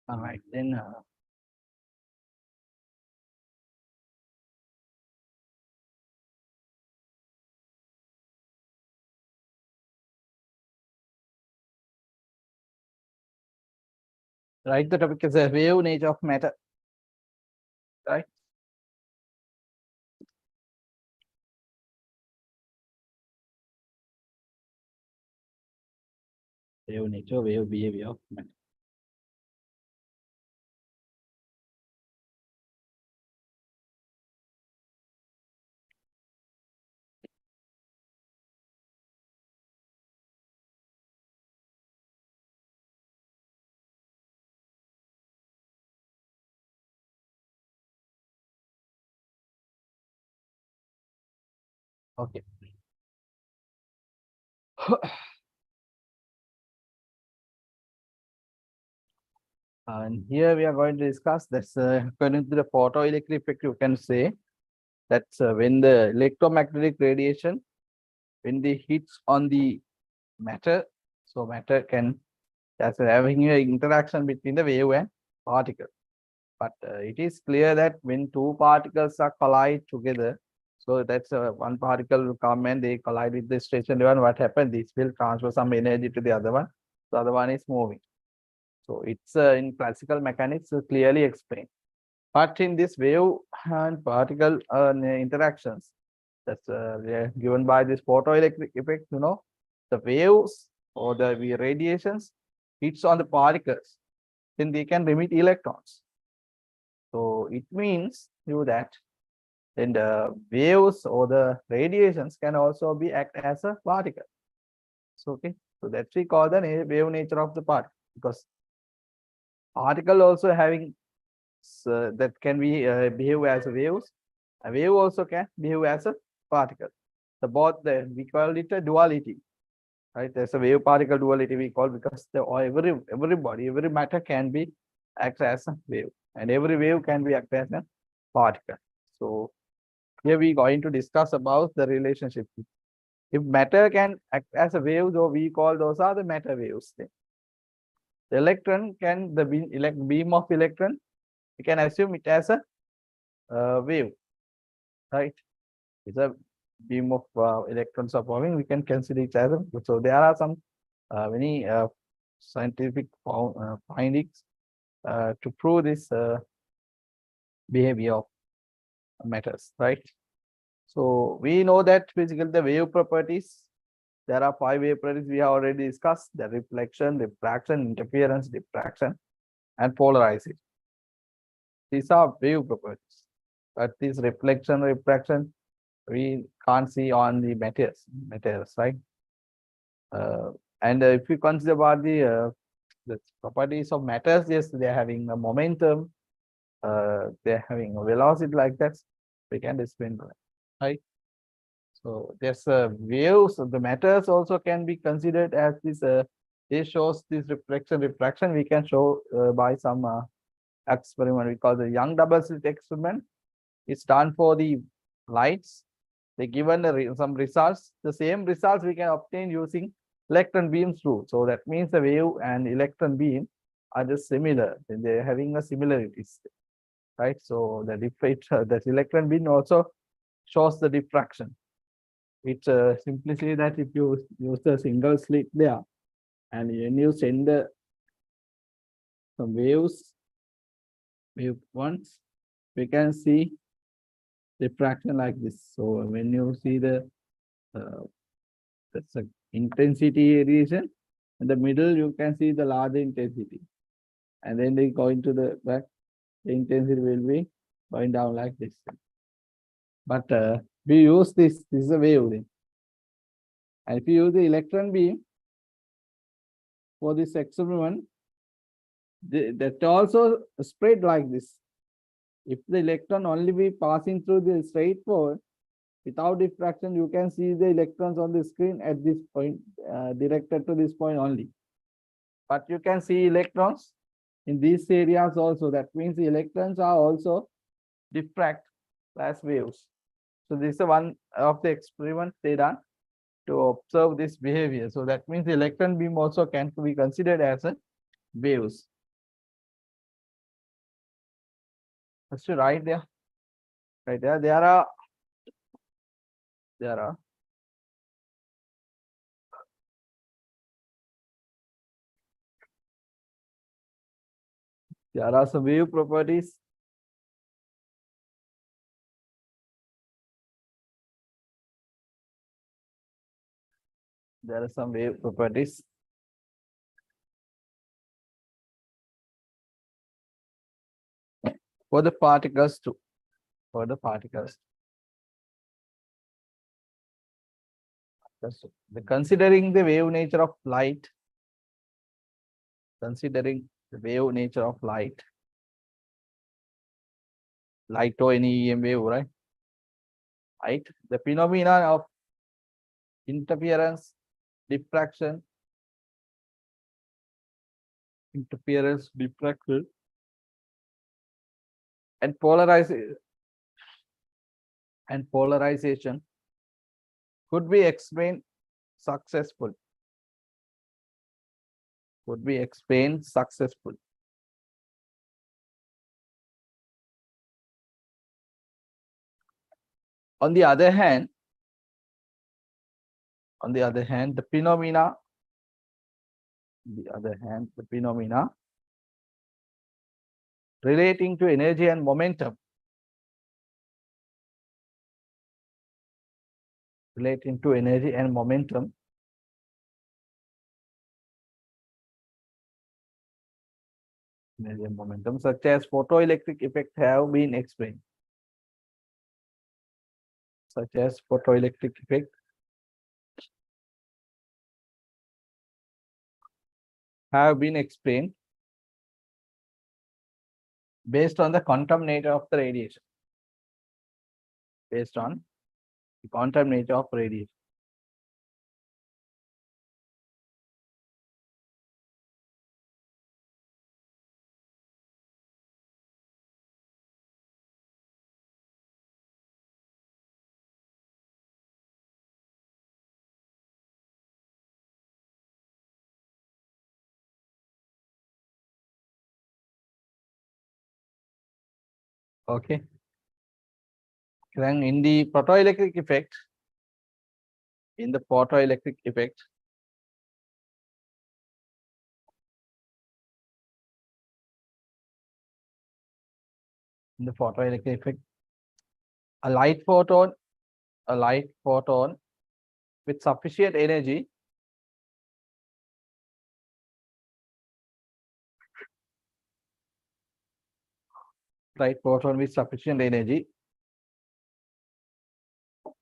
All right, then write the topic as a wave nature of matter, right? Wave nature, wave behavior of matter. Okay. And here we are going to discuss that's according to the photoelectric effect, you can say that's when the electromagnetic radiation, when the hits on the matter, so matter can, that's having an interaction between the wave and particle. But it is clear that when two particles are collide together, so that's one particle will come and they collide with the stationary one. What happens? This will transfer some energy to the other one. The other one is moving. So it's in classical mechanics clearly explained. But in this wave and particle interactions, that's given by this photoelectric effect, the waves or the radiations hits on the particles, then they can emit electrons. So it means that then the waves or the radiations can also be act as a particle. So okay, so that we call the wave nature of the particle, because particle also having that can be behave as waves. A wave also can behave as a particle. The both we call it a duality, right? There's a wave particle duality we call, because every matter can be act as a wave, and every wave can be act as a particle. So here we going to discuss about the relationship. If matter can act as a wave, so we call those are the matter waves. The electron can, the beam of electron, we can assume it as a wave, right? It's a beam of electrons are forming. We can consider it as a. So there are some many scientific findings to prove this behavior of matters, right? So we know that basically the wave properties, there are 5 wave properties we have already discussed: the reflection, refraction, interference, diffraction, and polarization. These are wave properties. But this reflection, refraction, we can't see on the materials, right? And if you consider about the properties of matters, yes, they're having a momentum, they're having a velocity like that. We can explain that, right? So there's waves of the matters also can be considered as this. This shows this reflection, refraction. We can show by some experiment we call the Young double slit experiment. It's done for the lights. They given some results. The same results we can obtain using electron beams too. So that means the wave and electron beam are just similar. They're having a similarities, right? So the that electron beam also shows the diffraction. It simply say that if you use the single slit there, and when you send some wave once, we can see diffraction like this. So when you see uh, that's a intensity region, in the middle you can see the larger intensity, and then they go into the back, the intensity will be going down like this. But we use this is a wave thing. And if you use the electron beam for this experiment, that also spread like this. If the electron only be passing through the straight forward without diffraction, you can see the electrons on the screen at this point, directed to this point only. But you can see electrons in these areas also. That means the electrons are also diffract as waves. So this is one of the experiments they done to observe this behavior. So that means the electron beam also can be considered as a waves. Let's to write there. Right there. There are some wave properties. There are some wave properties. For the particles too. For the particles. Considering the wave nature of light. Considering the wave nature of light. Light or any EM wave, right? Right. The phenomena of interference, diffraction, and polarization could be explained successful. Could be explained successful. On the other hand, the phenomena relating to energy and momentum energy and momentum such as photoelectric effect have been explained. Such as photoelectric effect have been explained based on the quantum nature of the radiation. Based on the quantum nature of radiation. Okay. Then in the photoelectric effect, the photoelectric effect, a light photon with sufficient energy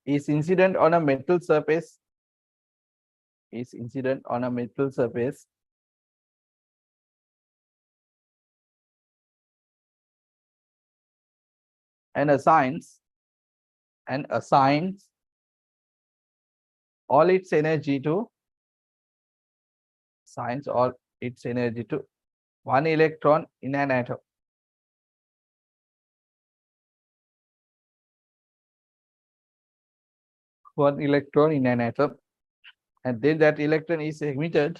is incident on a metal surface and assigns all its energy to one electron in an atom. One electron in an atom, and then that electron is emitted.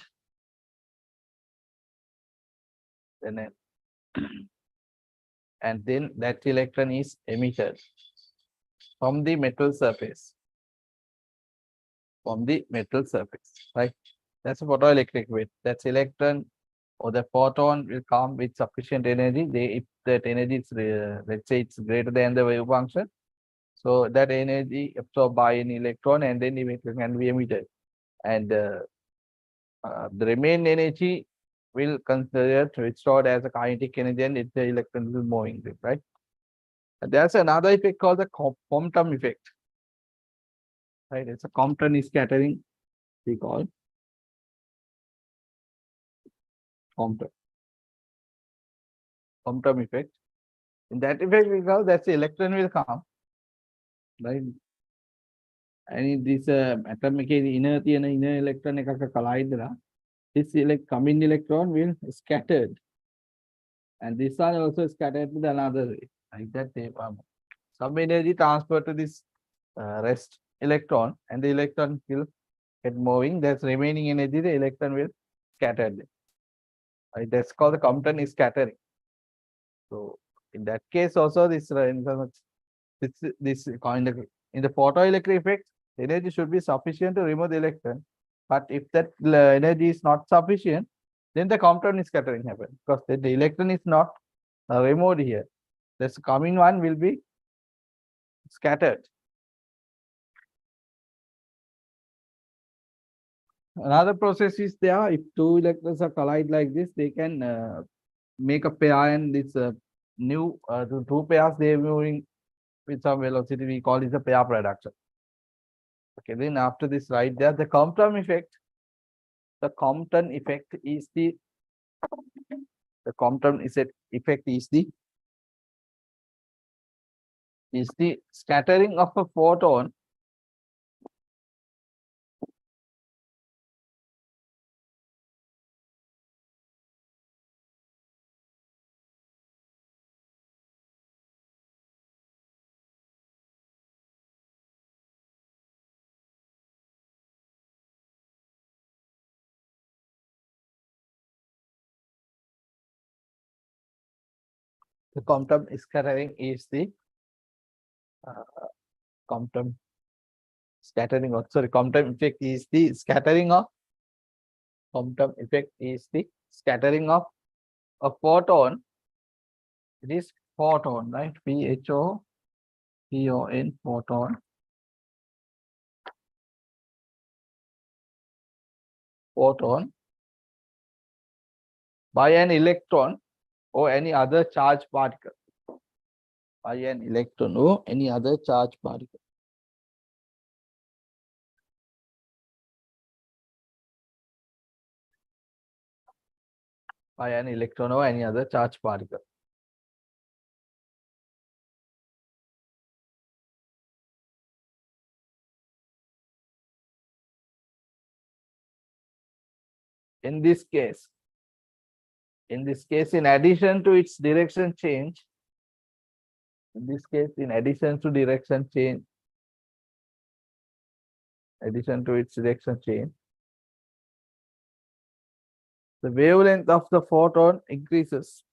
And then that electron is emitted from the metal surface. Right? That's a photoelectric wave. That's electron or the photon will come with sufficient energy. If that energy is, let's say, it's greater than the wave function, so that energy absorbed by an electron and then it can be emitted, and the remaining energy will consider stored as a kinetic energy, and the electron will moving, right? And there's another effect called the quantum effect. Right? It's a Compton scattering, we call quantum effect. In that effect, we call that the electron will come, right? And this atomic inner electron collide, this coming electron will scattered, and this one also scattered to the another way, like that. Some energy transferred to this rest electron, and the electron will get moving. That's remaining energy, the electron will scatter. Right? That's called the Compton scattering. So In that case, also this kind of in the photoelectric effect, the energy should be sufficient to remove the electron. But if that energy is not sufficient, then the Compton scattering happens because the electron is not removed here. This coming one will be scattered. Another process is there. If two electrons are collide like this, they can make a pair, and this new the two pairs they are moving with some velocity. We call it a pair production. Okay, then after this, right there, the Compton effect. The Compton effect is the Compton effect is the scattering of a photon the Compton scattering is the uh, Compton scattering of sorry Compton effect is the scattering of Compton effect is the scattering of a photon. It is photon, right? Photon photon by an electron or any other charged particle. By an electron or any other charged particle. By an electron or any other charged particle. In this case, in addition to its direction change, in this case, in addition to direction change, addition to its direction change, the wavelength of the photon increases.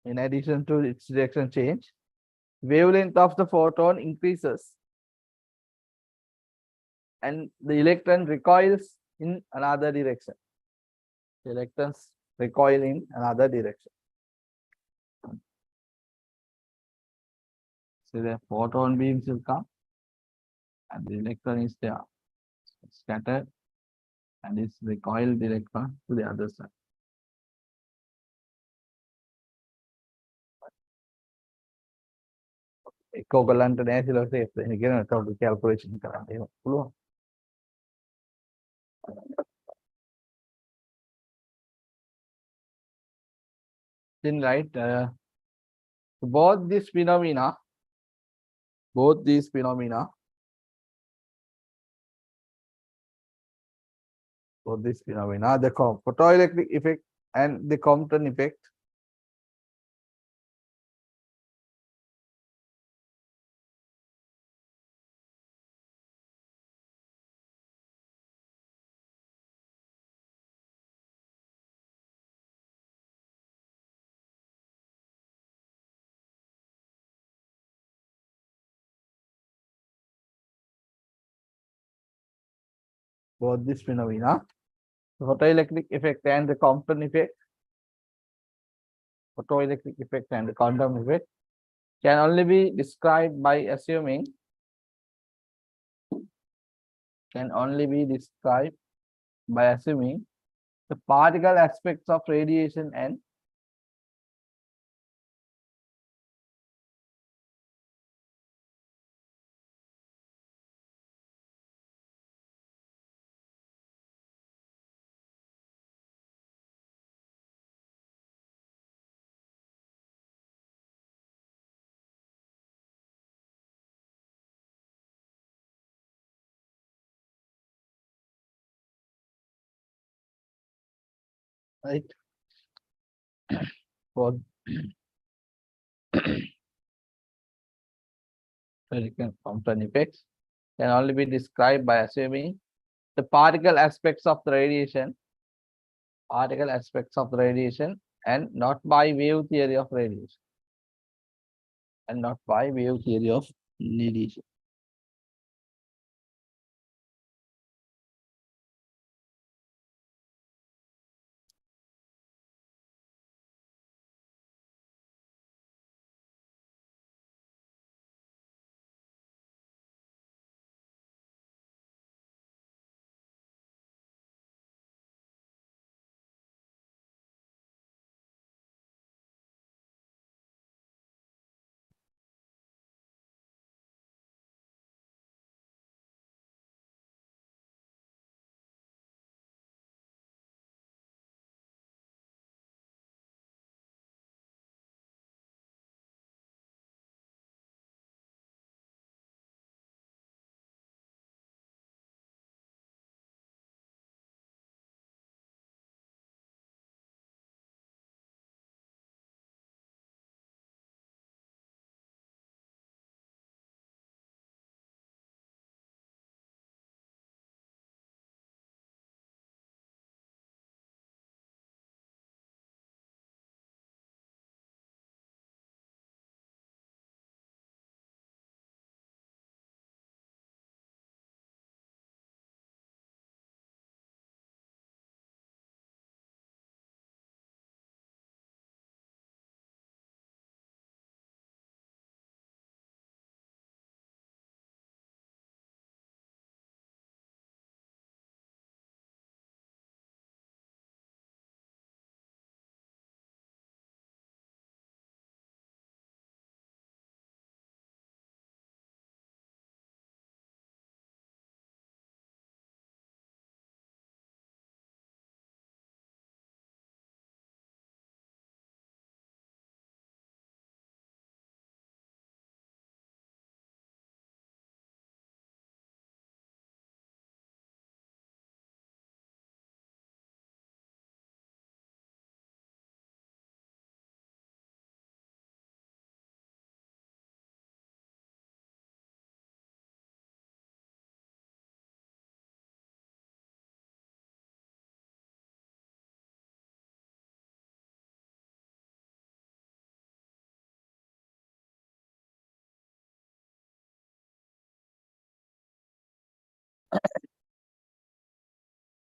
In addition to its direction change, wavelength of the photon increases and the electron recoils in another direction. The electrons recoil in another direction. So the photon beams will come and the electron is there, scattered, and it's recoiled the electron to the other side. එක්කෝගලන්ට නෑසිල ගෙන තවට calculation කරන්න එහෙම පුළුවන්. Then right, both these phenomena, the photoelectric effect and the Compton effect, both these phenomena, the photoelectric effect and the Compton effect, photoelectric effect and the Compton effect can only be described by assuming, the particle aspects of radiation and right? For spherical Compton effects can only be described by assuming the particle aspects of the radiation, and not by wave theory of radiation, and not by wave theory of radiation.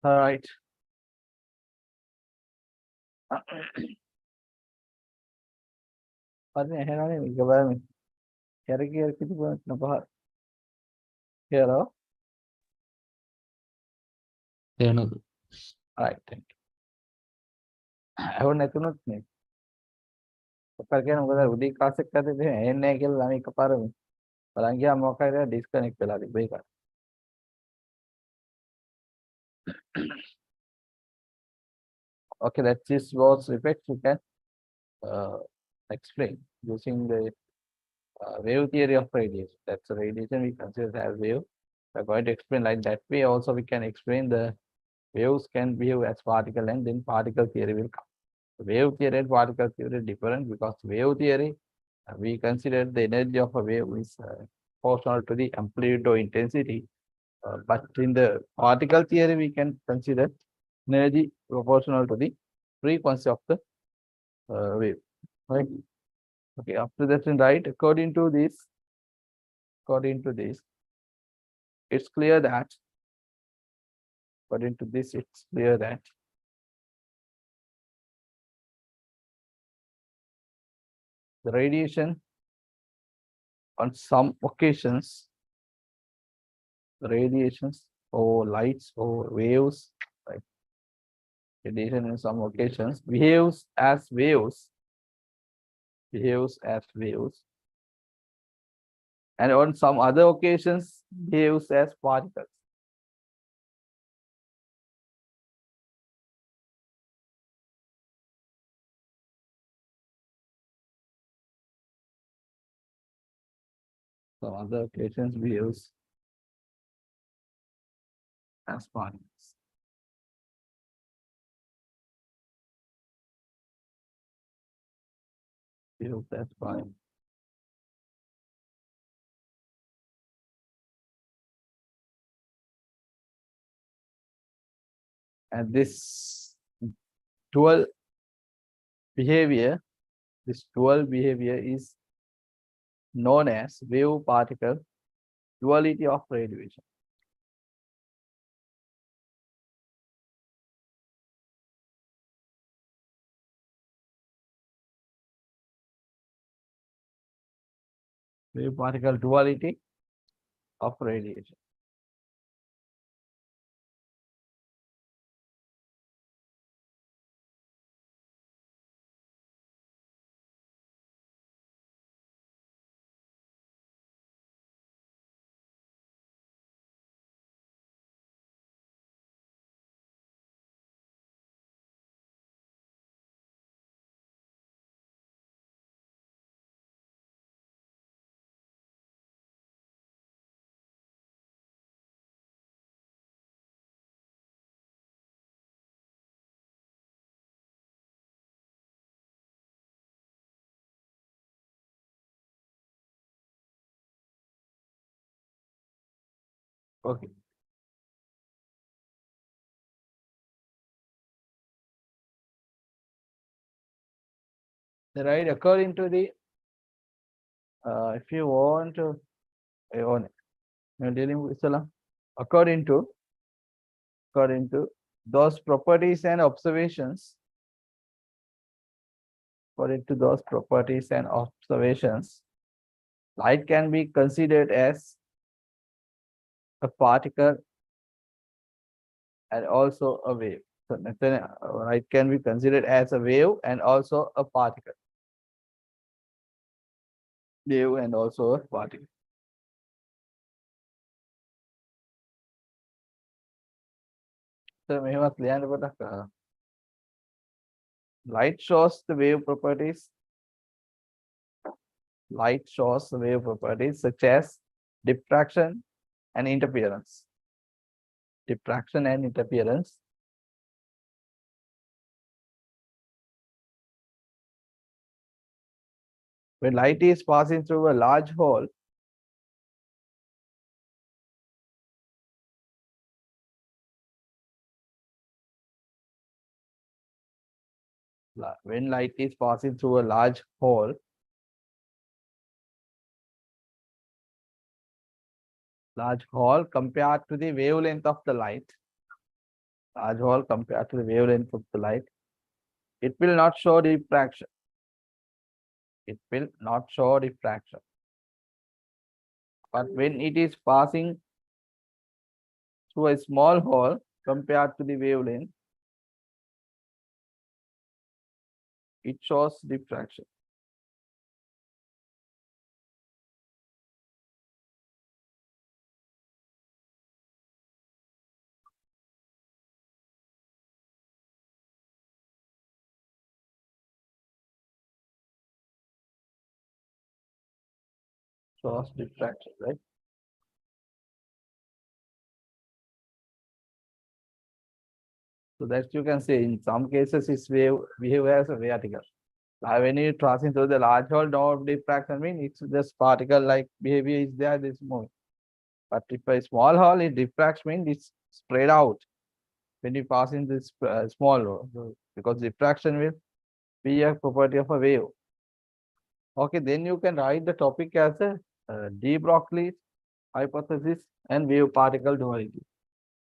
All right. Hello. තේරෙනවද? All right. Thank you. ඇහුන්නේ නැතුනොත් නේ. ඔක්කොම කියන මොකද උදේ class එක කරද්දී එහෙම ඇහෙන්නේ නැහැ කියලා ළමයි එකපාරම බලන් ගියා මොකක් හරි ඩිස්කනෙක්ට් වෙලා තිබ්බ ඒක. Okay, that's this was effects you can uh, explain using the wave theory of radiation. That's a radiation we consider as wave. We're going to explain like that way. Also, we can explain the waves can behave as particle, and then particle theory will come. Wave theory and particle theory are different because wave theory, we consider the energy of a wave is proportional to the amplitude or intensity. But in the particle theory, we can consider energy proportional to the frequency of the wave. Right? Okay, after that, right, according to this, it's clear that, according to this, it's clear that the radiation on some occasions, the radiations or lights or waves, right? Radiation in some occasions behaves as waves, and on some other occasions behaves as particles. Some other occasions behaves as particles. Few, that's fine. And this dual behavior, this dual behavior is known as wave particle duality of radiation. Wave particle duality of radiation. Okay. Right, according to the if you want to on you're dealing with Salam, according to those properties and observations, according to those properties and observations, light can be considered as a particle and also a wave. So light can be considered as a wave and also a particle. Wave and also a particle. So light shows the wave properties. Light shows the wave properties such as diffraction and interference. Diffraction and interference. When light is passing through a large hole, when light is passing through a large hole compared to the wavelength of the light, large hole compared to the wavelength of the light, it will not show diffraction. It will not show diffraction. But when it is passing through a small hole compared to the wavelength, it shows diffraction. Shows diffraction, right? So that you can say in some cases it's behave as a vertical. When you passing through the large hole, no diffraction mean it's just particle like behavior is there, this moving. But if a small hole, it diffracts means it's spread out when you pass in this small hole. So, because diffraction will be a property of a wave. Okay, then you can write the topic as a de Broglie hypothesis and wave particle duality.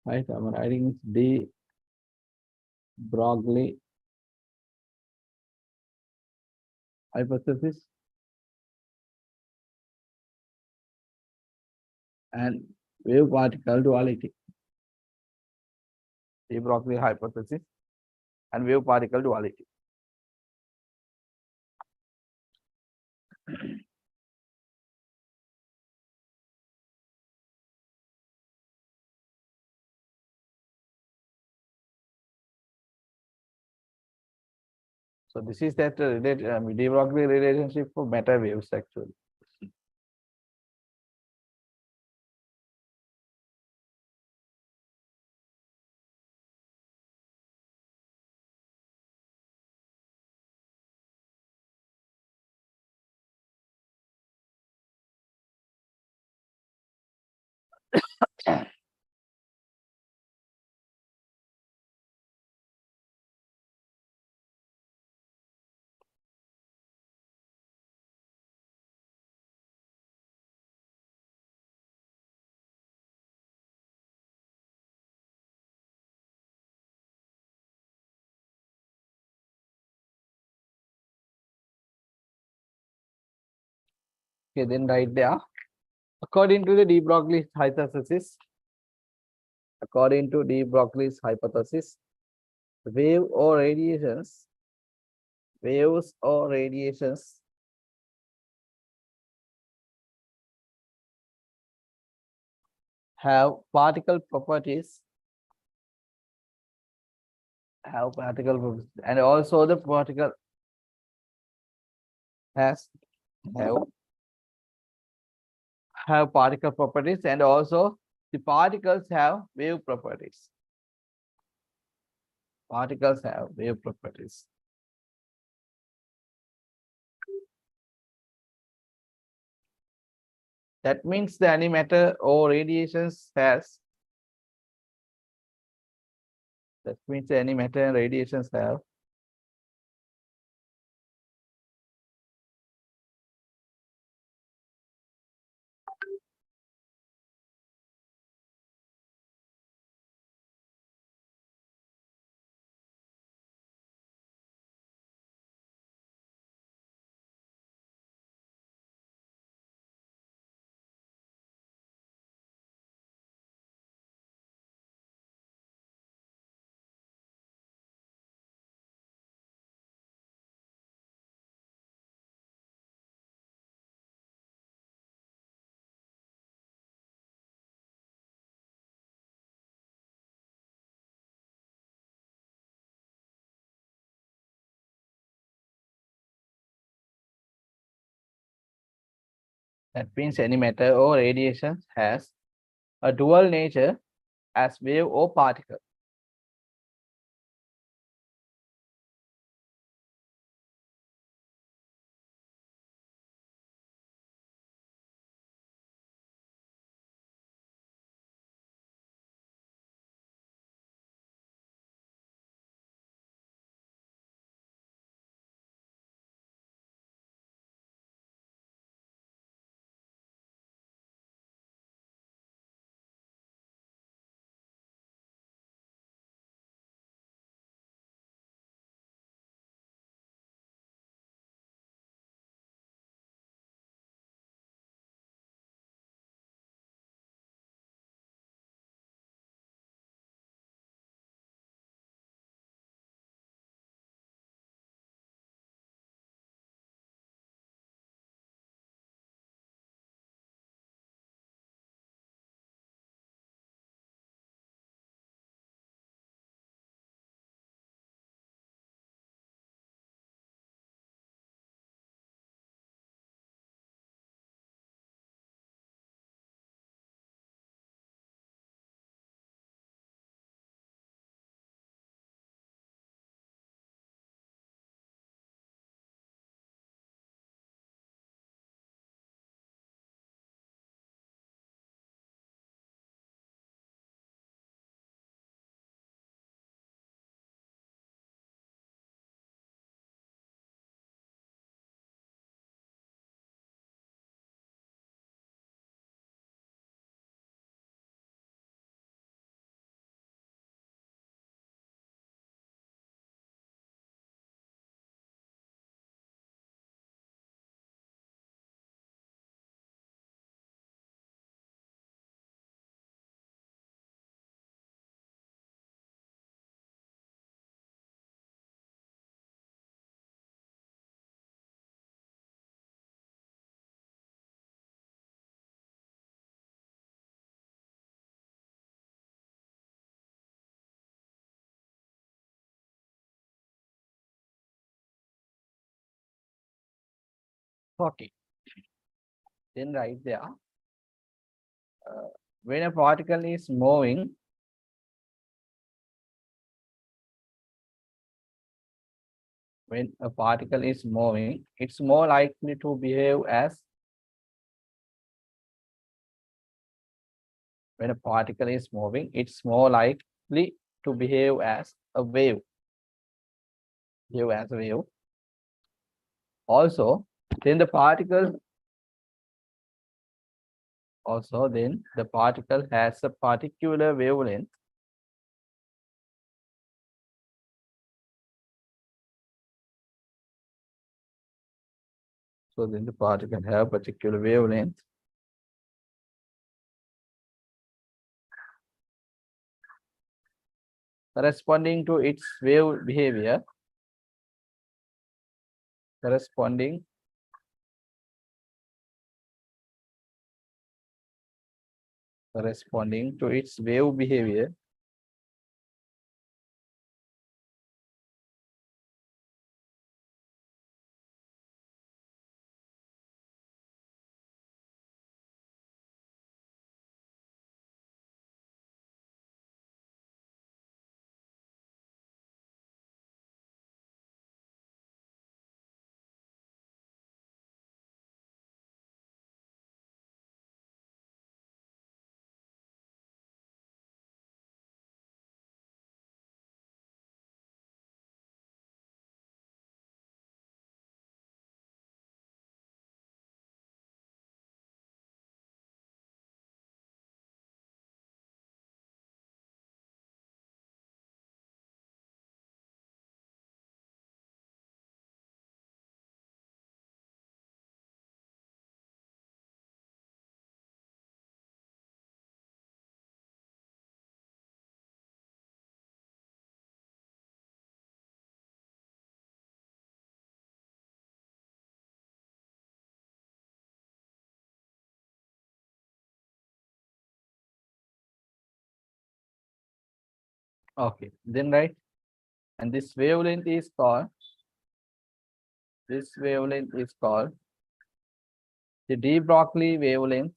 Right, I'm writing de Broglie hypothesis and wave particle duality. De Broglie hypothesis and wave particle duality. So this is that de Broglie relationship for matter waves actually. Okay, then right there. According to the de Broglie's hypothesis, wave or radiations, waves or radiations have particle properties, and also the particle has have particle properties, and also the particles have wave properties. Particles have wave properties. That means the any matter or radiations has. That means any matter and radiations have. That means any matter or radiation has a dual nature as wave or particle. Okay. Then right there, when a particle is moving, it's more likely to behave as when a particle is moving, it's more likely to behave as a wave. Behave as a wave. Also, then the particle has a particular wavelength. So then the particle have particular wavelength corresponding to its wave behavior, corresponding to its wave behavior. Okay, then right. And this wavelength is called the de Broglie wavelength.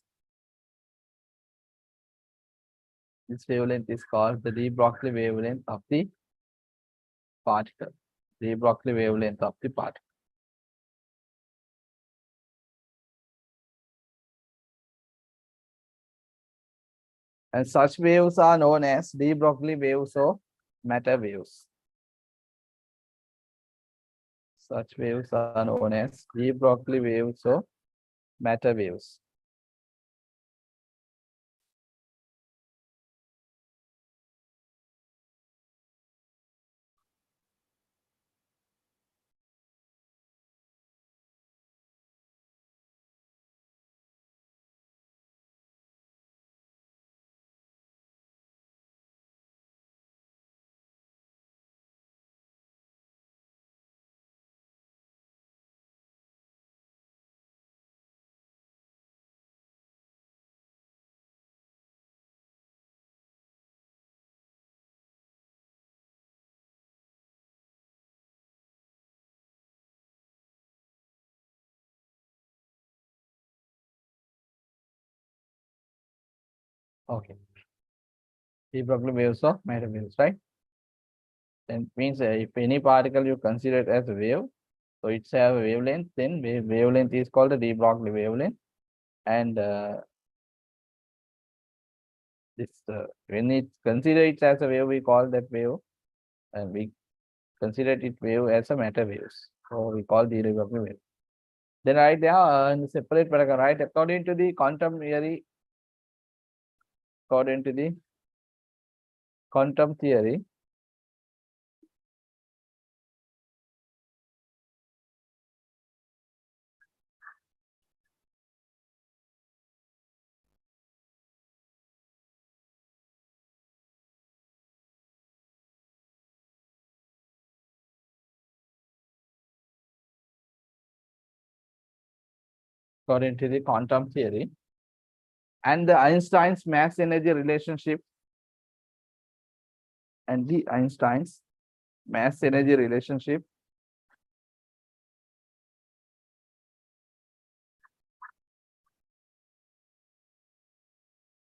This wavelength is called the de Broglie wavelength of the particle. De Broglie wavelength of the particle. And such waves are known as de Broglie waves or matter waves. Such waves are known as de Broglie waves or matter waves. Okay. De Broglie waves or matter waves, right? Then means if any particle you consider it as a wave, so it's have a wavelength, then wavelength is called the de Broglie wavelength. And this when it's considered it as a wave, we call that wave, and we consider it wave as a matter waves. So we call the de Broglie wave. Then right there in the separate paragraph, right? According to the quantum theory, according to the quantum theory, according to the quantum theory, and the Einstein's mass energy relationship, and the Einstein's mass energy relationship,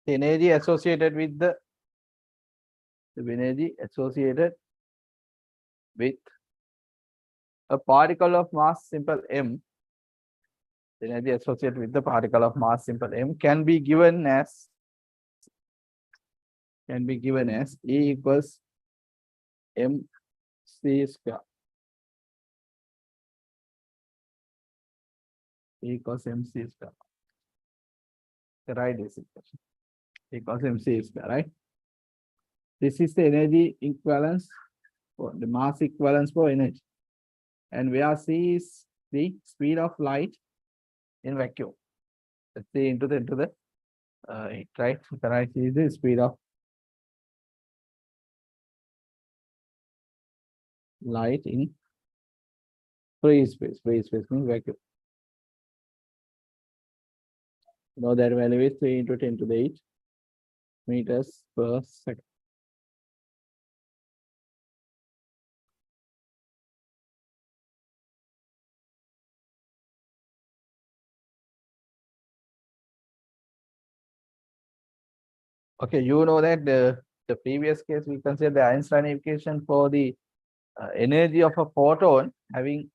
the energy associated with the energy associated with a particle of mass simple m, the energy associated with the particle of mass simple m can be given as can be given as E equals mc square. E equals mc square. Right, this equation. E equals mc square, right? This is the energy equivalence, or the mass equivalence for energy. And where c is the speed of light in vacuum. Let's see into the right. The right is the speed of light in free space. Free space means vacuum. You know that value is 3 into 10 to the 8 meters per second. Okay, you know that the previous case we consider the Einstein equation for the energy of a photon having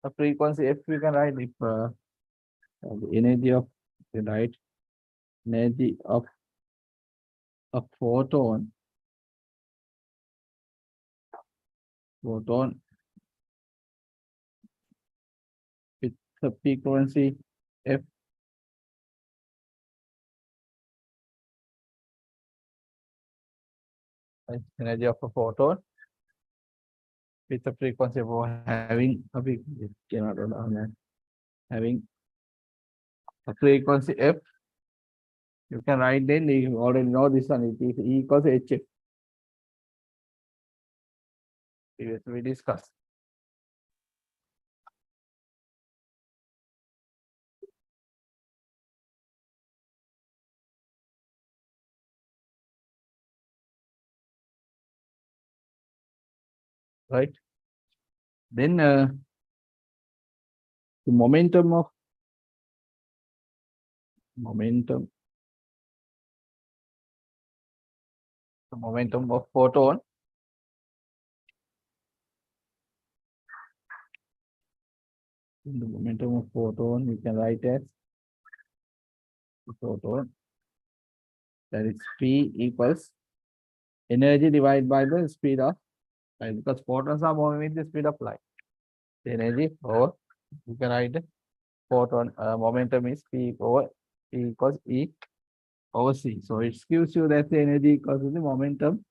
a frequency f. We can write if the energy of the right energy of a photon with the frequency f, right, energy of a photon with the frequency of having a cannot having a frequency f. You can write then, you already know this one, it is E equals hf. Previously we discussed. Right? Then the momentum of photon you can write as photon, that is P equals energy divided by the speed of light, because photons are moving with the speed of light. The energy over, you can write the photon momentum is P over P equals E over C. So it gives you that the energy equals to the momentum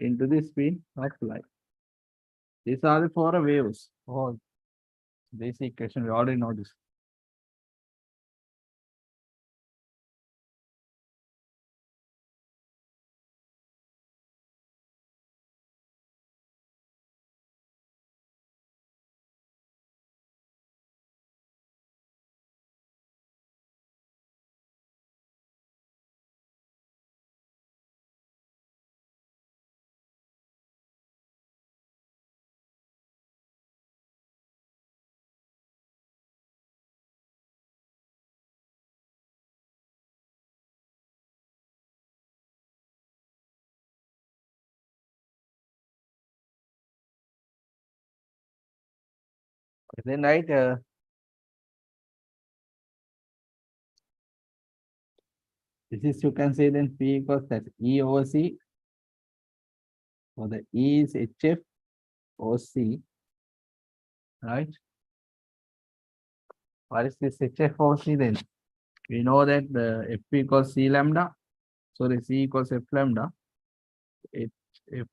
into the speed of light. These are the four waves. Oh, this equation we already know this. Then right, this is, you can say then P equals that E over C. So the E is HF over C, right? What is this HF over C then? We know that the F equals C lambda. So the C equals F lambda. HF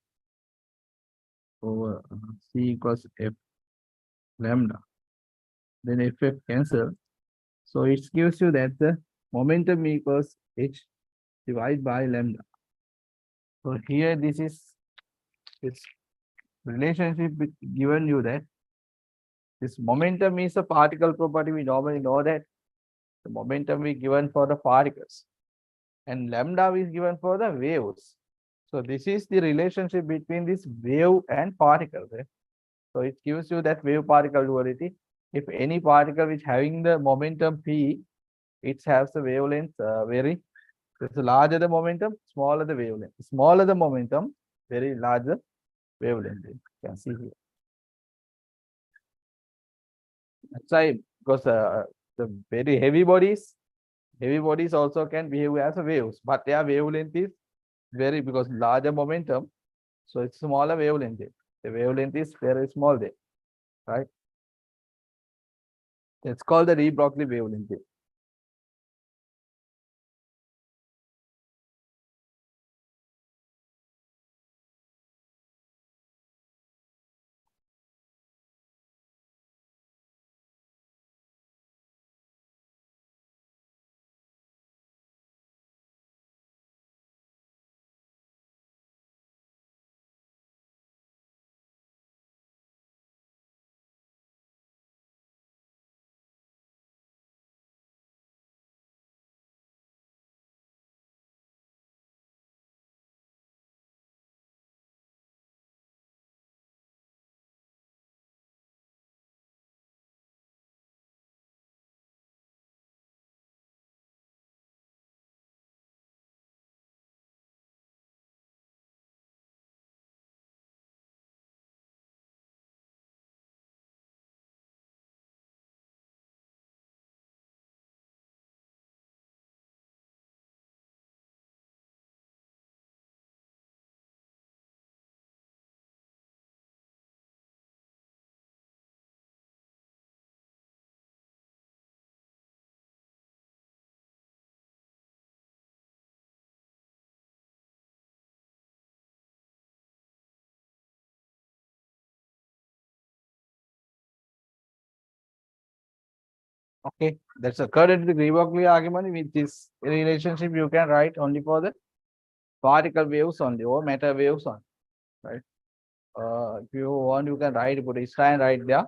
over C equals F lambda. Then FF cancel. So it gives you that the momentum equals H divided by lambda. So here this is this relationship given you that this momentum is a particle property. We normally know that the momentum is given for the particles and lambda is given for the waves. So this is the relationship between this wave and particle. Right? So it gives you that wave particle duality. If any particle which having the momentum p, it has the wavelength the larger the momentum, smaller the wavelength. Smaller the momentum, very larger wavelength. You can see here. That's why, because the very heavy bodies also can behave as a waves, but their wavelength is very because larger momentum, so it's smaller wavelength. The wavelength is very small there, right? It's called the de Broglie wavelength. Okay, that's according to the de Broglie argument. With this relationship, you can write only for the particle waves only or matter waves only, right? If you want, you can write, put a sign right there.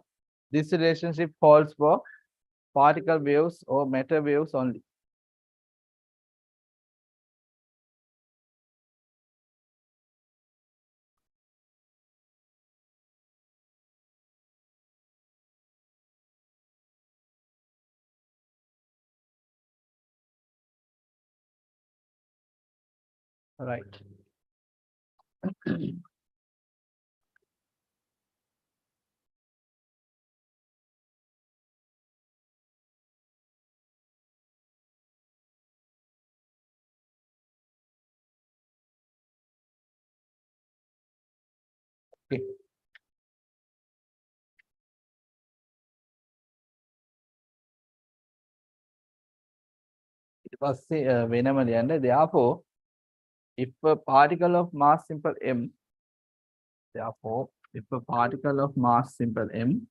This relationship holds for particle waves or matter waves only. Right. Okay. It was say Venomally, and therefore, if a particle of mass simple m, therefore, if a particle of mass simple m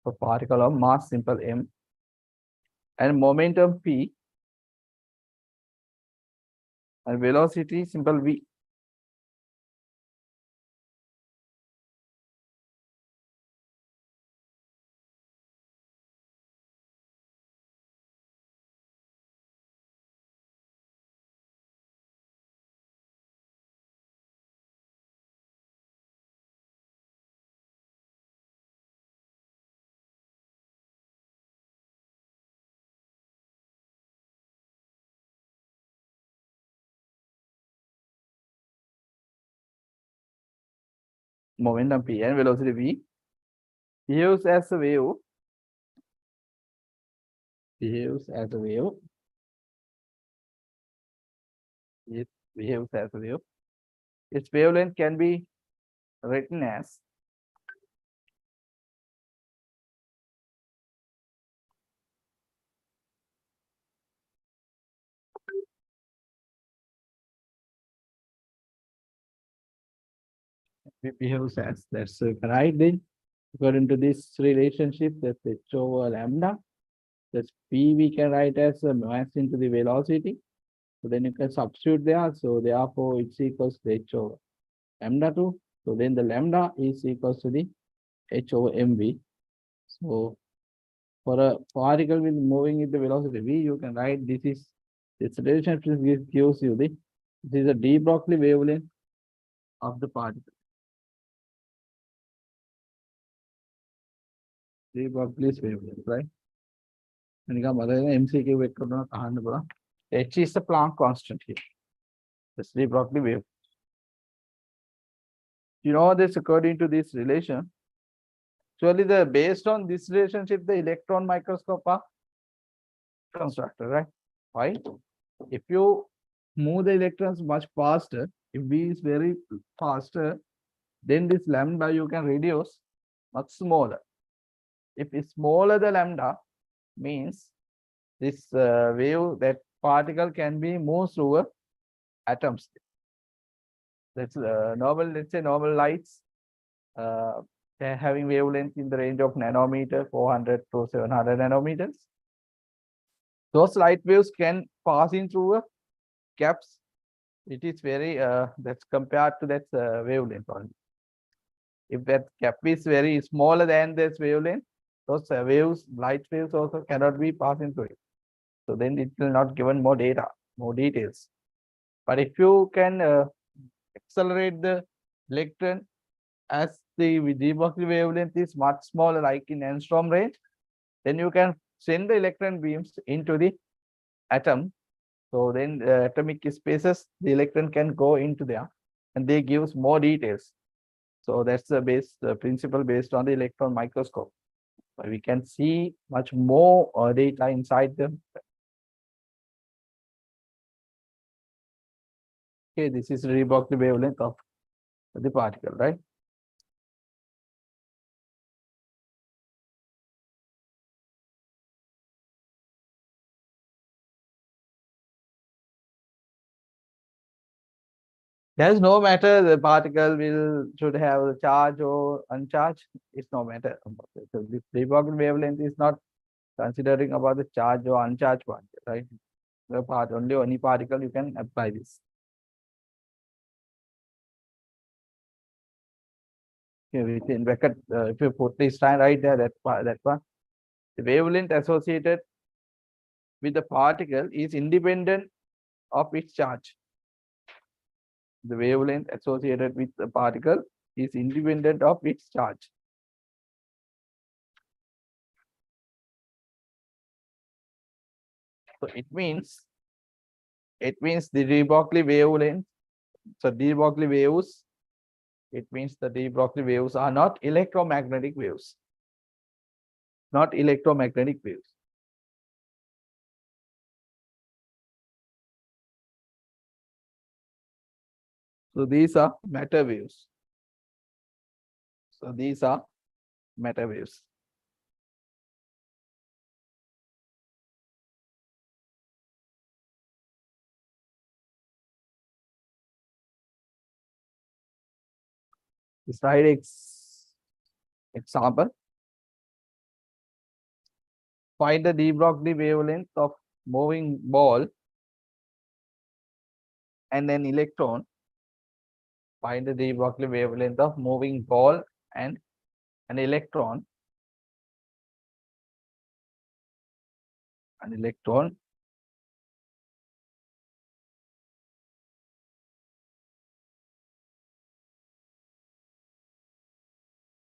a particle of mass simple m and momentum p and velocity simple v. Momentum p and velocity v behaves as a wave, behaves as a wave, it behaves as a wave. Its wavelength can be written as behaves as. That's right then. According to this relationship, that's h over lambda. That's p we can write as mass into the velocity. So then you can substitute there. So therefore, it's equals to h over lambda 2. So then the lambda is equals to the h over mv. So for a particle with moving with the velocity v, you can write this relationship gives you this is a de Broglie wavelength of the particle. De Broglie's wavelength, right? MCQ H is the Planck constant here. That's de Broglie wave. You know this according to this relation. Actually, the based on this relationship, the electron microscope are constructed, right? Why? If you move the electrons much faster, if V is very faster, then this lambda you can reduce much smaller. If it's smaller the lambda, means this wave, that particle can be moved through a atoms. That's normal, let's say normal lights, they're having wavelength in the range of nanometer, 400 to 700 nanometers. Those light waves can pass in through a gaps. It is very, that's compared to that wavelength only. If that gap is very smaller than this wavelength, those waves, light waves also cannot be passing through it. So then it will not given more data, more details. But if you can accelerate the electron as the de-Broglie wavelength is much smaller, like in angstrom range, then you can send the electron beams into the atom. So then the atomic spaces, the electron can go into there, and they gives more details. So that's the base, the principle based on the electron microscope. So we can see much more data inside them. Okay, this is de Broglie wavelength of the particle, right? There's no matter the particle will should have a charge or uncharged. It's no matter about it. So this de Broglie wavelength is not considering about the charge or uncharged particle, right? The part only any particle you can apply this. Okay, within bracket, if you put this sign right there, that part, the wavelength associated with the particle is independent of its charge. The wavelength associated with the particle is independent of its charge. So it means the de Broglie wavelength. So de Broglie waves. It means the de Broglie waves are not electromagnetic waves. Not electromagnetic waves. So these are matter waves. So these are matter waves. Slide example. Find the de Broglie wavelength of moving ball and an electron. Find the de Broglie wavelength of moving ball and an electron. An electron.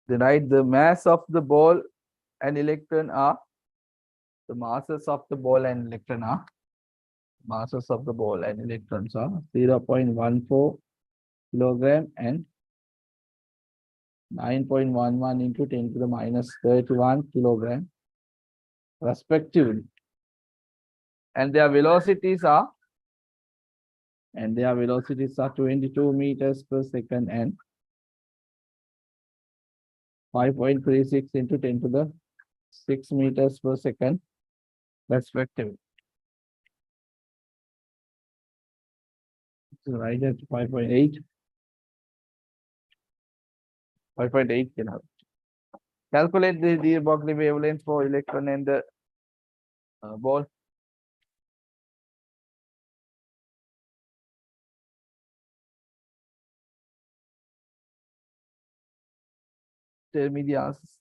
Then write the mass of the ball and electron are the masses of the ball and electron are masses of the ball and electrons are 0.14 kilogram and 9.11 into 10 to the minus 31 kilogram respectively. And their velocities are 22 meters per second and 5.36 into 10 to the 6 meters per second respectively. So right at 5.8. 5.8 kilohertz. Calculate the de Broglie wavelength for electron and the ball. Tell me the answers.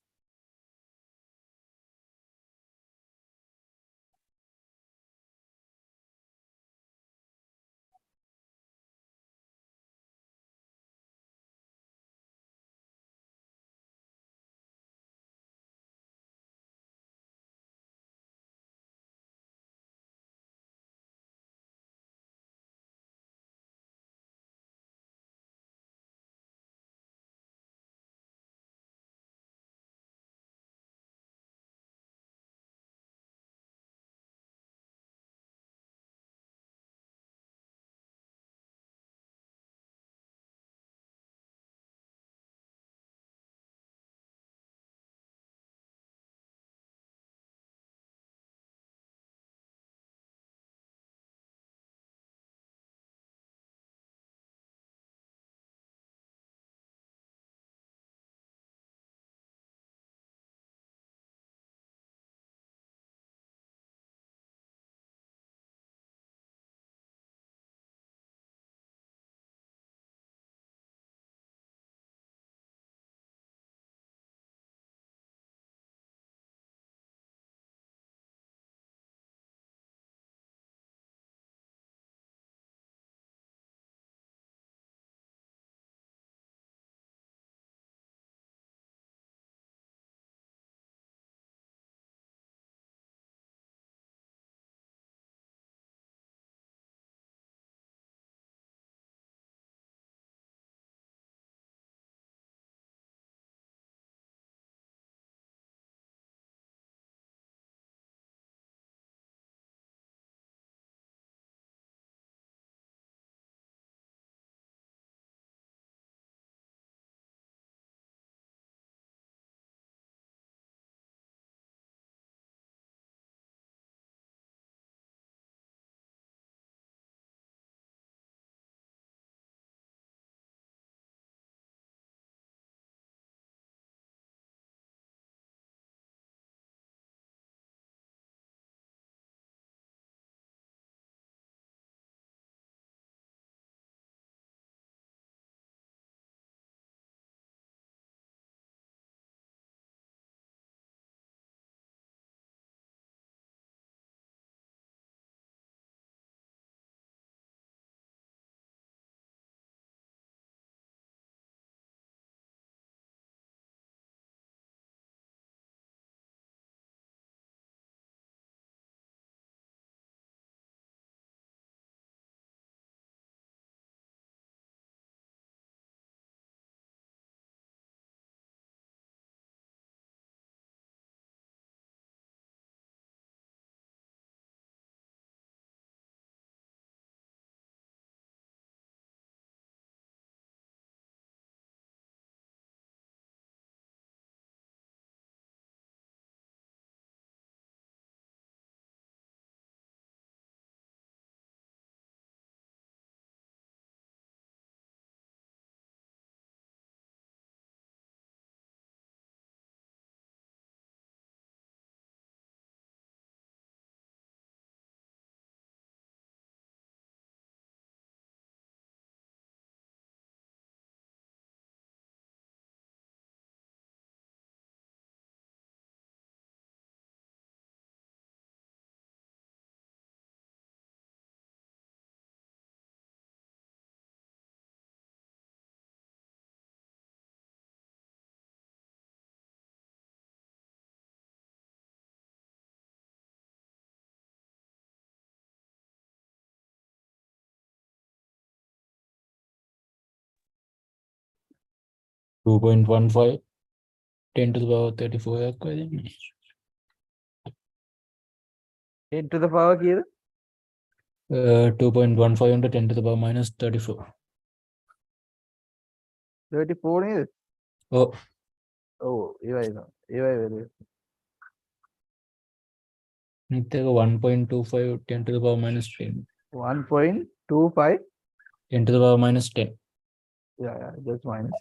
2.15 10 to the power 34 ആക്കുമായിരുന്നു. 10 to the power key. 2.15 into 10 to the power minus 34. 34 is. Oh, very. ഇത്തേക്ക് 1.25 10 to the power minus 10. 1.25. 10 to the power minus 10. Yeah, just minus.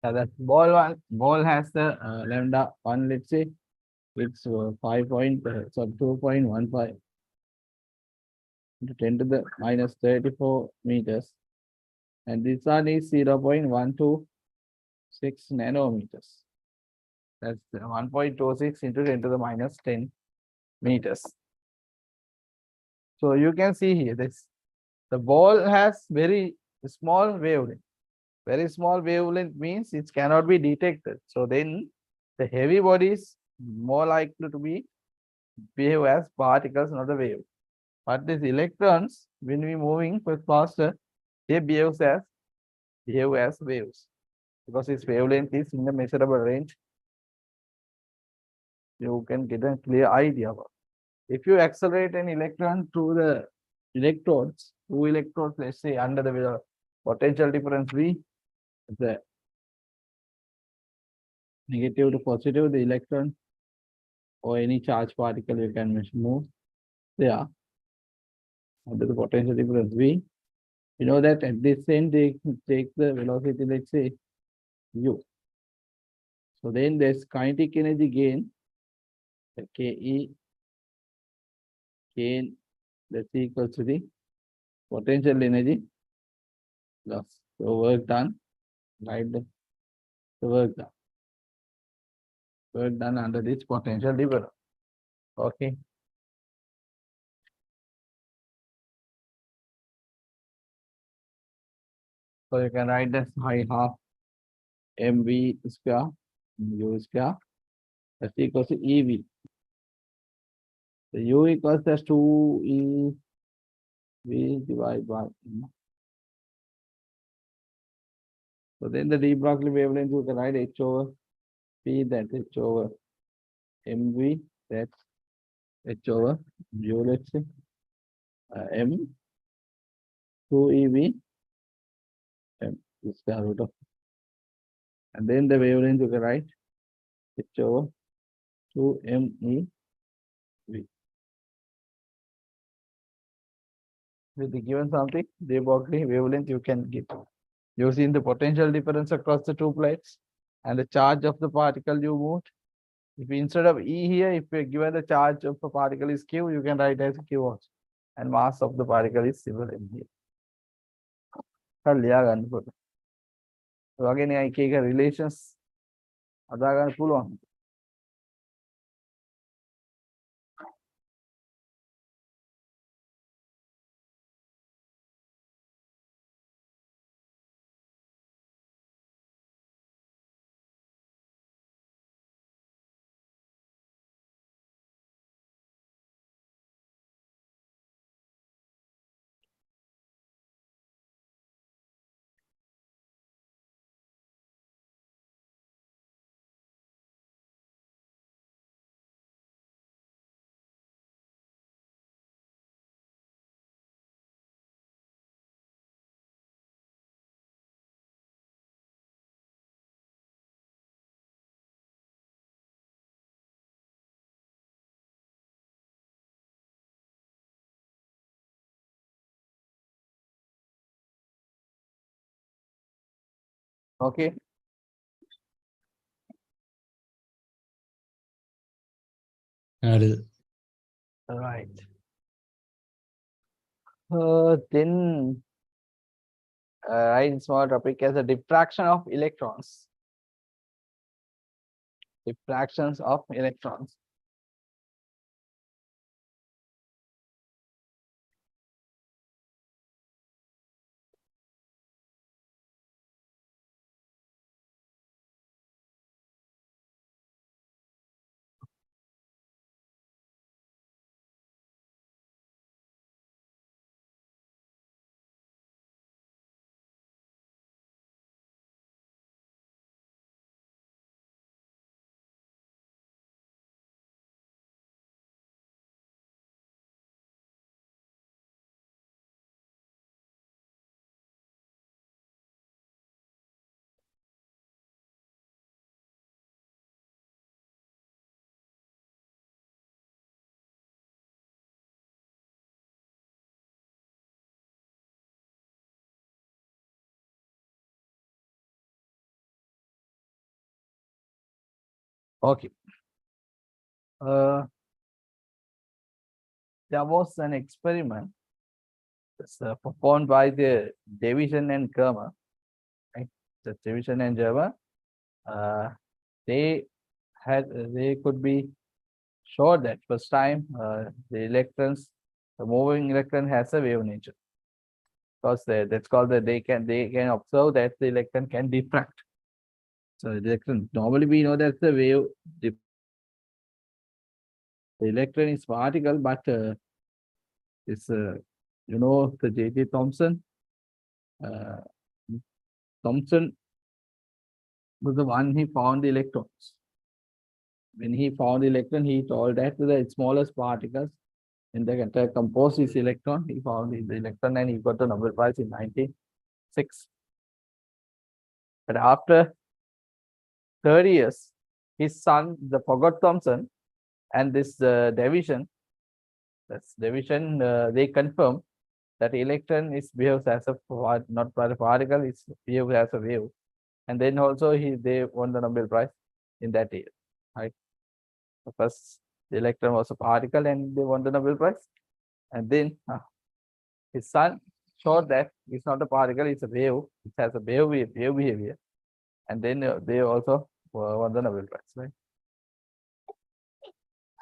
That ball has the lambda 1, let's say it's 2.15 into 10 to the minus 34 meters, and this one is 0.126 nanometers. That's 1.26 into 10 to the minus 10 meters. So you can see here this, the ball has very small wavelength. Very small wavelength means it cannot be detected. So then the heavy body is more likely to behave as particles, not a wave. But these electrons, when we moving faster, they behave as waves, because its wavelength is in the measurable range. You can get a clear idea about. If you accelerate an electron through the electrodes, let's say under the potential difference V, the negative to positive, the electron or any charge particle you can move there under the potential difference V. You know that at this end they take the velocity, let's say u. So then there's kinetic energy gain, Ke gain, that's equal to the potential energy loss. So work done, right? The work done under this potential difference. Okay. So you can write this half mv square u square, that's equals to ev. So u equals to 2 ev divided by so then the de Broglie wavelength you can write h over p, that h over mv, that's h over u, let's say m 2 ev m square root of, and then the wavelength you can write h over 2 mev. With the given something, de Broglie wavelength you can get using the potential difference across the two plates and the charge of the particle you moved. If instead of E here, if you're given the charge of a particle is Q, you can write as Q also. And mass of the particle is similar in here. So again, I take relations. Pull on. Okay. All right. Then write small topic as a diffraction of electrons. Diffractions of electrons. Okay. Uh, there was an experiment that's, performed by the Davison and Germer, right? The Davison and Germer, uh, they they could be sure that first time the moving electron has a wave nature, because that's called they can observe that the electron can diffract. So the electron, normally we know that the wave the electron is particle, but it's the J.J. Uh, Thomson was the one he found the electrons. When he found the electron, he told that the smallest particles in the entire compose this electron. He found the electron and he got the Nobel Prize in 1906. But after 30 years, his son, the Forgot Thomson, and this division, they confirmed that electron is behaves as a not a particle, it's behaves as a wave. And then also they won the Nobel Prize in that year, right? First, the electron was a particle and they won the Nobel Prize. And then his son showed that it's not a particle, it's a wave. It has a wave behavior. And then they also won the Nobel Prize, right?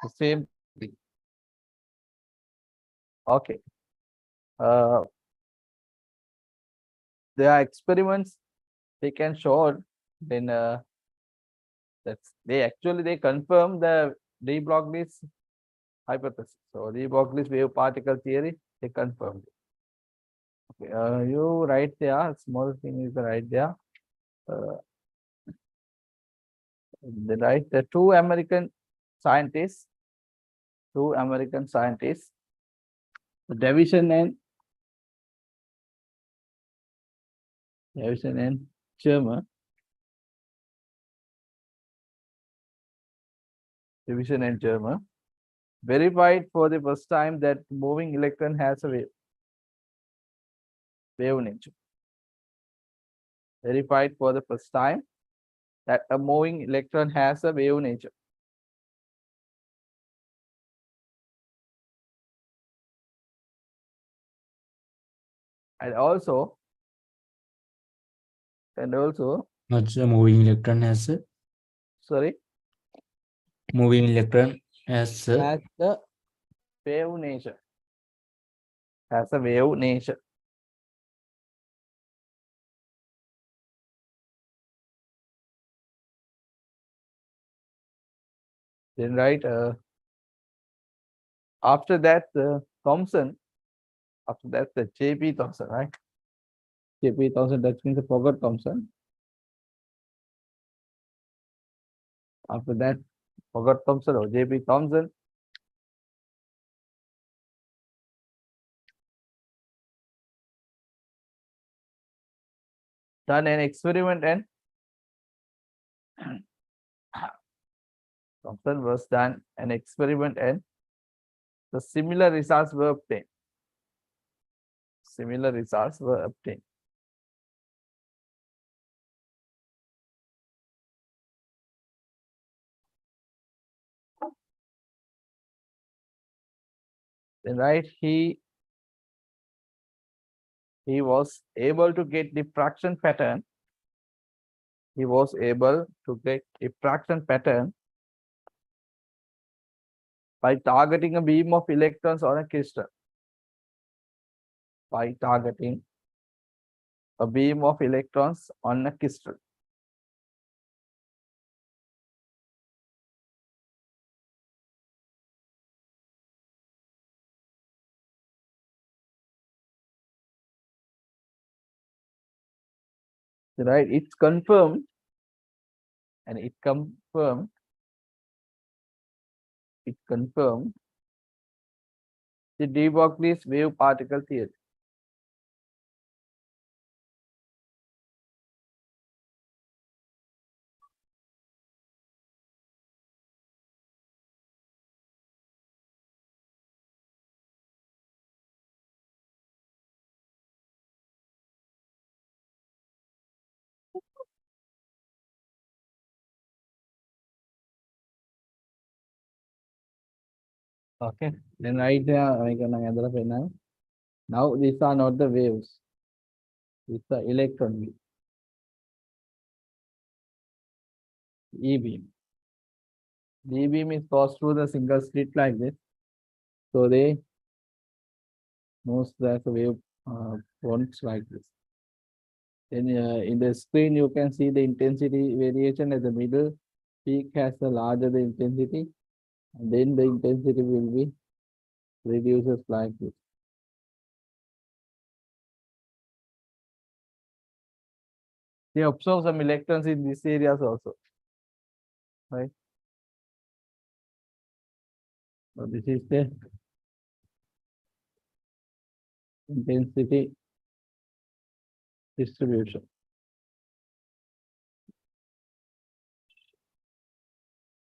The same thing. Okay. Uh, there are experiments they can show. Then they confirm the de Broglie's hypothesis. So de Broglie's wave particle theory, they confirmed it. Okay, you write there, small thing is right there. Uh, they write the scientists, two American scientists, Davison and Germer, Davison and Germer, verified for the first time that moving electron has a wave nature. Verified for the first time that a moving electron has a wave nature. And also, Not a moving electron has a sorry, moving electron has a has the wave nature. Has a wave nature. Then right after that Thomson, after that the J.P. Thomson, right? J.P. Thomson, that means the Forgot Thomson. After that, Forgot Thomson or J.P. Thomson done an experiment and Thomson was done an experiment and the similar results were obtained. Similar results were obtained. Then right, he was able to get diffraction pattern. He was able to get diffraction pattern by targeting a beam of electrons on a crystal. By targeting a beam of electrons on a crystal. Right, it's confirmed and it confirmed the de Broglie's wave particle theory. Okay. Then right there, now these are not the waves. It's the electron beam, E beam. D beam is passed through the single slit like this. So they moves as a wave fronts like this. Then in the screen, you can see the intensity variation at the middle peak has the larger the intensity, and then the intensity will be reduces like this. They absorb some electrons in these areas also, right? So this is the intensity distribution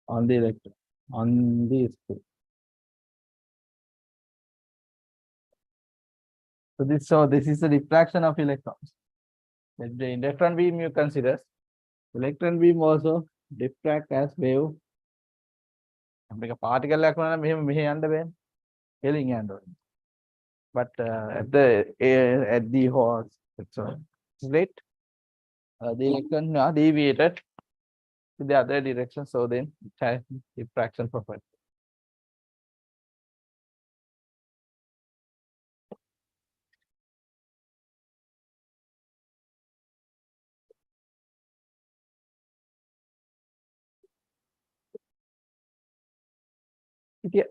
on the electron on the screen. So this is the diffraction of electrons. The electron beam you consider. Electron beam also diffract as wave. Make a particle but at the horse, so slit, the electron are deviated to the other direction, so then it has diffraction property. Yeah.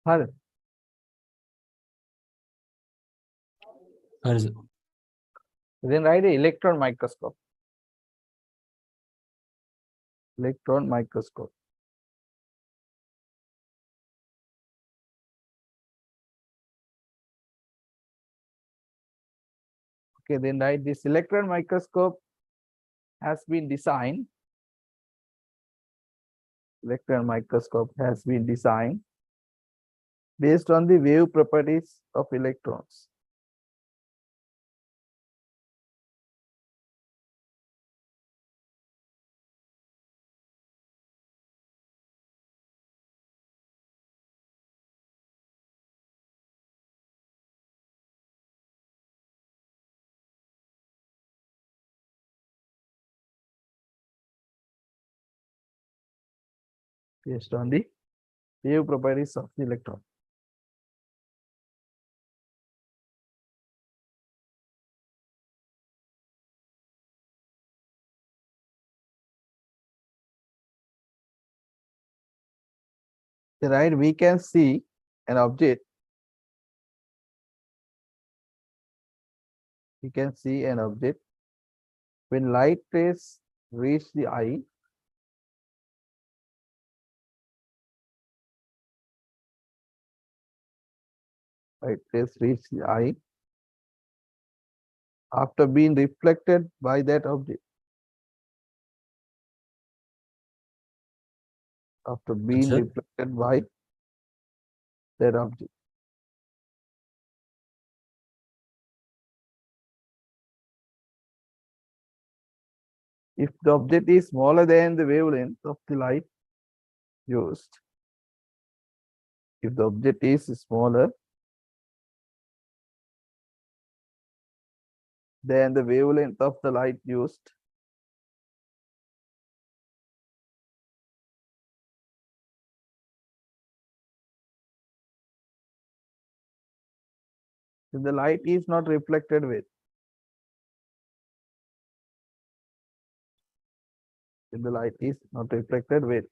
Huh. Hers. Then write the electron microscope. Electron microscope. Okay, then write this electron microscope has been designed. Electron microscope has been designed based on the wave properties of electrons. Based on the wave properties of the electron. Right, we can see an object. We can see an object when light rays reach the eye. Light rays reach the eye after being reflected by that object. After being Sir? reflected by that object. If the object is smaller than the wavelength of the light used, if the object is smaller than the wavelength of the light used, then the light is not reflected with. Then the light is not reflected with.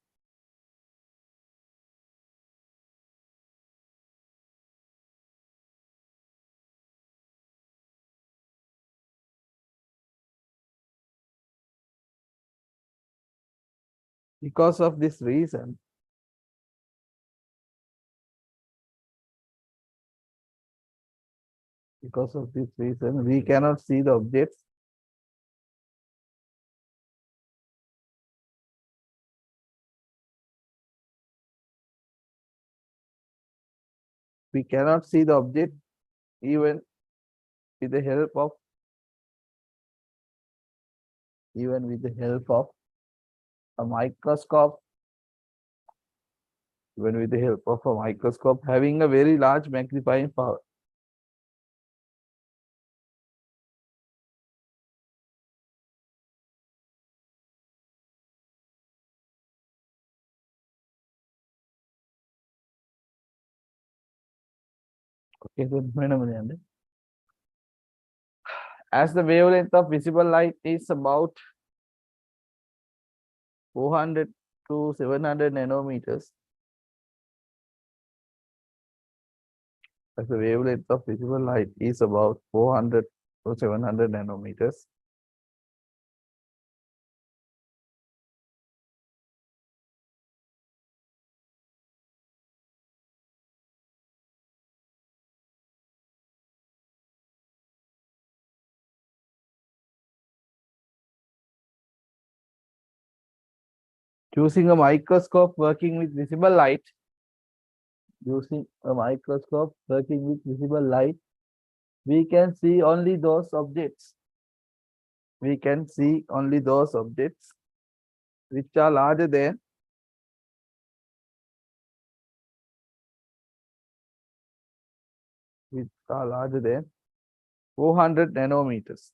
Because of this reason, we cannot see the objects. We cannot see the object even with the help of a microscope, even with the help of a microscope having a very large magnifying power. Okay, so wait a minute. As the wavelength of visible light is about 400 to 700 nanometers, as the wavelength of visible light is about 400 to 700 nanometers, using a microscope working with visible light, we can see only those objects. We can see only those objects which are larger than 400 nanometers.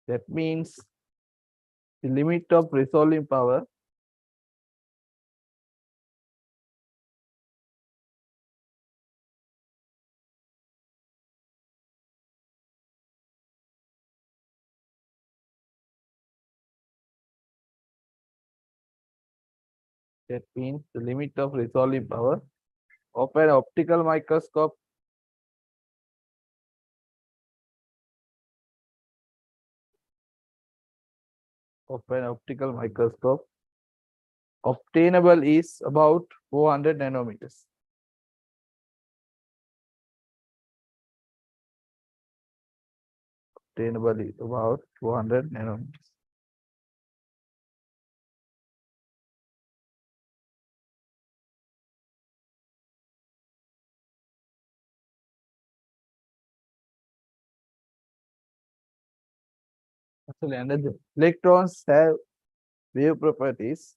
That means the limit of resolving power That means the limit of resolving power. Open optical microscope. Open optical microscope. Obtainable is about 400 nanometers. Obtainable is about 400 nanometers. Actually, under the electrons have wave properties.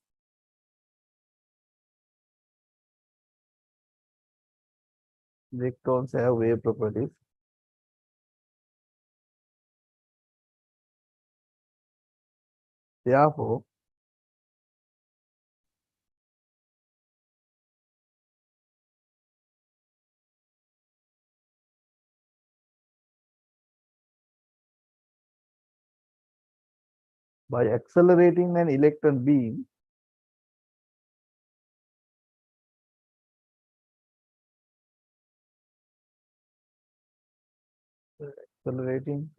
Electrons have wave properties. Therefore, by accelerating an electron beam, accelerating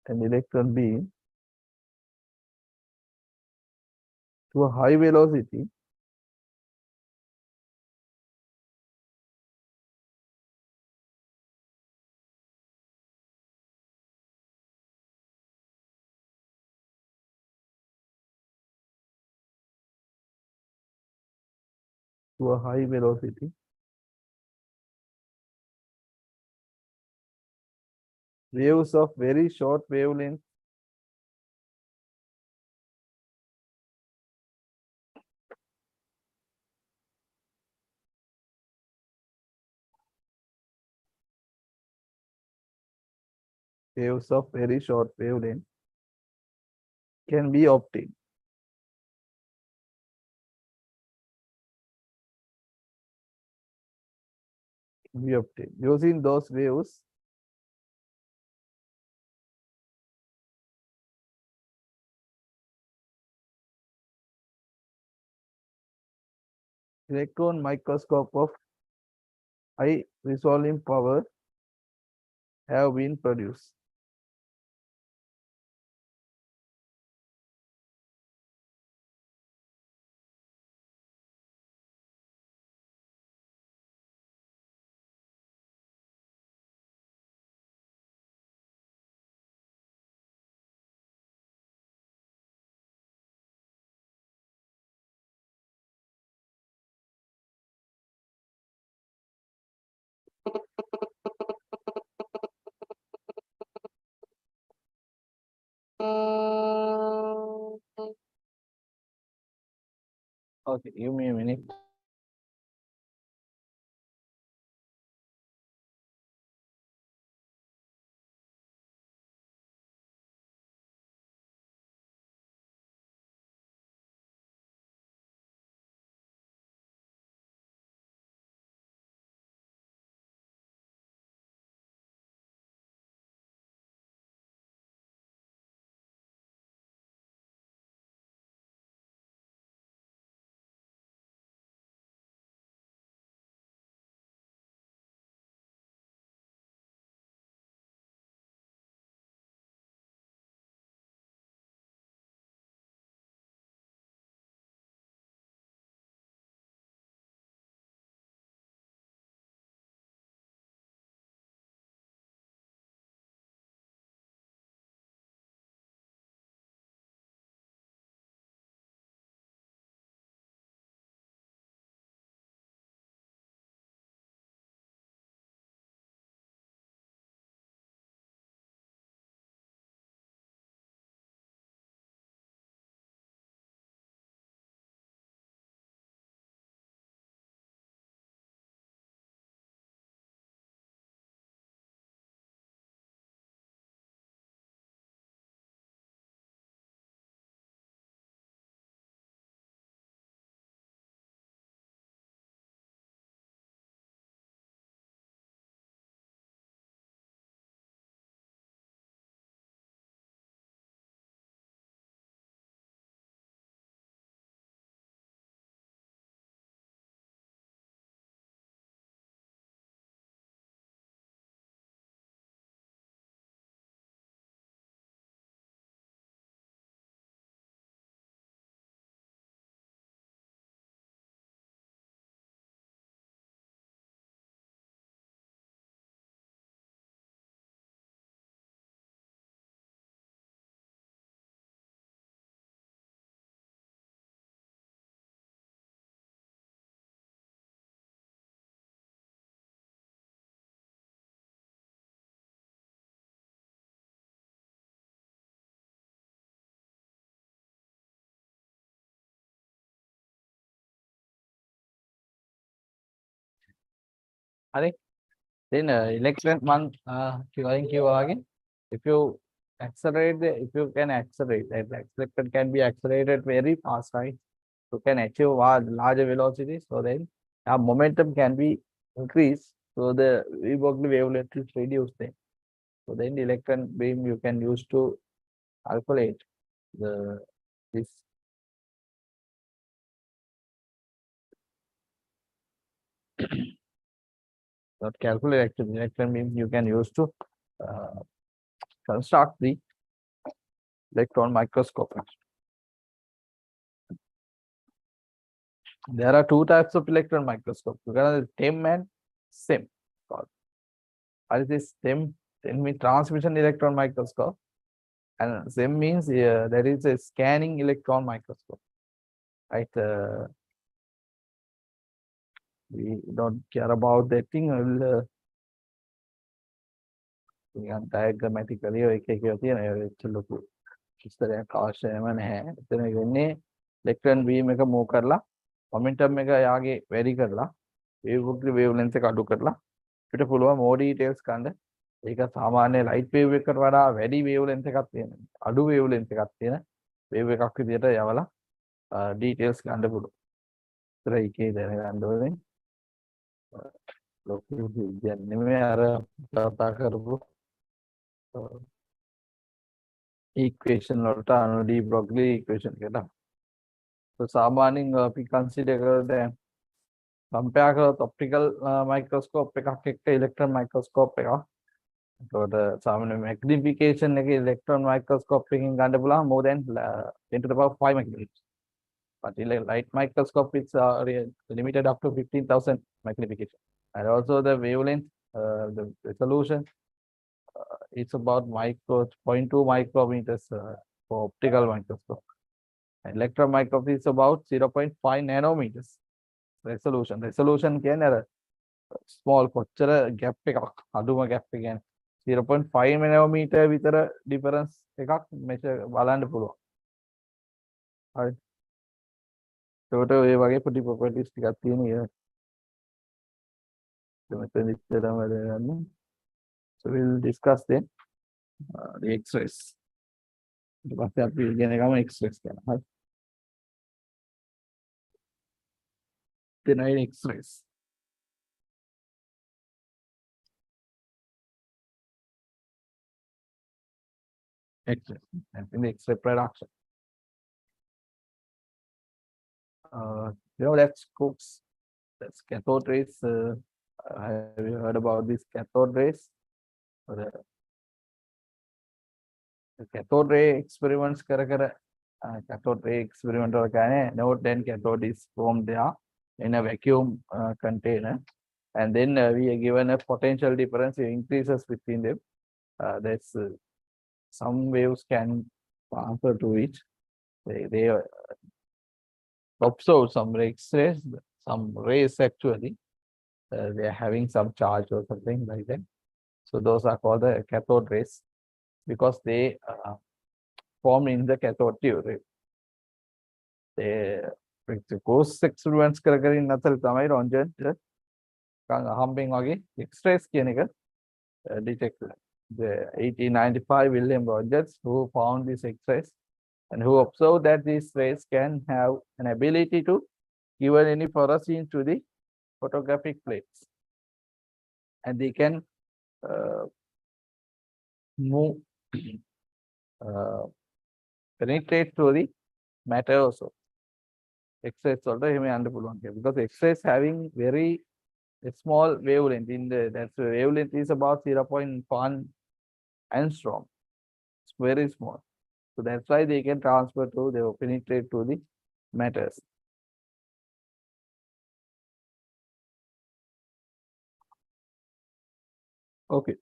an electron beam to a high velocity, to a high velocity, waves of very short wavelength waves of very short wavelength can be obtained. Using those waves, electron microscope of high resolving power have been produced. Okay, give me a minute. හරි. Then electron one going again. If you accelerate if you can accelerate, that electron can be accelerated very fast, right? You can achieve larger velocity, so then momentum can be increased, so the Bernoulli wavelength is reduced then. So then the electron beam you can use to calculate this. Not calculate actually, electron beam you can use to construct the electron microscope. There are two types of electron microscope. You got STEM and SEM. What is this STEM? STEM means transmission electron microscope, and SEM means there is a scanning electron microscope. Right? We don't care about that thing. I will diagrammatically විස්තරයක් අවශ්‍යම නැහැ. එතන වෙන්නේ electron beam එක move කරලා momentum එක යාගේ vary කරලා wavelength එක අඩු කරලා අපිට පුළුවන් more details ගන්න. ඒක සාමාන්‍ය light wave එකට වඩා වැඩි wavelength එකක් තියෙන. අඩු wavelength එකක් තියෙන wave එකක් විදිහට යවලා details ගන්න පුළුවන්. ඒතර ඒකේ දැනගන්න ඕනේ. ලොකු දෙයක් නෙමෙයි අර කතා කරපු equation වලට අනුව डी Broglie equation එකට. So සාමාන්‍යයෙන් අපි consider කරලා compare කරලා optical microscope එකක් එක්ක electron microscope එකක්. එතකොට සාමාන්‍ය magnification එකේ electron microscope එකකින් ගන්න පුළුවන් more than 10 to the power 5 magnification. But light microscope is limited up to 15,000 magnification. And also the wavelength, the resolution it's about 0.2 micrometers for optical microscope. And electron microscope is about 0.5 nanometers resolution. Resolution can small gap aduma gap again 0.5 nanometer විතර difference එකක් measure බලන්න පුළුවන්. හරි. ඒකට ඔය වගේ පොඩි properties ටිකක් තියෙනවා. මෙතන ඉස්සරහම ගන්න. So we'll discuss then the X-rays. ඊට පස්සේ අපි ඉගෙන ගමු X-rays ගැන. හරි. Then X-rays. X-ray. And in the X-ray production. That's Cook's. That's cathode rays. Have you heard about this cathode rays? The cathode ray experiments cathode ray experiment note 10 cathode is formed there in a vacuum container, and then we are given a potential difference increases between them. That's some waves can transfer to each. They observe some X-rays, some rays actually. They are having some charge or something like that. So those are called the cathode rays because they form in the cathode tube. They course experiments in Natal Tamai Ronjan humping X-rays detected. The 1895 William Rogers who found these X-rays and who observed that these rays can have an ability to give any fluorescence to the photographic plates, and they can move penetrate through the matter also. X-rays also because X-rays having very small wavelength in that wavelength is about 0.1 angstrom. It's very small, so that's why they can transfer to they penetrate to the matters. Okay.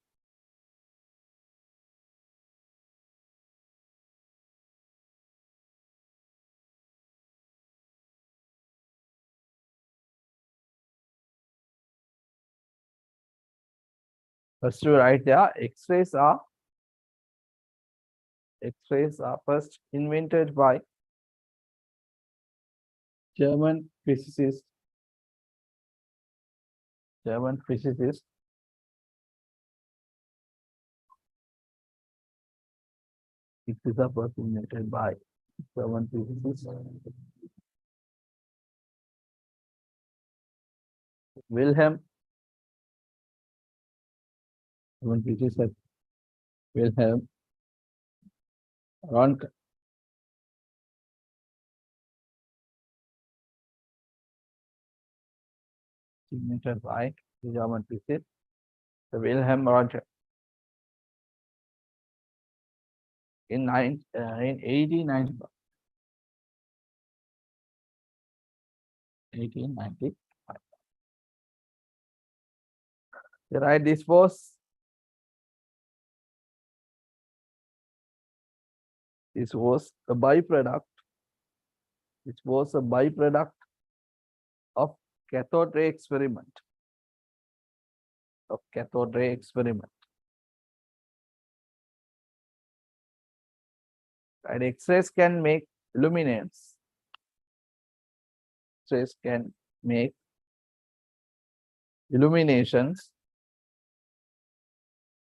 First to write there, X-rays are first invented by German physicist German physicist. It is approximated by German physicist Wilhelm. German physicist Wilhelm Röntgen. Signature by the German physicist Wilhelm Röntgen. In 1895. 1895. Right, this was a byproduct. This was a byproduct of cathode ray experiment. Of cathode ray experiment. Right, X-rays can make luminance. X-rays can make illuminations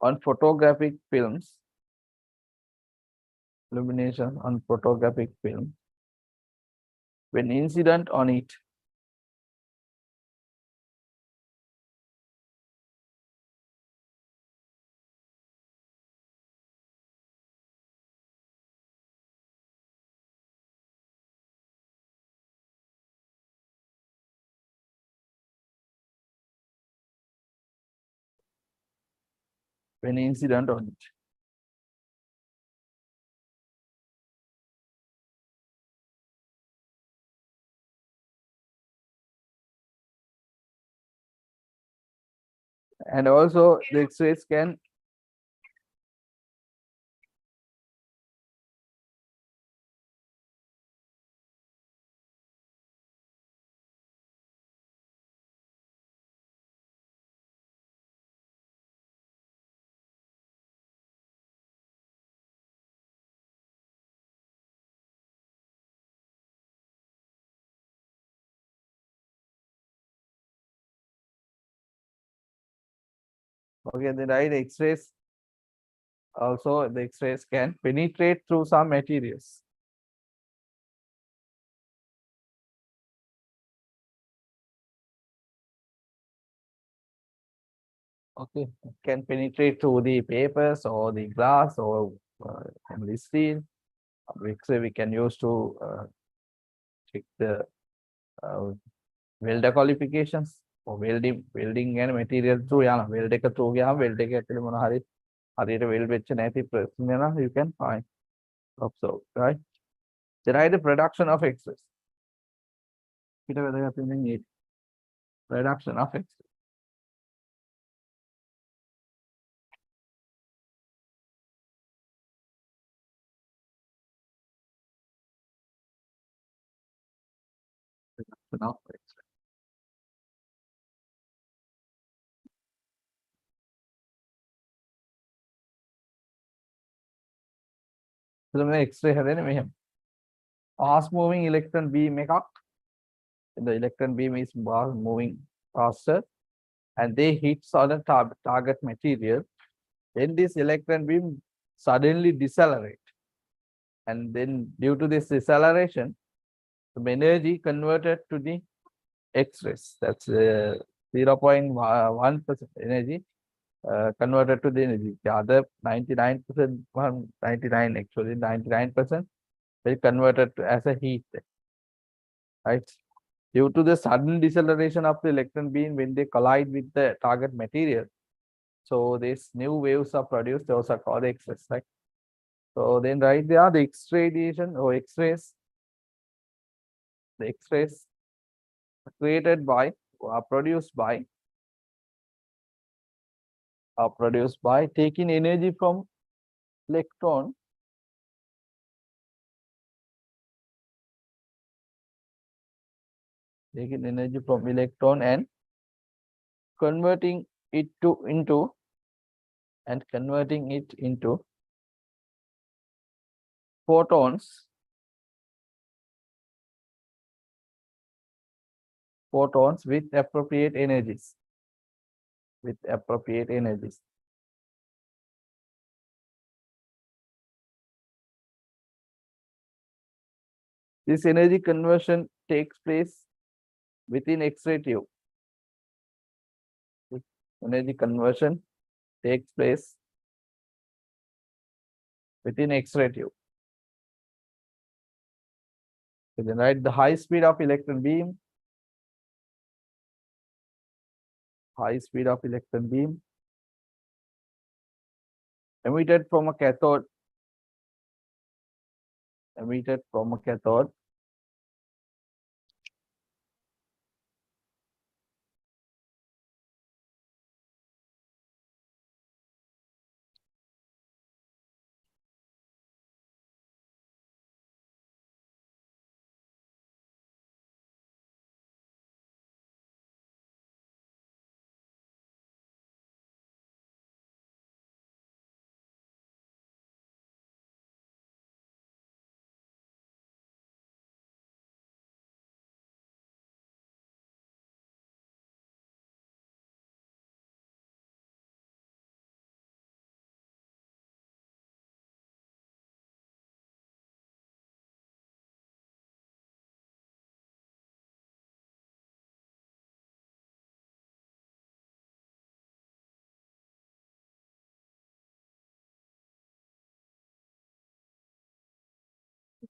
on photographic films. Illumination on photographic film when incident on it. When incident on it. And also the X-rays can okay, the right X-rays also the X-rays can penetrate through some materials. Okay, can penetrate through the papers or the glass or the steel. X-ray we can use to check the welder qualifications or welding and material through weld එක through ගියාම weld එක ඇතුලේ මොන හරි හරියට weld වෙච්ච නැති ප්‍රශ්න නම් you can find observe, right? Then I the production of X-rays. පිට වැදගත් වෙන්නේ production of X-rays. Production of X-rays. So මේ X-ray හැදෙන්නේ මෙහෙම. Fast moving electron beam එකක්. The electron beam is moving faster and they hits on a target material. Then this electron beam suddenly decelerate. And then due to this deceleration, the energy converted to the X-rays. That's 0.1% energy converted to the energy. The other 99%, 99 actually, 99% will converted to as a heat. Right? Due to the sudden deceleration of the electron beam when they collide with the target material, so these new waves are produced. Those are called X-rays, right? So then right there, the X-ray radiation or X-rays, the X-rays are created by or are produced by taking energy from electron, taking energy from electron and converting it into photons with appropriate energies. with appropriate energies. This energy conversion takes place within X-ray tube. This energy conversion takes place within X-ray tube. So then write the high speed of electron beam. High speed of electron beam emitted from a cathode. Emitted from a cathode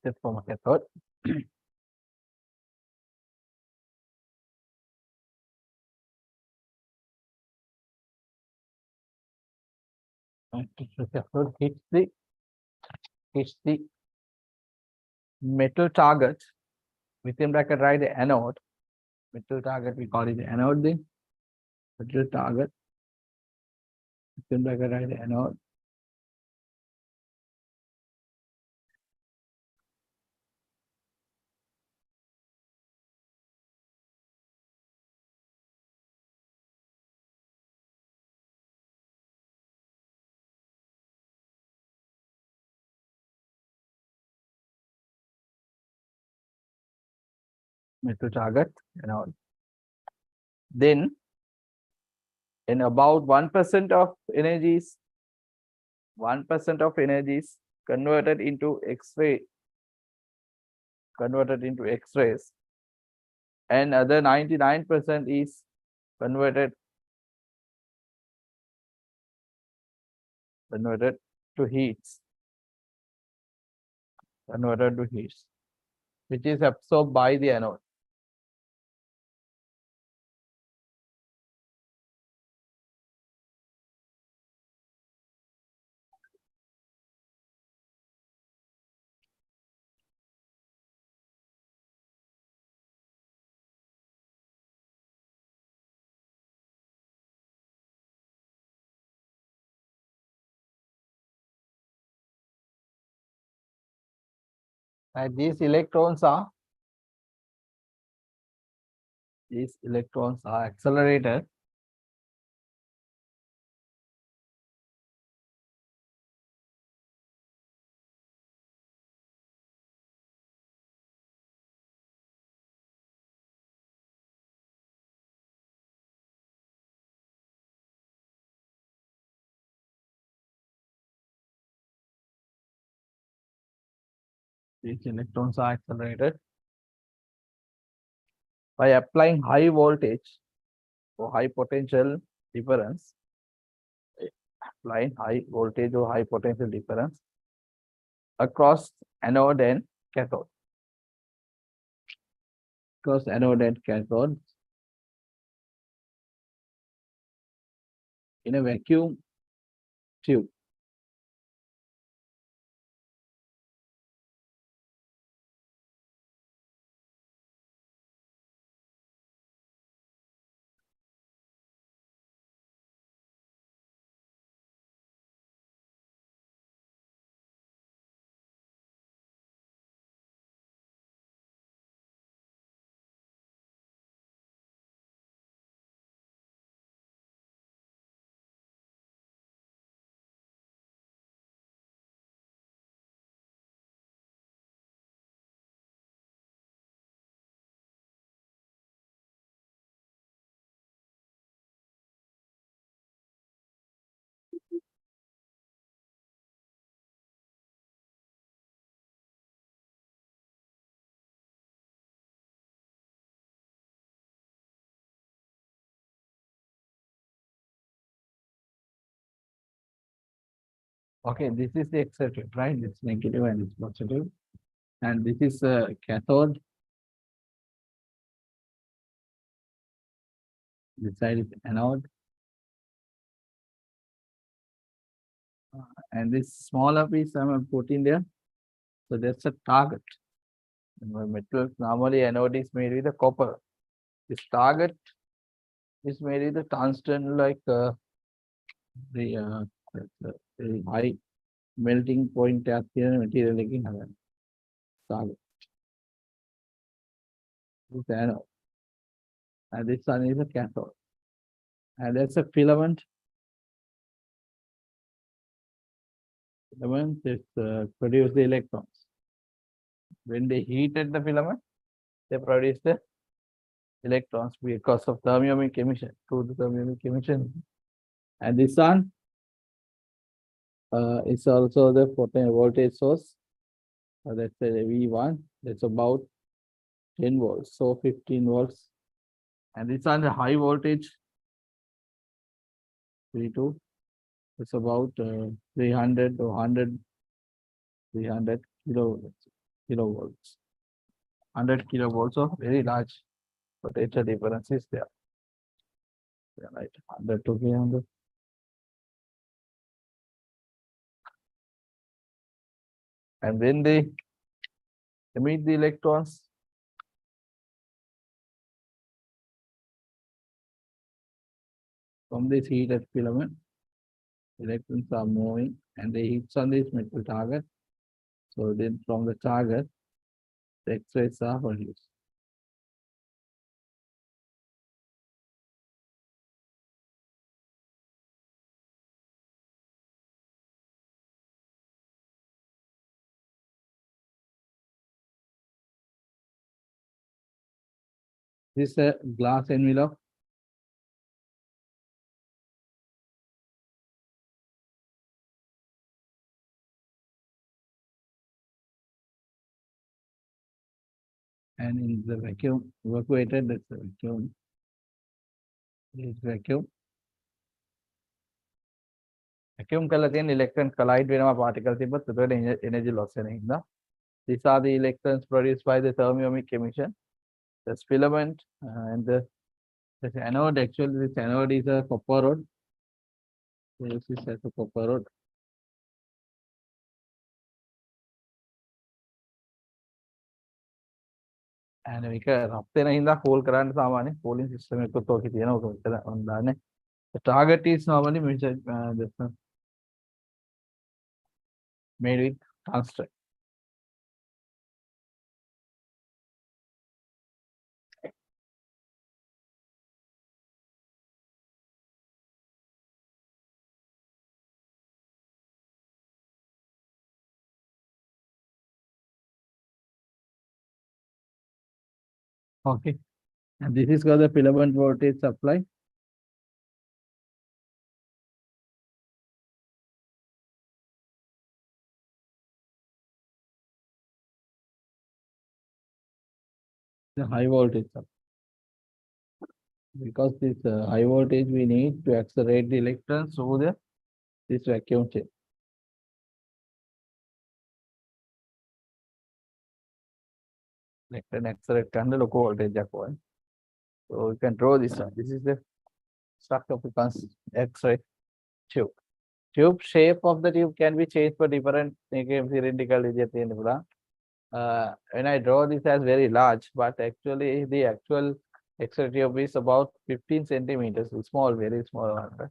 emitted from a cathode. And the cathode hits the metal target within bracket, write the anode. Metal target, we call it the anode. The metal target within bracket, write the anode. Metal target anode. Then in about 1% of energies, 1% of energies converted into X-ray, converted into X-rays, and other 99% is converted to heats, converted to heats, which is absorbed by the anode. And these electrons are accelerated by applying high voltage or high potential difference, applying high voltage or high potential difference across anode and cathode. Across anode and cathode in a vacuum tube. Okay, this is the X-ray tube, right? It's negative and it's positive. And this is a cathode. This side is anode. And this smaller piece I'm putting there. So that's a target. Metal, normally anode is made with a copper. This target is made with a tungsten like the very high melting point at the material again. Target. This anode. And this one is a cathode. And that's a filament. Filament is produce the electrons. When they heated the filament, they produce the electrons because of thermionic emission, through the thermionic emission. And this one is also the potential voltage source. That's a V1. That's about 10 volts, so 15 volts. And this one the high voltage V2. It's about 300 or 100, 300 kilovolts. 100 kilovolts, so very large potential difference is there. Yeah, right, 100 to 300. And when they emit the electrons, from this heated filament, electrons are moving and they hit on this metal target. So then from the target, the X-rays are produced. This is a glass envelope. And in the vacuum, evacuated, that's the vacuum. This vacuum. Vacuum කරලා තියෙන electron collide වෙනවා particle තිබ්බත් ඒකට energy loss වෙන හින්දා. These are the electrons produced by the thermionic emission. The filament and the anode, actually this anode is a copper rod. This is a copper rod. And we can රත් වෙන හින්දා cool කරන්න සාමාන්‍ය cooling system එකකුත් ඔකේ තියෙනවා. ඔක මෙතන ඔන්න. The target is normally measured made with tungsten. Okay. And this is called the filament voltage supply. The high voltage supply. Because this high voltage we need to accelerate the electrons through this vacuum chamber. Electron accelerate under local voltage. So we can draw this one. This is the structure of the X-ray tube. Tube shape of the tube can be changed for different theoretical. When I draw this as very large, but actually the actual X-ray tube is about 15 centimeters, small, very small one.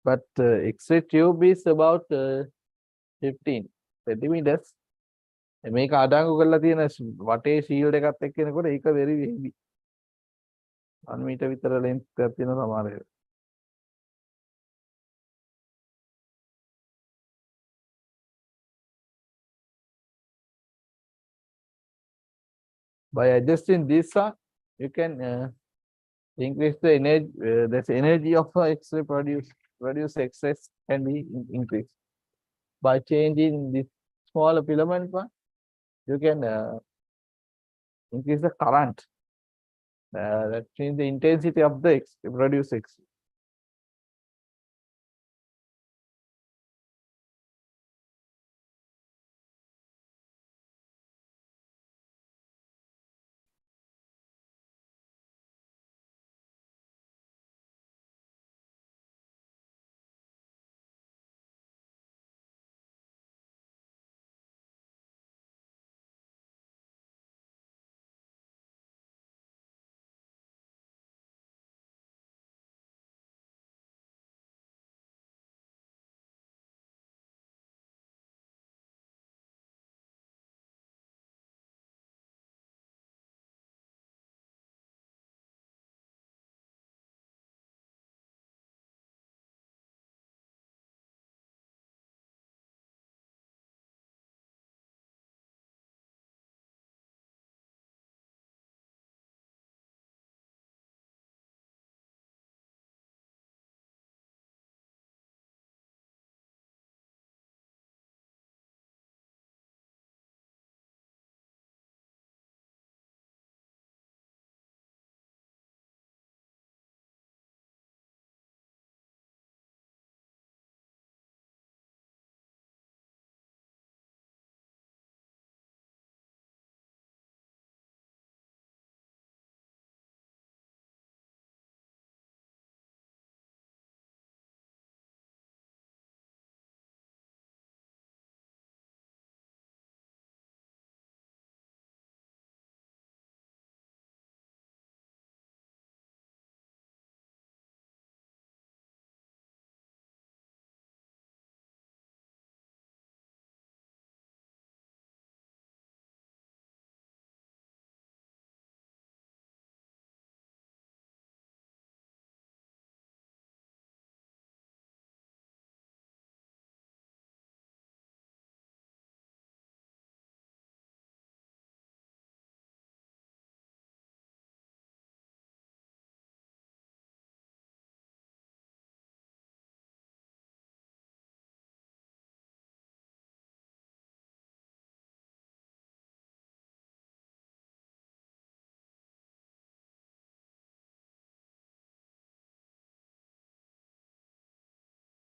But X-ray tube is about 15 centimeters. මේක අඩංගු කරලා තියෙන වටේ shield එකත් එක්ක එනකොට ඒක very heavy. 1 meter විතර length එකක් තියෙන සමහර ඒවා. By adjusting this one, you can increase the energy. The energy of X-ray produce X-rays can be increased. By changing this smaller filament one, you can increase the current. That means the intensity of the produce X.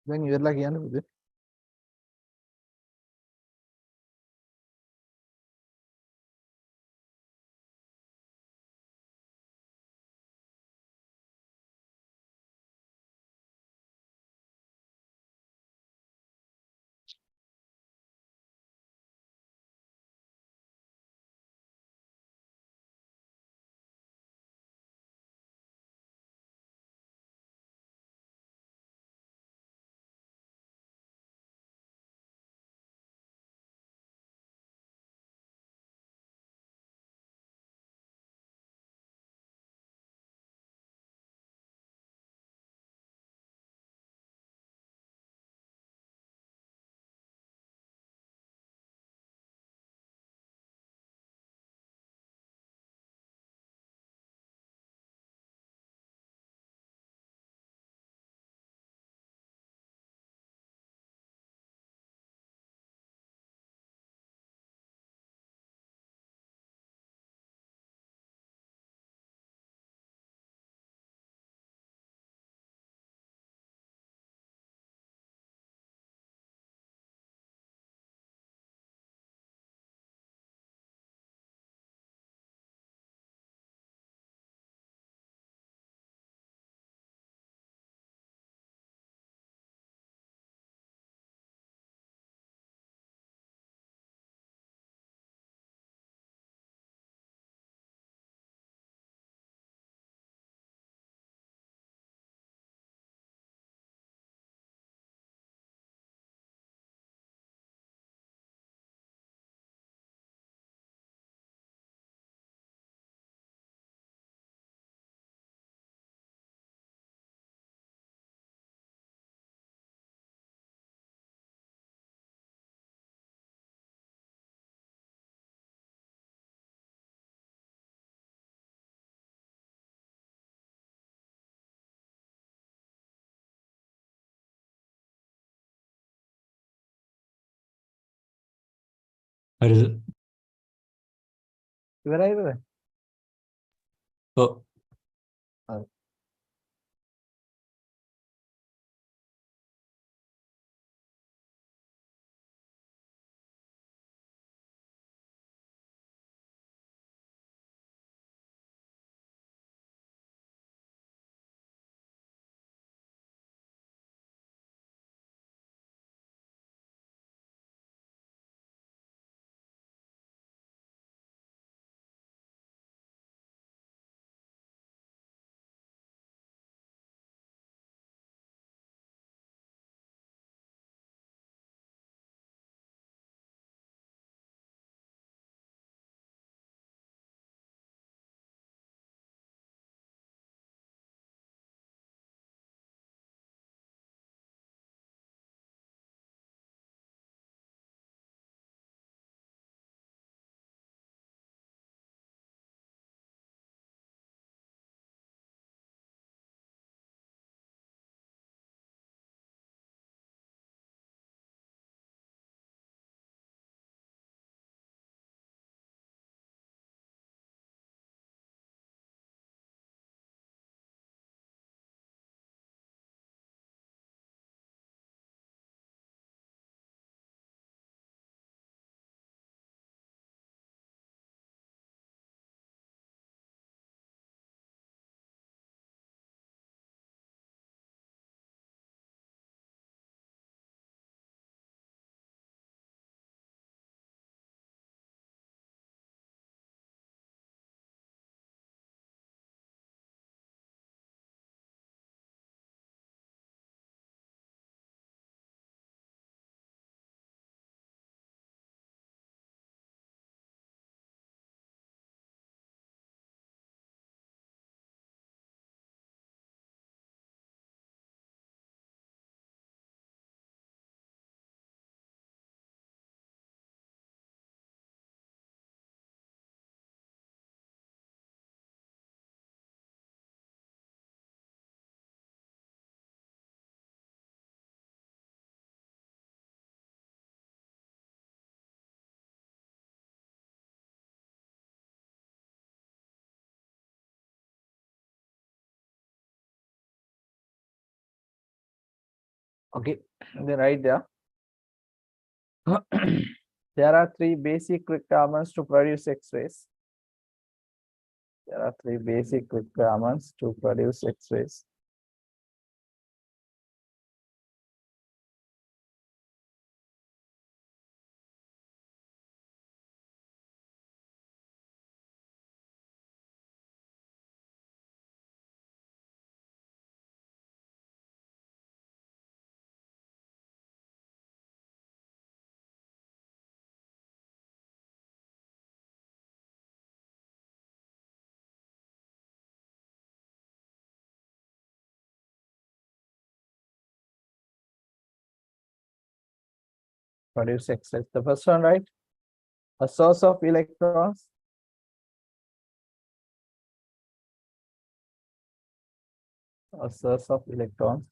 දැන් ඉවරලා කියන්න පුතේ. හරිද? ඉවරයි. ඔව්. හරි. Okay, then right there. There are three basic requirements to produce X-rays. There are three basic requirements to produce X-rays. Produce X-rays. The first one, right? A source of electrons. A source of electrons.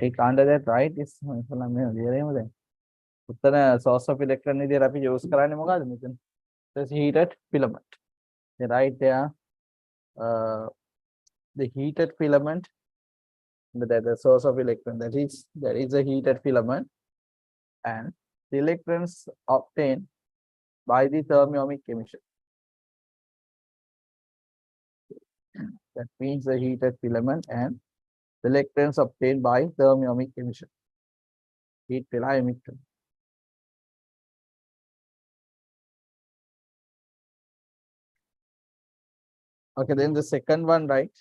ඒක under that right is උත්තර source of electron විදියට අපි use කරන්නේ මොකද්ද මෙතන? This heated filament. The right there, the heated filament, the source of electron, that is a heated filament, and the electrons obtained by the thermionic emission. That means the heated filament and the electrons obtained by thermionic emission. Heat වෙලා emit කරනවා. Okay, then the second one, right?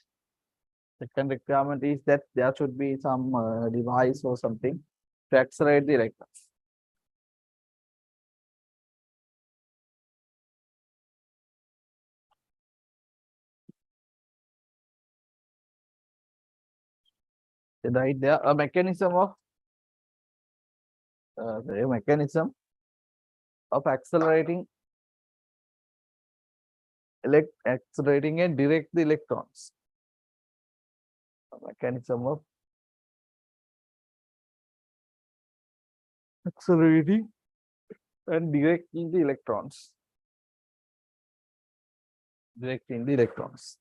Second requirement is that there should be some device or something to accelerate the electrons. Right there, a mechanism of accelerating and direct the electrons. A mechanism of accelerating and directing the electrons. Directing the electrons.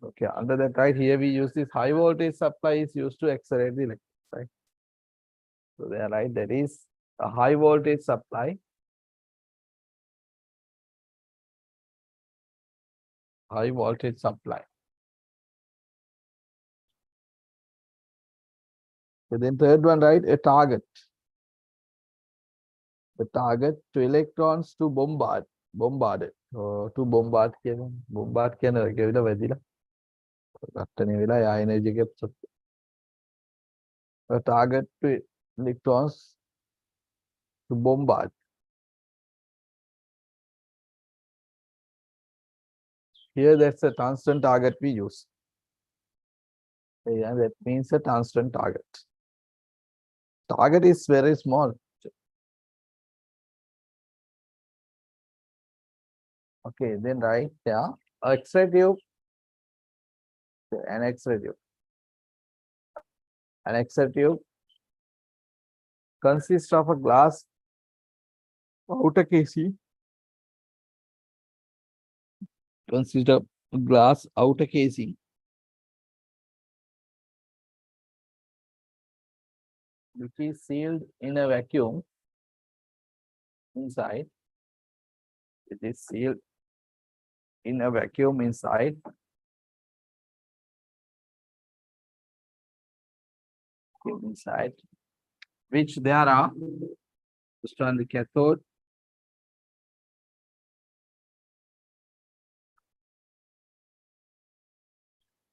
Okay, under that, right, here we use this high voltage supply is used to accelerate the electrons, right? So they are right, that is a high voltage supply. High voltage supply. So then third one, right, a target. The target to electrons to bombard it. To bombard කියන එක විතර වැදිලා රට්ටනේ වෙලා යා energy එක a target to electrons to bombard. Here that's a tungsten target we use. Yeah, that means a tungsten target. Target is very small. Okay, then right there, X-ray tube, an X-ray tube. An X-ray tube consists of a glass outer casing. Consists of glass outer casing, which is sealed in a vacuum inside. It is sealed in a vacuum inside. Inside, which there are just on the cathode,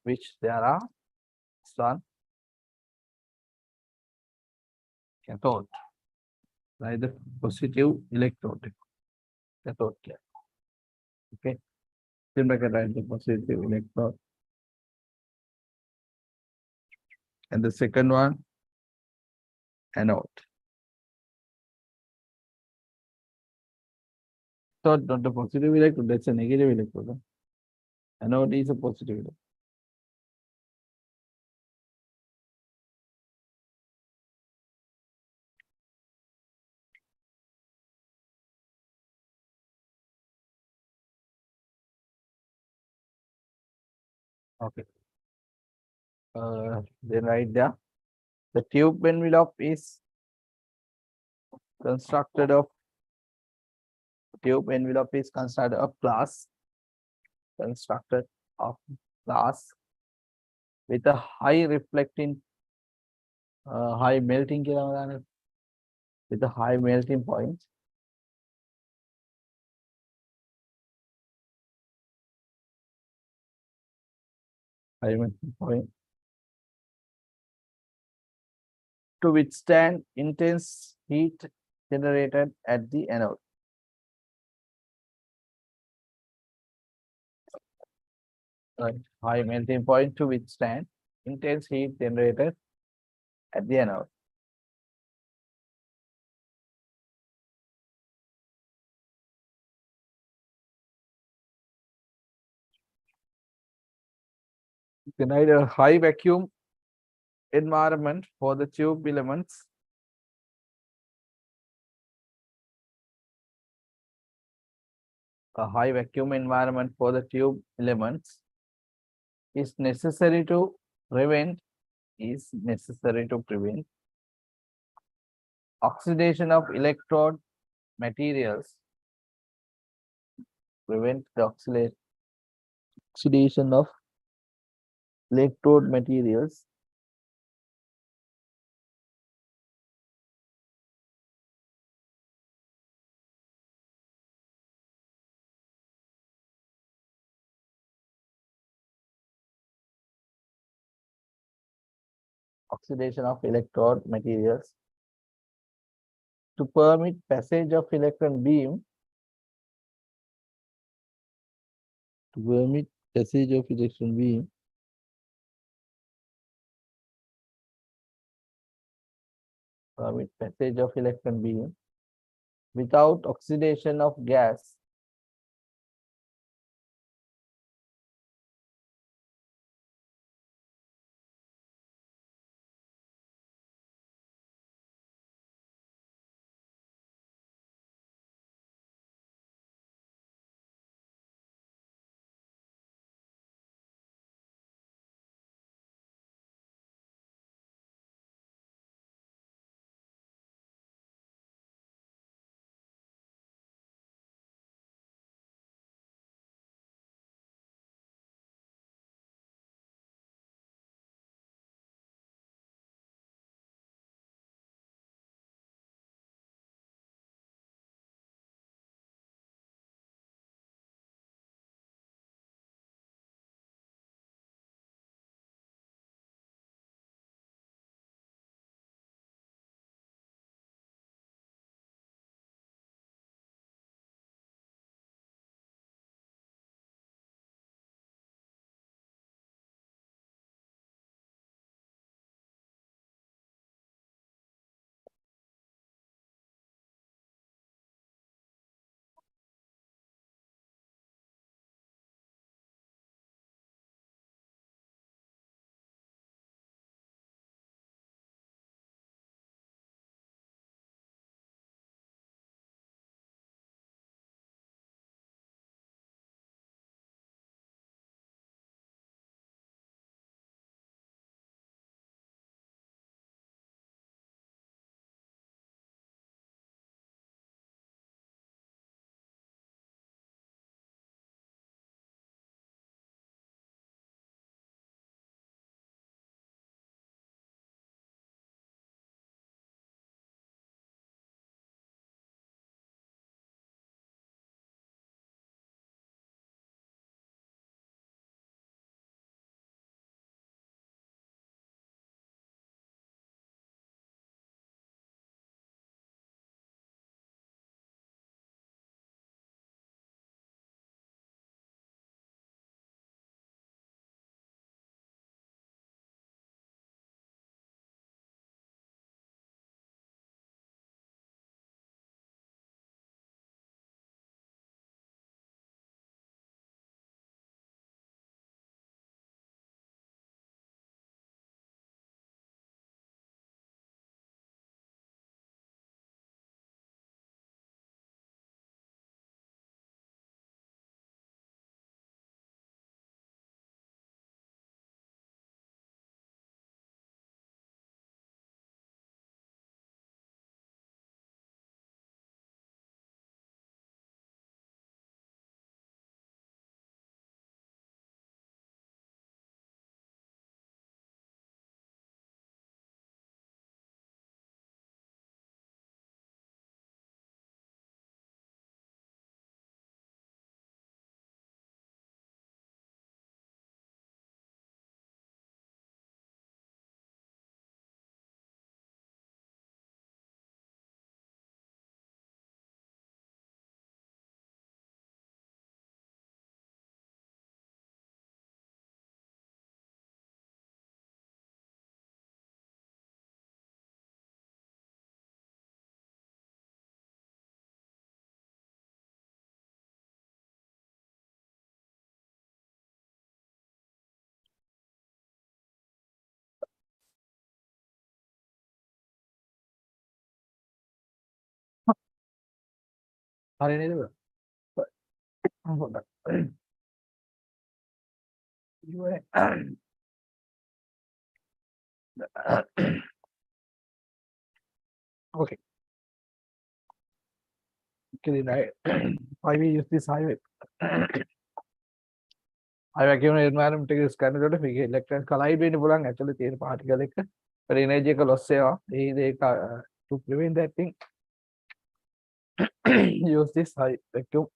which there are one cathode, like the positive electrode, cathode. Okay, then we can write the positive electrode, and the second one anode. So not the positive electrode, that's a negative electrode. Anode is a positive electrode. Okay. Then right there, the tube envelope is constructed of glass, constructed of glass with a high reflecting, high melting with a high melting point. High melting point to withstand intense heat generated at the anode. Right. High melting point to withstand intense heat generated at the anode. Then a high vacuum environment for the tube elements. A high vacuum environment for the tube elements is necessary to prevent oxidation of electrode materials. Prevent the oxidation of electrode materials. Oxidation of electrode materials to permit passage of electron beam. To permit passage of electron beam. Permit passage of electron beam without oxidation of gas. හරි නේද? පොඩ්ඩක්. Okay. Okay, right. Why we use this highway? highway කියන environment එක scan කරනකොට මේක electron collide වෙන්න පුළුවන් actually තියෙන particle එක. but energy එක loss වෙනවා. ඒක to prevent that thing use this high vacuum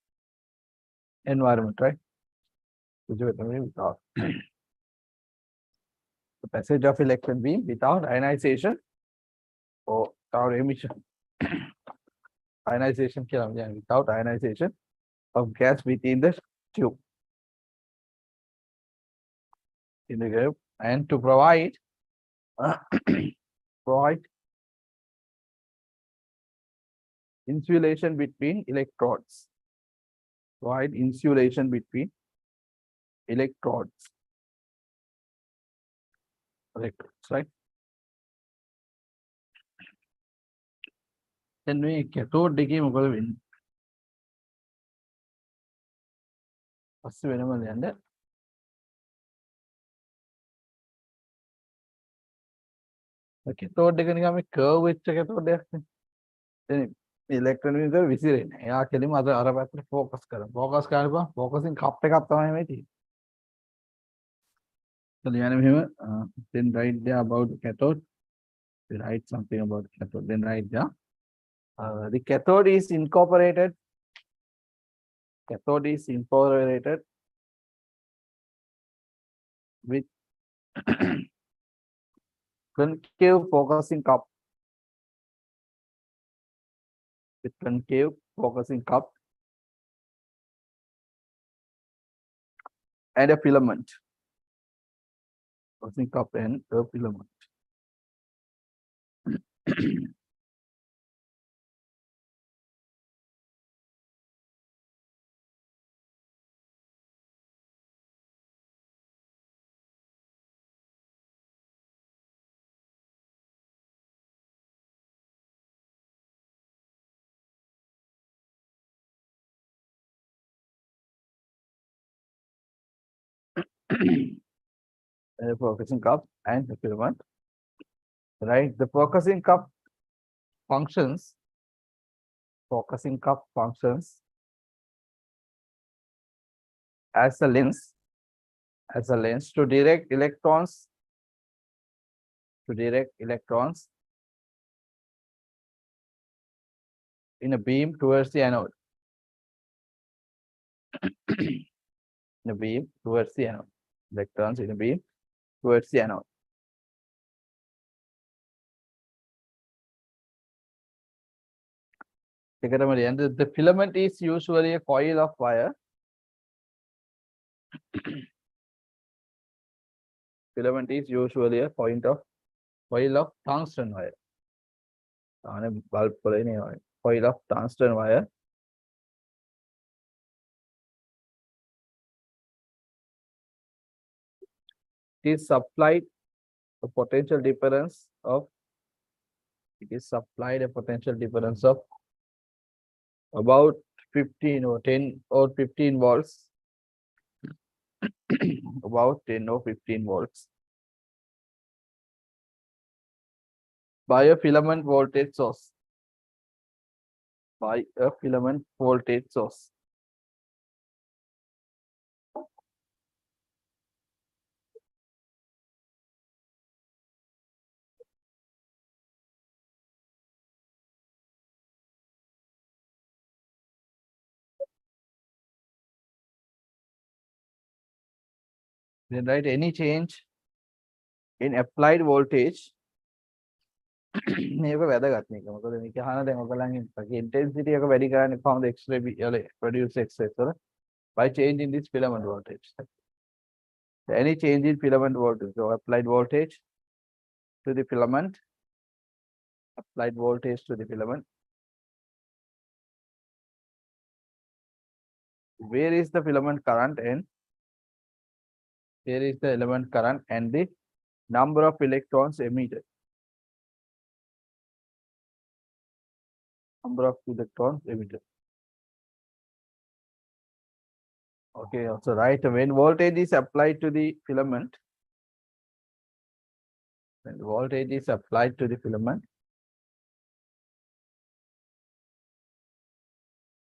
environment, right? To do it without the passage of electron beam without ionization or without emission. ionization without ionization of gas within the tube in the group and to provide provide insulation between electrodes. Provide insulation between electrodes. Electrodes, right? Then we cathode එකේ මොකද වෙන්නේ? පස්සේ වෙනම යන්න. cathode එක නිකන් මේ curve වෙච්ච cathode එකක් නේ. දැන් ඉලෙක්ට්‍රෝන විතර විසිරෙන්නේ. එයා කෙලින්ම අර පැත්තට ફોකස් කරනවා. ફોකස් කරනකොට ફોකසින් කප් එකක් තමයි මේ තියෙන්නේ. So ලියන්නේ මෙහෙම then write there about the cathode. We write something about the cathode. Then write there. The cathode is incorporated. Cathode is incorporated with concave focusing cup. With concave focusing cup and a filament. Focusing cup and a filament. The focusing cup and the filament, right? The focusing cup functions as a lens to direct electrons in a beam towards the anode. In a beam towards the anode. Electrons in a beam towards the anode. The filament is usually a coil of wire. Filament is usually a coil of tungsten wire. Coil of tungsten wire. It is supplied a potential difference of about 15 or 10 or 15 volts. About 10 or 15 volts by a filament voltage source. Then write any change in applied voltage. මේක වැදගත් මේක. මොකද මේක අහන දැන් ඔයගලන්ගේ intensity එක වැඩි කරන්නේ කොහොමද X-ray වල produce X-ray වල by changing this filament voltage. Any change in filament voltage or applied voltage to the filament, where is the filament current and the number of electrons emitted. Okay, also right. When voltage is applied to the filament, when voltage is applied to the filament,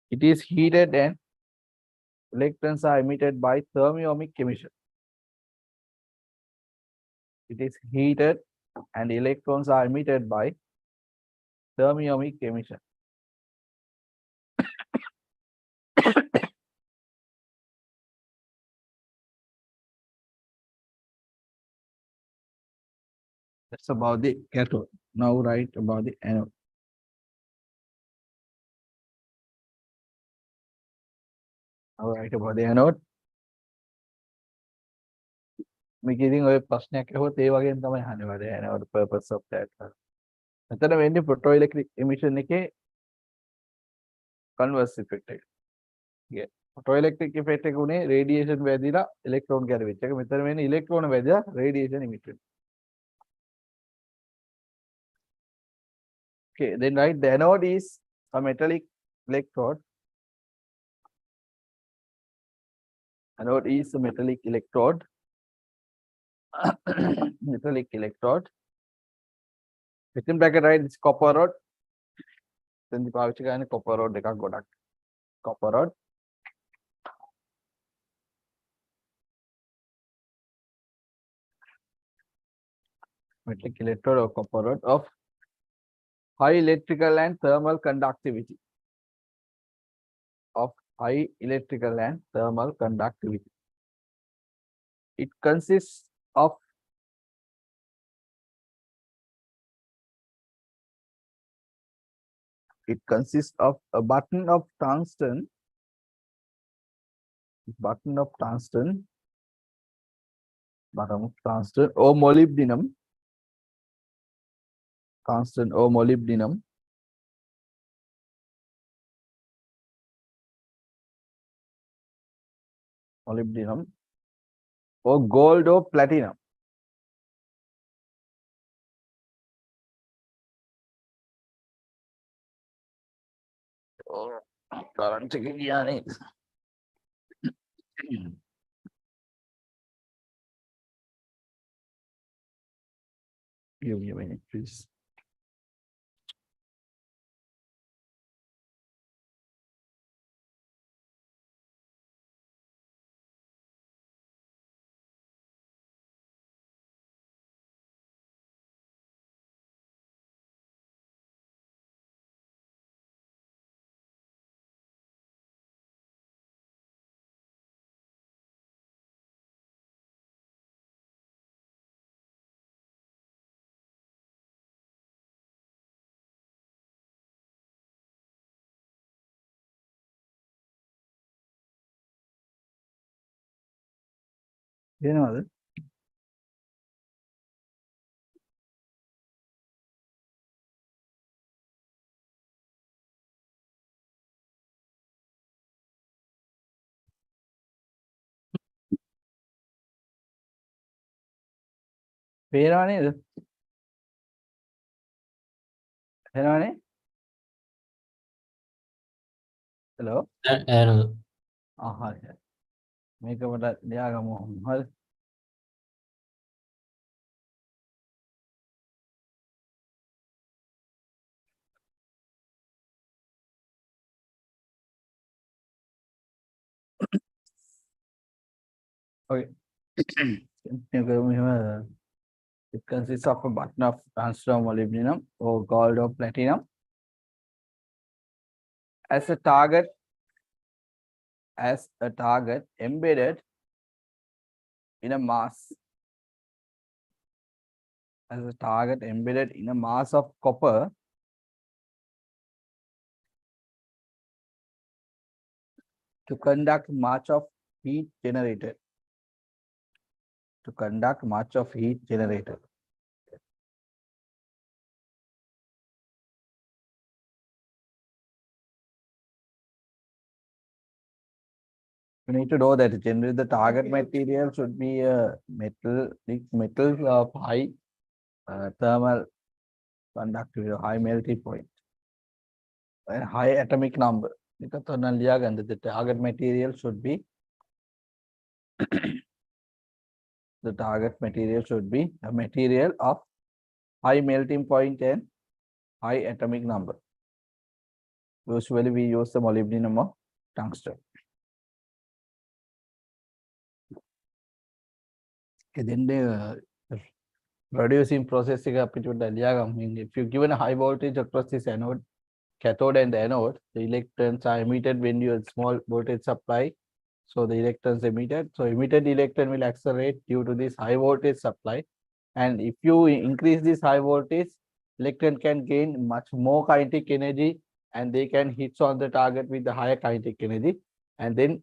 it is heated and electrons are emitted by thermiomic emission. It is heated and electrons are emitted by thermiomic emission. That's about the cathode. Now write about the anode. Now write about the anode. මේක ඉතින් ඔය ප්‍රශ්නයක් ඇහුවොත් ඒ වගේම තමයි අහන්නේ වල anode purpose of that. මෙතන වෙන්නේ photoelectric emission එකේ converse effect එක. photoelectric effect එක උනේ radiation වැදිලා electron ගැලවිච්ච එක. මෙතන වෙන්නේ electron වැදිලා radiation emitted. Okay, then write the anode is a metallic electrode. Anode is a metallic electrode. Metallic electrode. Within bracket write this copper rod. Then the පාවිච්චි කරන්නේ copper rod එකක් ගොඩක්. Copper rod. Metallic electrode or copper rod of high electrical and thermal conductivity. Of high electrical and thermal conductivity. It consists of a button of tungsten, bottom of tungsten or molybdenum, tungsten or molybdenum, or gold or platinum. Current එක කියන්නේ give me a minute please. දෙනවද? පේනව නේද? පේනවනේ? hello? anode. හරි. මේක මට ලියාගමු. හරි. Okay. It consists of a button of tungsten molybdenum or gold or platinum as a target embedded in a mass of copper to conduct much of heat generated. You need to know that generally the target material should be a metal of high thermal conductivity, high melting point, and high atomic number. The target material should be The target material should be a material of high melting point and high atomic number. Usually we use the molybdenum or tungsten. Okay, then the producing process if you given a high voltage across this anode, cathode and the anode, the electrons are emitted when you have small voltage supply. So the electrons emitted. So emitted electron will accelerate due to this high voltage supply. And if you increase this high voltage, electron can gain much more kinetic energy and they can hit on the target with the higher kinetic energy. And then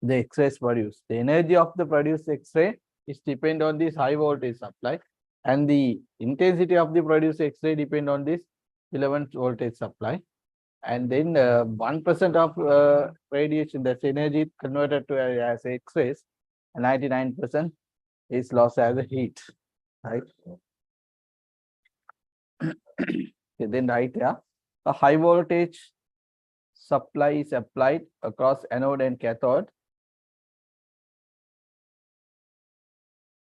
the X-rays produced. The energy of the produced X-ray is depend on this high voltage supply, and the intensity of the produced X-ray depend on this 11 voltage supply. And then 1% of radiation, that's energy converted to as X-rays, 99% is lost as a heat, right? Then right here, a high voltage supply is applied across anode and cathode.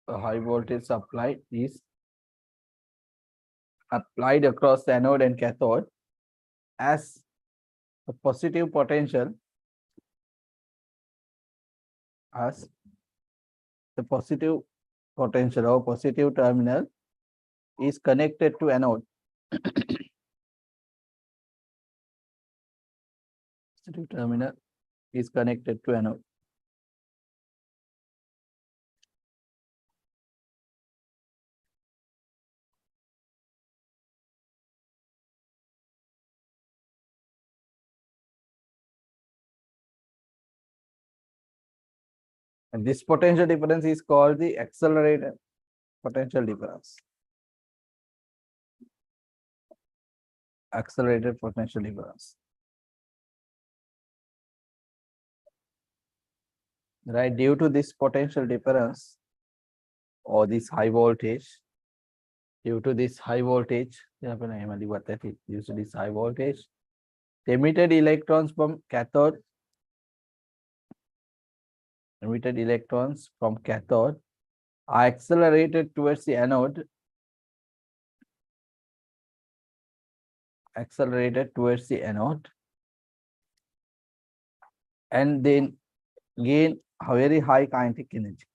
A high voltage supply is applied across the anode and cathode as a positive potential, as the positive potential or positive terminal is connected to anode. Positive terminal is connected to anode. And this potential difference is called the accelerated potential difference. Accelerated potential difference. Right, due to this potential difference or this high voltage, due to this high voltage, due to this high voltage, the emitted electrons from cathode are accelerated towards the anode, and then gain a very high kinetic energy.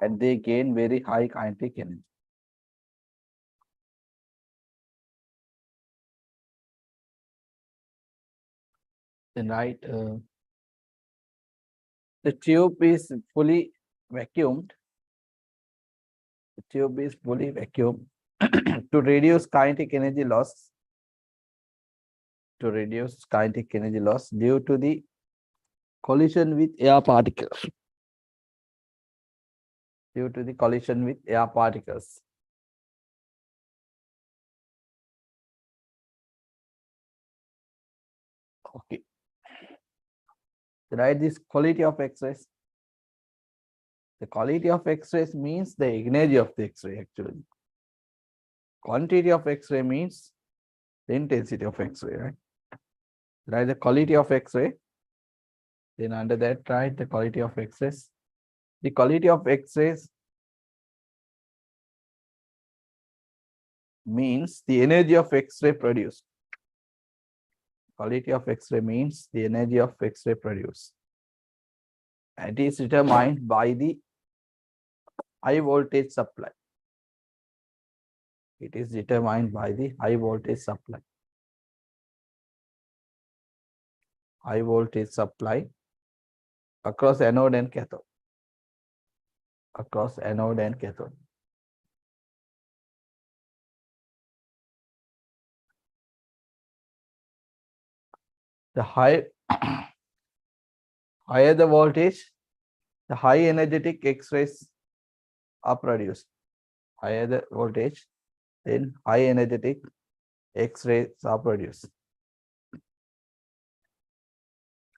And they gain very high kinetic energy. Then right, the tube is fully vacuumed. The tube is fully vacuumed to reduce kinetic energy loss. To reduce kinetic energy loss due to the collision with air particles. Due to the collision with air particles. Okay. Right, this quality of X-rays. The quality of X-rays means the energy of the X-ray actually. Quantity of X-ray means the intensity of X-ray, right? Right, the quality of X-ray. Then under that, right, the quality of X-rays. The quality of X-rays means the energy of X-ray produced. Quality of X-ray means the energy of X-ray produced. And it is determined by the high voltage supply. It is determined by the high voltage supply. High voltage supply across anode and cathode. Across anode and cathode. The higher the voltage, the high energetic X-rays are produced. Higher the voltage, then high energetic X-rays are produced.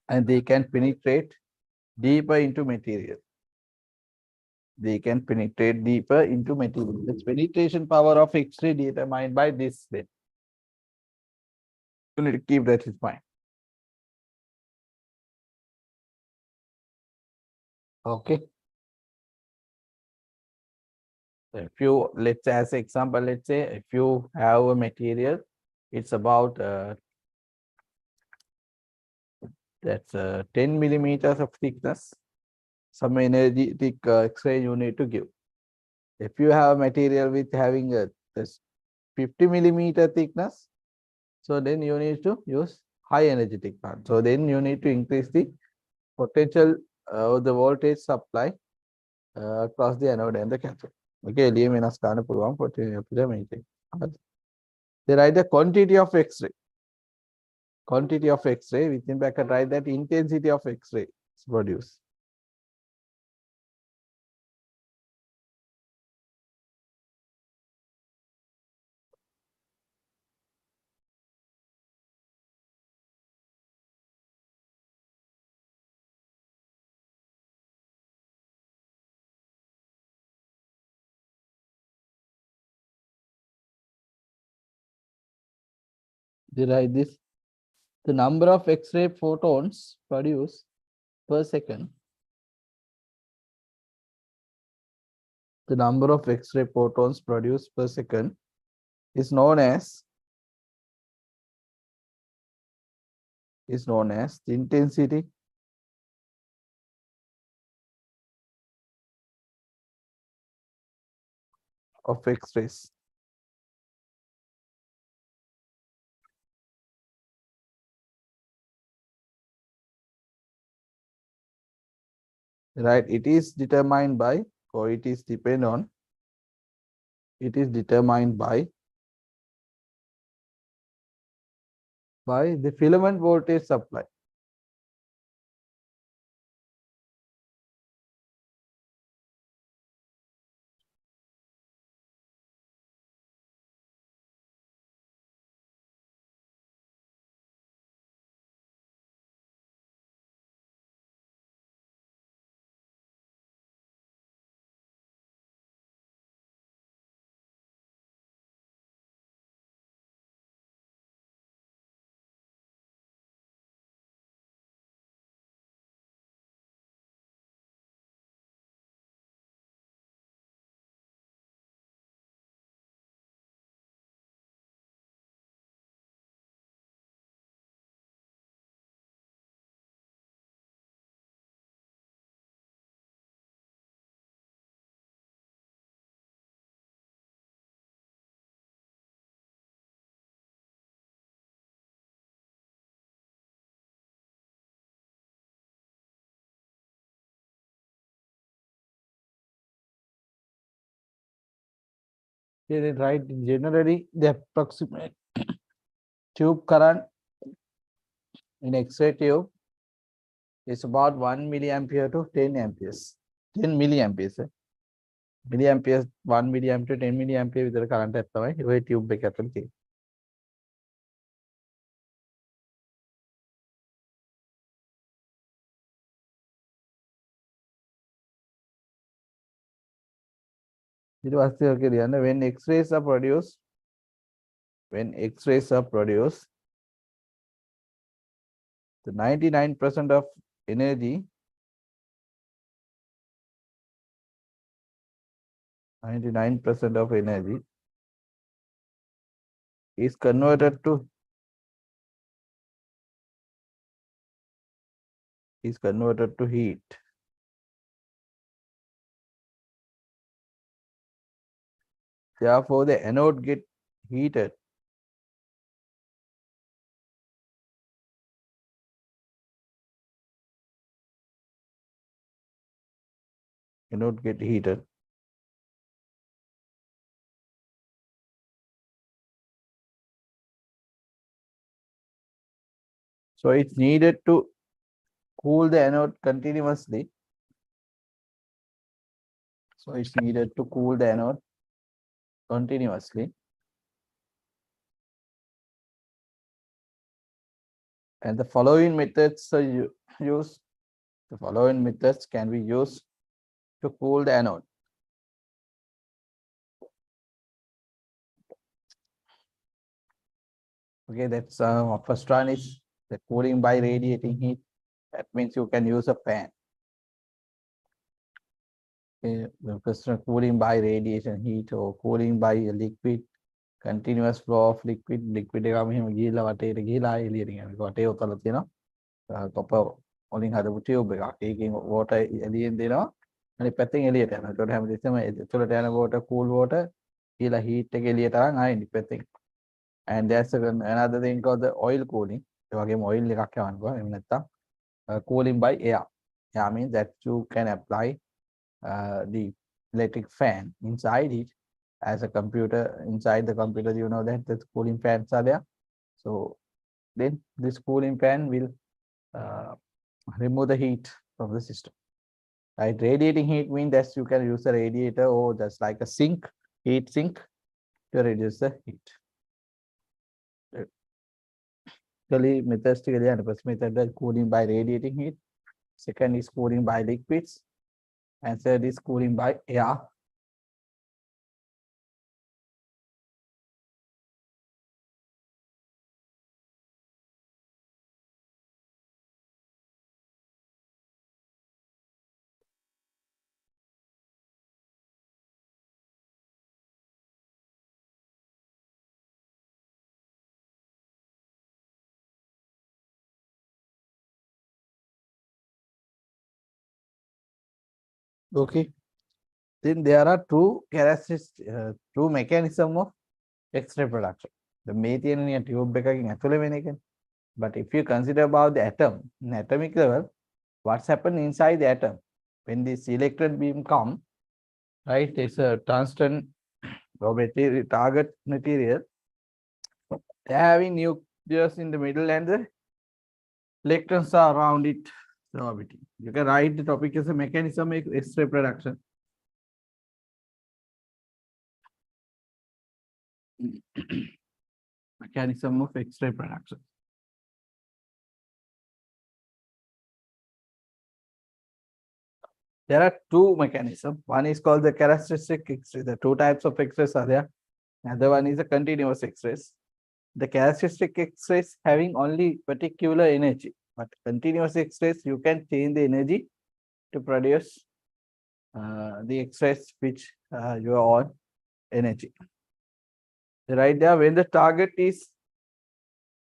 And they can penetrate deeper into material. They can penetrate deeper into material. The penetration power of X-ray determined by this then. You need to keep that in mind. Okay. If you, let's say as example, let's say if you have a material, it's about that's 10 millimeters of thickness, some energetic X-ray you need to give. If you have a material with having a this 50 millimeter thickness, so then you need to use high energetic part. So then you need to increase the potential the voltage supply across the anode and the cathode. Okay, එළිය වෙනස් කරන්න පුළුවන් අපිට මේක. They write the quantity of X-ray. Quantity of X-ray within bracket write that intensity of X-ray is produced. They write this. The number of X-ray photons produced per second. The number of X-ray photons produced per second is known as the intensity of X-rays. Right, it is determined by, or it is depend on, it is determined by the filament voltage supply. Here it write generally the approximate tube current in X-ray tube is about 1 milliampere to 10 amperes. 10 milliamperes. Milliamperes 1 milliampere to 10 milliampere විතර current එකක් තමයි ඔය tube එක ඇතුළේ තියෙන්නේ. ඊට පස්සේ ඔක කියන්න when X-rays are produced, the 99% of energy 99% of energy is converted to heat. Therefore, the anode get heated. Anode get heated. So it's needed to cool the anode continuously. So it's needed to cool the anode continuously. And the following methods are used. The following methods can be used to cool the anode. Okay, that's first one is the cooling by radiating heat. That means you can use a fan. The question of cooling by radiation heat or cooling by a liquid, continuous flow of liquid එකම මෙහෙම ගිහිල්ලා වටේට ගිහිලා එළියට යනවා. වටේ ඔතල තියෙනවා කොප වලින් හදපු ටියුබ් එකක්. ඒකෙන් වෝටර් එළියෙන් දෙනවා. අනිත් පැත්තෙන් එළියට යනවා. ඒකට හැමතිස්සෙම එතකොට යන වෝටර් කූල් වෝටර් කියලා හීට් එක එළියට අරන් ආයෙ අනිත් පැත්තෙන්. And there's another thing called the oil cooling. ඒ වගේම oil එකක් යවනවා. එහෙම නැත්නම් cooling by air. Air means that you can apply the electric fan inside it as a computer. Inside the computer, you know that the cooling fans are there. So then this cooling fan will remove the heat from the system. Right? Radiating heat means that you can use a radiator or just like a sink, heat sink to reduce the heat. Actually, methods together, and first method is cooling by radiating heat. Second is cooling by liquids. And third is cooling by air. Okay. Then there are two characteristics, two mechanism of X-ray production. The methane tube එකකින්. But if you consider about the atom, in atomic level, what's happened inside the atom? When this electron beam come, right, it's a tungsten or material, target material. They are having nucleus in the middle and the electrons are around it orbiting. You can write the topic as a mechanism of X-ray production. Mechanism of X-ray production. There are two mechanisms. One is called the characteristic X-ray. The two types of X-rays are there. Another one is a continuous X-rays. The characteristic X-rays having only particular energy, but continuous X-rays you can change the energy to produce the X-rays which you are on energy. Right there, when the target is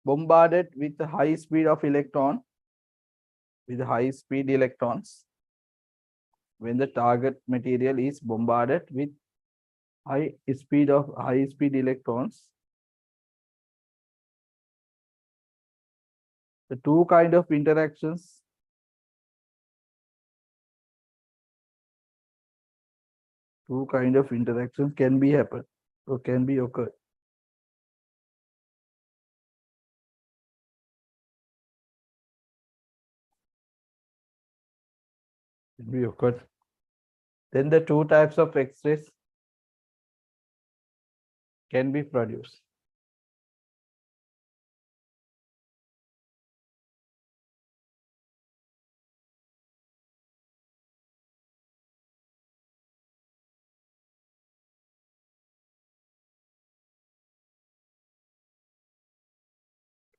bombarded with the high speed of electron, with high speed electrons, when the target material is bombarded with high speed electrons, the two kind of interactions can be happen or can be occurred. Then the two types of X-rays can be produced.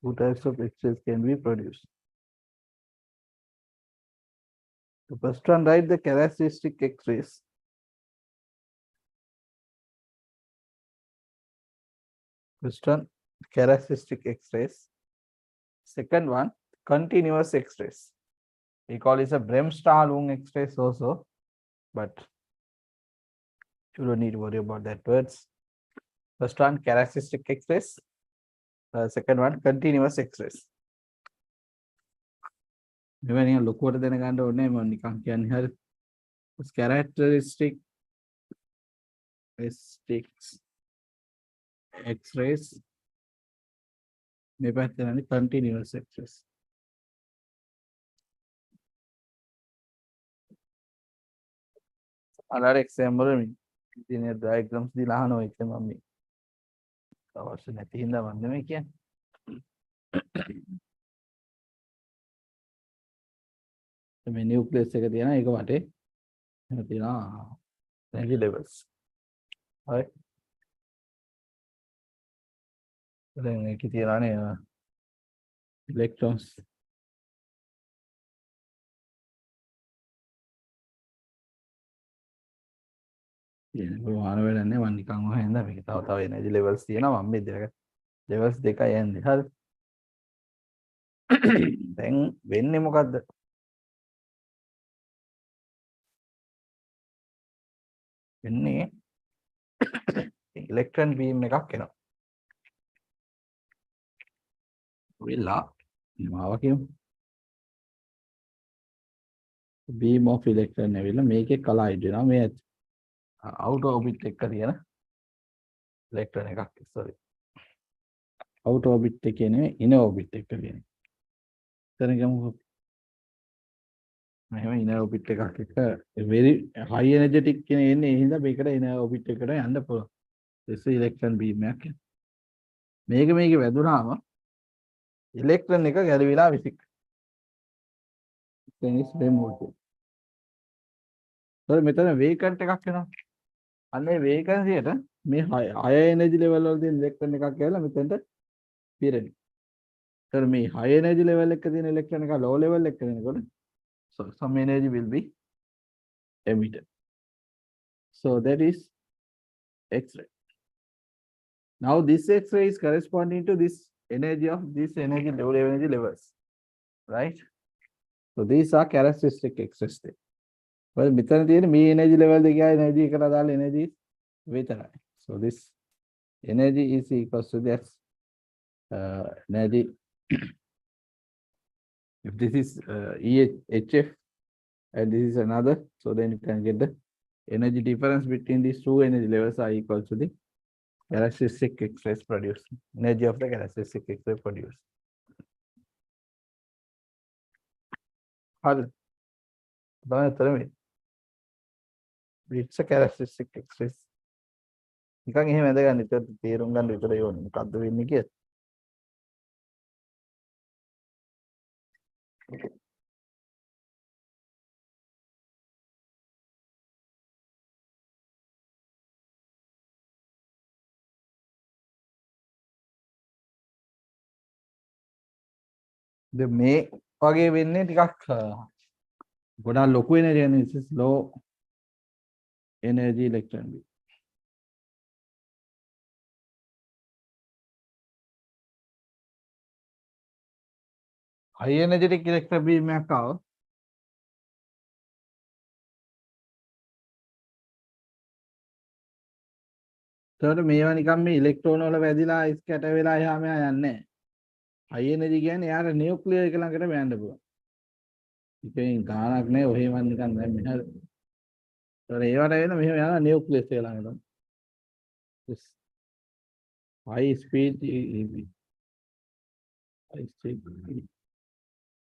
Two types of X-rays can be produced. The first one, write the characteristic X-rays. First one, characteristic X-rays. Second one, continuous X-rays. We call it a Bremsstrahlung X-rays also, but you don't need to worry about that words. First one, characteristic X-rays. Second one, continuous X-rays. මෙවැනි ලොකුවට දැනගන්න ඕනේ මම නිකන් කියන්නේ හරි. Characteristic X-rays මේ පැත්තේ යන්නේ continuous X-rays. අර exam වල මේ diagrams දීලා අහනවා ඒක මම මේ අවශ්‍ය නැති හින්දා මම නෙමෙයි කියන්නේ. මේ නියුක්ලියස් එක තියෙනවා ඒක වටේ තියෙනවා energy levels. හරි. දැන් මේකේ තියෙනවානේ electrons වාන වෙන්නේ මම නිකන් හොයන්න මේක තව එනර්ජි ලෙවල්ස් තියෙනවා මම මේ දෙක ලෙවල්ස් දෙකයි යන්නේ හරි දැන් වෙන්නේ මොකද්ද වෙන්නේ ඉලෙක්ට්‍රෝන බීම් එකක් එනවා වෙලා මාව කියමු beam of electron ඇවිල්ලා මේකේ collide වෙනවා මේ outer orbit එක තියෙන electron එකක් sorry outer orbit එකේ නෙමෙයි inner orbit එක තියෙන. එතන ගමු මෙහෙම inner orbit එකක් එක very high energetic කියන එන්නේ ඒ හින්දා මේකට inner orbit එකට යන්න පුළුවන්. this electron beam එකක්. මේකේ වැදුනාම electron එක ගැලවිලා විසික්. then is removed. so මෙතන vacant එකක් එනවා. අන්න ඒ vacancy එකට මේ high energy level වල තියෙන electron එකක් ගිහලා මෙතනට පිරෙනවා. so මේ high energy level එක තියෙන electron එක low level එක දෙනකොට so some energy will be emitted. So that is X-ray. Now this X-ray is corresponding to this energy of this energy level energy levels, right? So these are characteristic X-rays. Well, මෙතන තියෙන මේ energy level දෙකයි energy එකට අදාළ energy විතරයි. So this energy is equals to that energy. If this is HF and this is another, so then you can get the energy difference between these two energy levels are equal to the characteristic X-rays produced. Energy of the characteristic X-ray produced. It's a characteristic X-rays. නිකන් එහෙම ඇඳගන්න ඉතින් තේරුම් ගන්න විතරයි ඕනේ. මොකද්ද වෙන්නේ කියලා. මේ වගේ වෙන්නේ ටිකක් ගොඩාක් ලොකු එනර්ජි යන this is low energy electron beam. high energetic electron beam එකක් ආව. ඒතකොට මේවා නිකන් මේ ඉලෙක්ට්‍රෝන වල වැදිලා ස්කැටර් වෙලා එහා මෙහා යන්නේ නැහැ. high energy කියන්නේ යාර නියුක්ලියර් එක ළඟට යන්න පුළුවන්. ඉතින් ගානක් නැහැ ඔහෙම නිකන් දැන් මෙහා ඒවට වෙන මෙහෙම යනවා නියුක්ලියස් එක ළඟට. high speed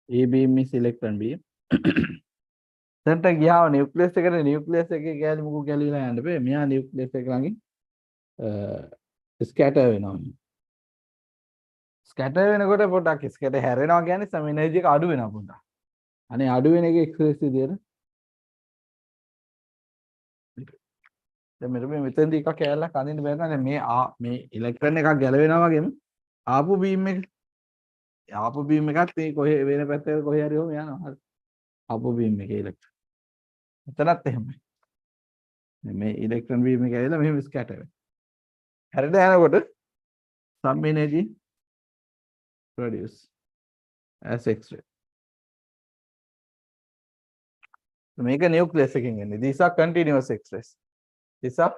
E beam is electron beam. දැන්ට ගියාව නියුක්ලියස් එකට නියුක්ලියස් එකේ කැලි මුකු කැලිලා යන්න බෑ. මෙහා නියුක්ලියස් එක ළඟින් ස්කැටර් වෙනවා. ස්කැටර් වෙනකොට පොඩ්ඩක් ස්කැටර් හැරෙනවා කියන්නේ සම එනර්ජි එක අඩු වෙනවා පොඩ්ඩක්. අනේ අඩු වෙන එක එක්ස්ප්‍රෙස් විදියට දැන් මෙතනදී එකක් කැලලක් අඳින්න බැහැ මේ ඉලෙක්ට්‍රෝන එකක් ගැලවෙනවා වගේම ආපු බීම් එකත් මේ කොහේ වෙන පැත්තක කොහේ හරි ඔහම යනවා හරි ආපු බීම් එකේ ඉලෙක්ට්‍රෝන එතනත් එහෙමයි මේ ඉලෙක්ට්‍රෝන බීම් එක ඇවිල්ලා මෙහෙම ස්කැටර් වෙනවා හැරෙන්න යනකොට some energy produced as X-ray. Make a nucleus again. These are continuous X-rays. These are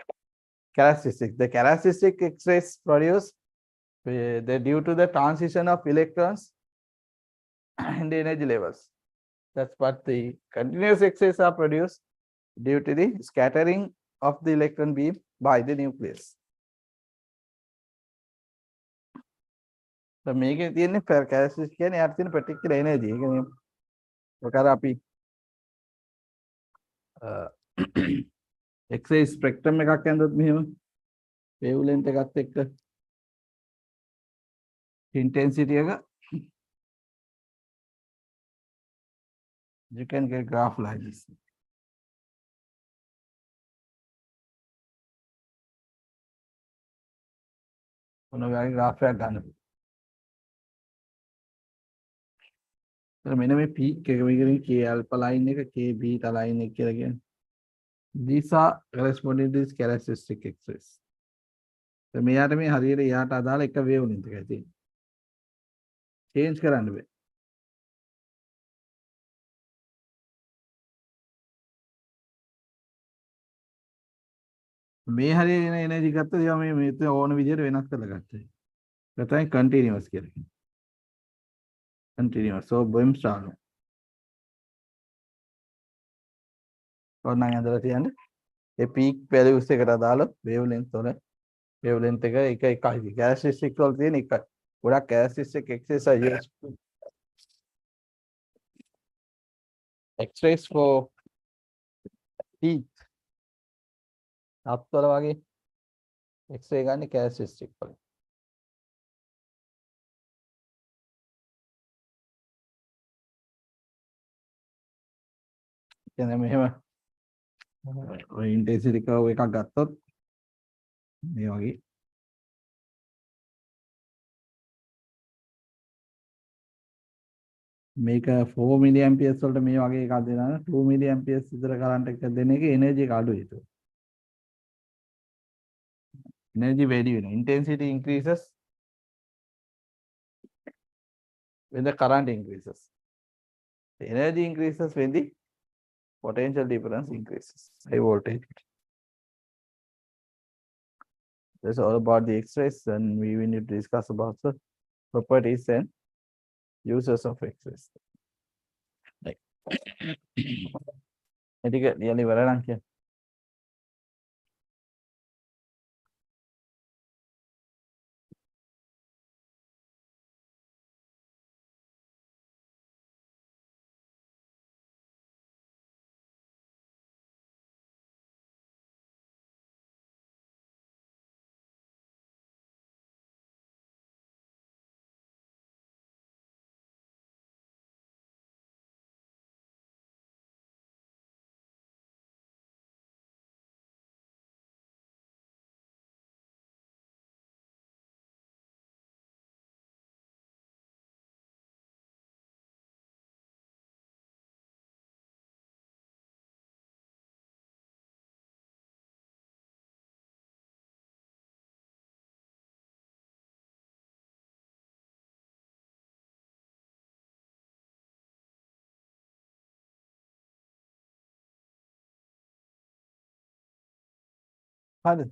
characteristic. The characteristic X-rays produced they're due to the transition of electrons and the energy levels. That's what the continuous X-rays are produced due to the scattering of the electron beam by the nucleus. So make it in characteristic and particular energy. X-ray spectrum එකක් ඇඳුත් මෙහෙම wavelength එකත් එක්ක intensity එක you can get graph like this. මොන වගේ graph එකක් ගන්න. මෙන්න මේ peak එක මේකෙන් K alpha line එක K beta line එක කියලා කියන්නේ. These are corresponding to this characteristic X-rays. මෙයාට මේ හරියට එයාට අදාළ එක වේව් ලෙන්ත් එකයි තියෙන්නේ. චේන්ජ් කරන්න බෑ. මේ හරියට එන එනර්ජි ගත්තද ඒවා මේ ඕන විදිහට වෙනස් කරලා ගත්තා. ඒක තමයි කන්ටිනියස් කියලා කියන්නේ. කන්ටිනියස්. So බොම් ස්ටාර්න. ඕනනම් ඇඳලා තියන්න. ඒ පීක් වැලියුස් එකට අදාළ වේව් ලෙන්ත් වල වේව් ලෙන්ත් එක එකයි. කැරක්ටරිස්ටික් වල තියෙන එකයි. ගොඩක් characteristic exercise X-rays for teeth. අත්වල වගේ X-ray ගන්න කැරක්ටරිස්ටික් වල. කියන්නේ මෙහෙම ඔය ඉන්ටෙන්සිටි කර්ව් එකක් ගත්තොත් මේ වගේ මේක 4 මිලි ඇම්පියර්ස් වලට මේ වගේ එකක් දෙනවා 2 මිලි ඇම්පියර්ස් විතර කරන්ට් එක දෙන එක එනර්ජි එක අඩුයි ඒක. එනර්ජි වැඩි වෙනවා. intensity increases when the current increases. The energy increases when the potential difference increases. High voltage. That's all about the X-rays, and we will need to discuss about the properties and uses of X-rays. Like, nearly very here. හරිද?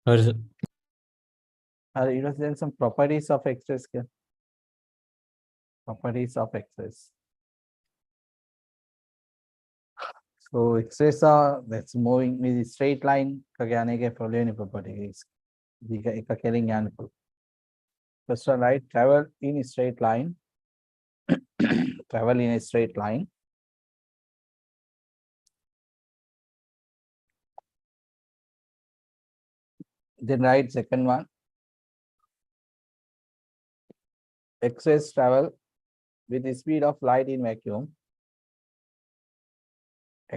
හරි sir. හරි ඊට පස්සේ some properties of X-rays here. Properties of X-rays. So X-rays are that's moving with a straight line කගයන එකේ පොළොවේ property is එක කෙලින් යන්න පුළුවන්. First one, right, travel in a straight line. Travel in a straight line. Then right, second one, X-rays travel with the speed of light in vacuum.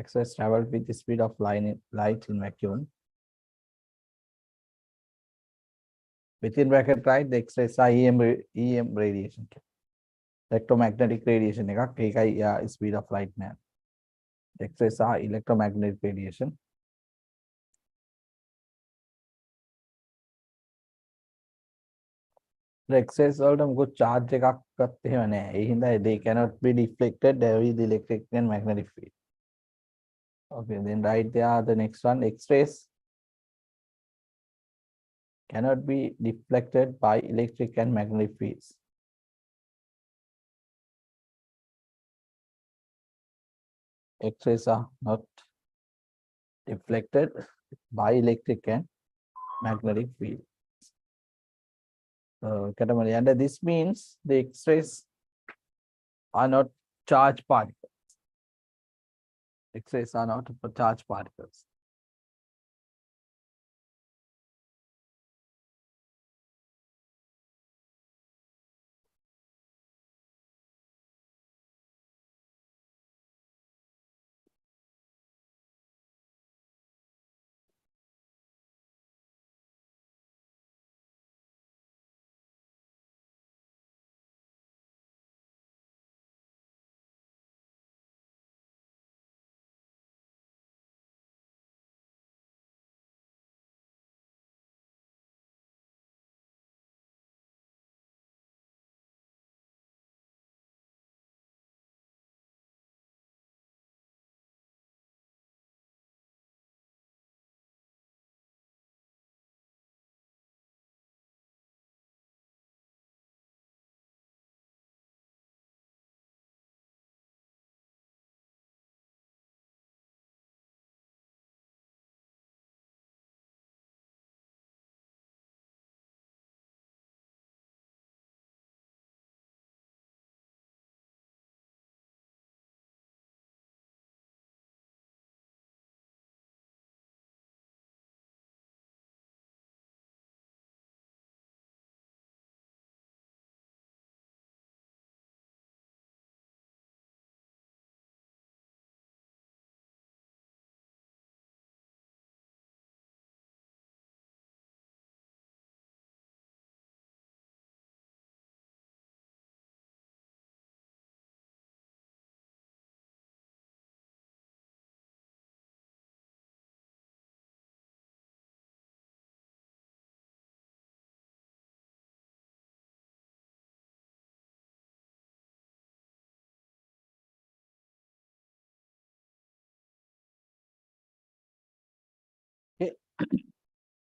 X-rays travel with the speed of light in vacuum. Within bracket, right, the X-rays are EM radiation. Electromagnetic radiation එකක් ඒකයි speed of light නෑ. X-rays are electromagnetic radiation. X-rays වලට මොකද charge එකක්වත් එහෙම නෑ. ඒ හින්දා they cannot be deflected with the electric and magnetic field. Okay, then right there the next one, X-rays cannot be deflected by electric and magnetic fields. X-rays are not deflected by electric and magnetic field. And this means the X-rays are not charged particles. X-rays are not charged particles.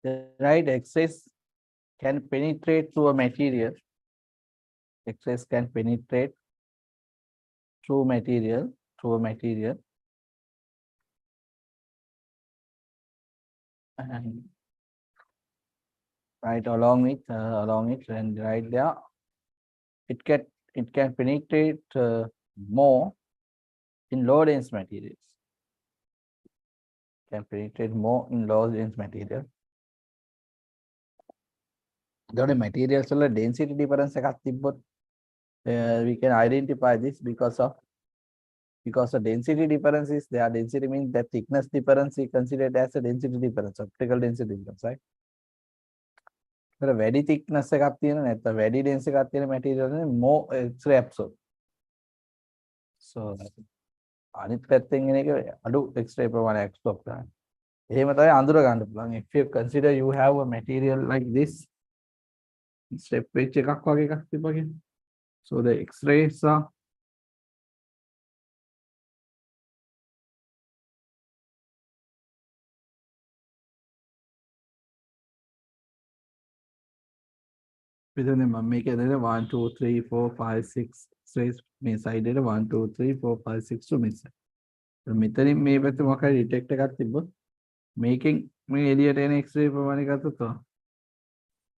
The right X-rays can penetrate through a material. X-rays can penetrate through material, through a material. And right along it, and right there, it can penetrate more in low dense materials. Can penetrate more in low dense material. The materials density difference එකක් තිබ්බොත් we can identify this because the density difference is there. Density means that thickness difference is considered as a density difference, optical density difference, right? වැඩි thickness එකක් තියෙන නැත්නම් වැඩි density එකක් තියෙන material වලින් more X-ray absorb. So අනිත් පැත්තෙන් එන එක අඩු X-ray ප්‍රමාණයක් absorb කරනවා. එහෙම තමයි අඳුර ගන්න පුළුවන්. If you consider you have a material like this, step wedge එකක් වගේ එකක් තිබ්බා. So the X-rays are within the make it 1, 2, 3, 4, 5, 6 X-rays මේ side එකට 1, 2, 3, 4, 5, 6 to මේ side. මෙතනින් මේ පැත්තේ මොකක් හරි detect එකක් තිබ්බොත් මේකෙන් මේ එළියට එන X-ray ප්‍රමාණය ගත්තොත්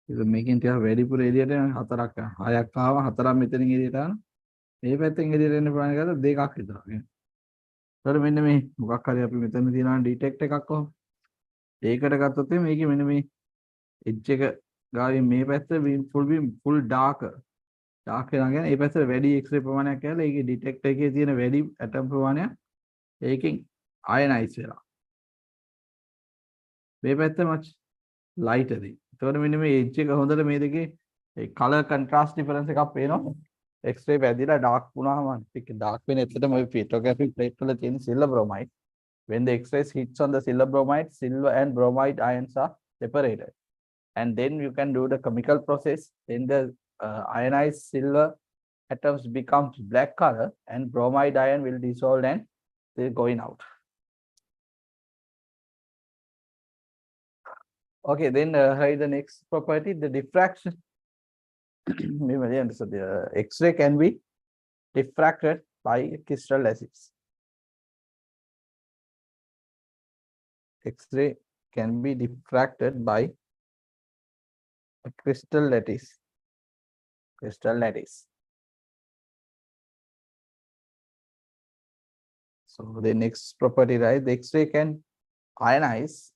ඒක මේකෙන් ටිකක් වැඩිපුර එළියට එන හතරක් හයක් ආව හතරක් මෙතනින් එළියට ආන මේ පැත්තෙන් එළියට එන ප්‍රමාණය ගත්තොත් දෙකක් විතර. ඒතර මෙන්න මේ මොකක් හරි අපි මෙතන තියනවා detect එකක් කොහොම ඒකට ගත්තොත් මේකේ මෙන්න මේ edge එක ගාවින් මේ පැත්ත full dark වෙනවා කියන්නේ මේ පැත්තට වැඩි X-ray ප්‍රමාණයක් කියලා ඒකේ detector එකේ තියෙන වැඩි atom ප්‍රමාණයක් ඒකෙන් ionize වෙලා මේ පැත්ත much lighter දී. ඒතකොට මෙන්න මේ edge එක හොඳට මේ දෙකේ ඒ color contrast difference එකක් පේනවා. X-ray පැදිලා dark වුණාම ඒක dark වෙන එතනම ඔය photographic plate වල තියෙන silver bromide. When the X-rays hits on the silver bromide, silver and bromide ions are separated. And then you can do the chemical process. Then the ionized silver atoms becomes black color and bromide ion will dissolve and they're going out. Okay, then the next property, the diffraction. So the X-ray can be diffracted by crystal lattice. X-ray can be diffracted by a crystal lattice. Crystal lattice. So the next property, right? The X-ray can ionize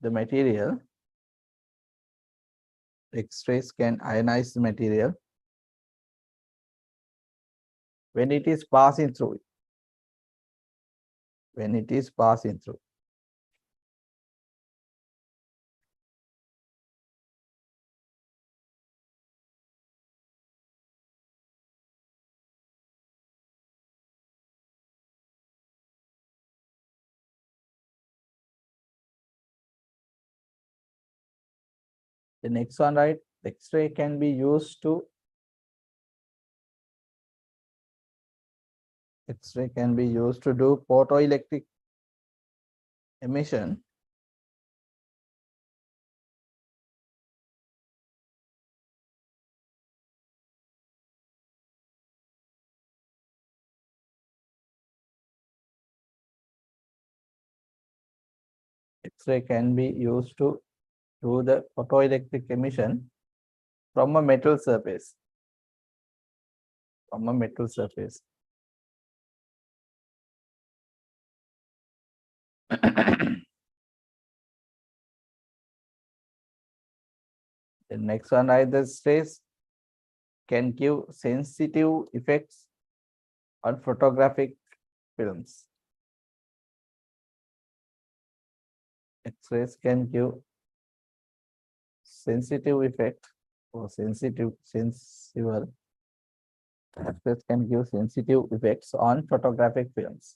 the material. X-rays can ionize the material when it is passing through it. When it is passing through. The next one, right? X-ray can be used to X-ray can be used to do photoelectric emission. X-ray can be used to do the photoelectric emission from a metal surface. From a metal surface. The next one, right? The X-rays can give sensitive effects on photographic films. X-rays can give sensitive effect or sensible. X-rays can give sensitive effects on photographic films.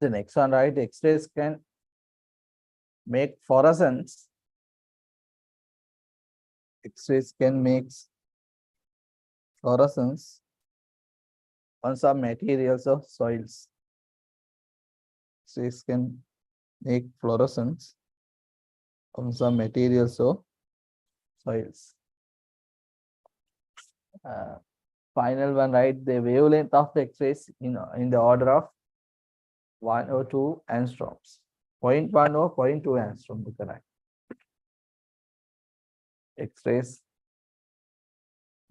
The next one, right? X-rays can make fluorescence. X-rays can make fluorescence on some materials of soils. X-rays can make fluorescence on some materials of soils. Final one, right? The wavelength of the X-rays in the order of 1 or 2 angstroms. 0.1 or 0.2 angstrom, correct. X-rays,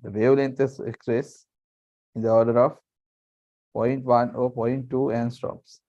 the wavelength is X-rays in the order of 0.1 or 0.2 angstroms.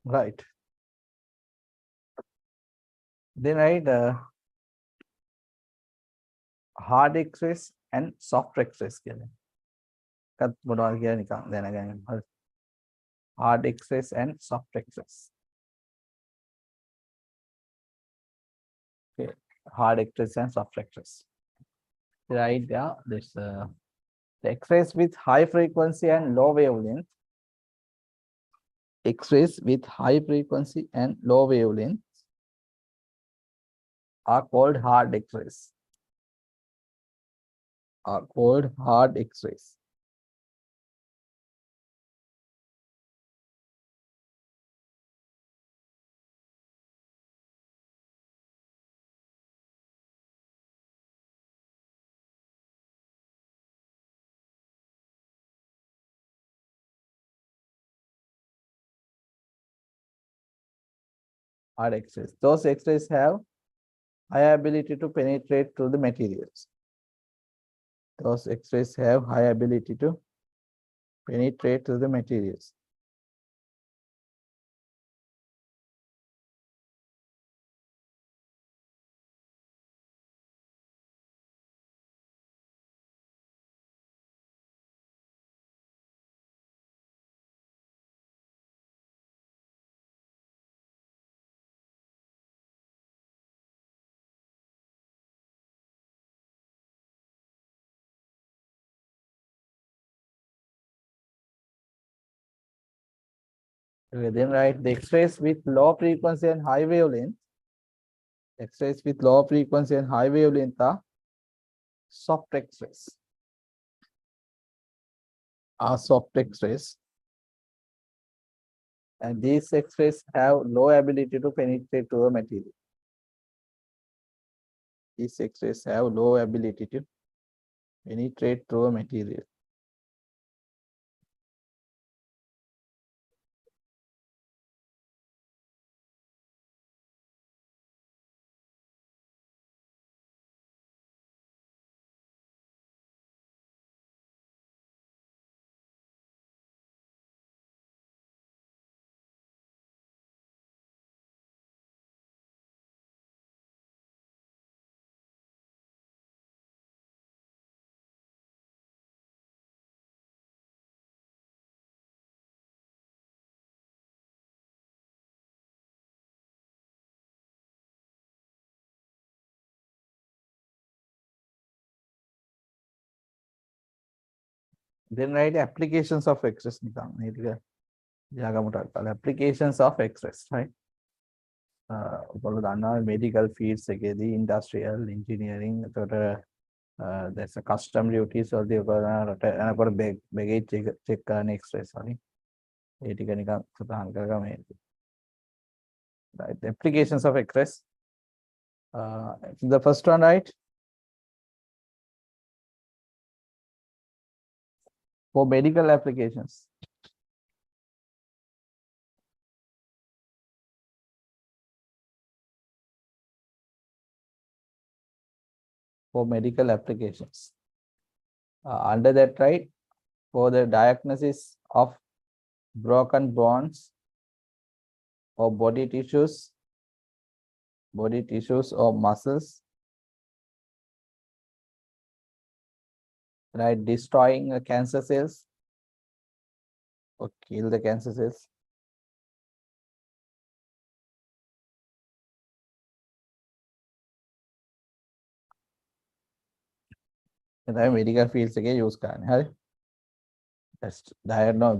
Right. Then right, hard X-rays and soft X-rays. Then again, hard X-rays and soft X-rays. Okay, hard X-rays and soft X-rays. Right, yeah, this the X-rays with high frequency and low wavelength. X-rays with high frequency and low wavelength are called hard X-rays. Are called hard X-rays. Hard X-rays. Those X-rays have high ability to penetrate through the materials. Those X-rays have high ability to penetrate through the materials. Okay, then write the X-rays with low frequency and high wavelength. X-rays with low frequency and high wavelength are soft X-rays. Are soft X-rays. And these X-rays have low ability to penetrate to a material. These X-rays have low ability to penetrate through a material. Then write applications of X-rays. Applications of X-rays, right? ඔයගොල්ලෝ දන්නවා medical fields එකේදී industrial engineering එතකොට there's a custom duties වලදී ඔයගොල්ලන්ට යනකොට baggage check කරන X-rays වලින් ඒ ටික නිකන් සඳහන් කරගම right, the applications of X-rays. The first one, right? For medical applications. For medical applications. Under that, right, for the diagnosis of broken bones or body tissues or muscles, right, destroying the cancer cells or kill the cancer cells. එතයි medical fields එකේ use කරන්නේ. හරි. Just diagnose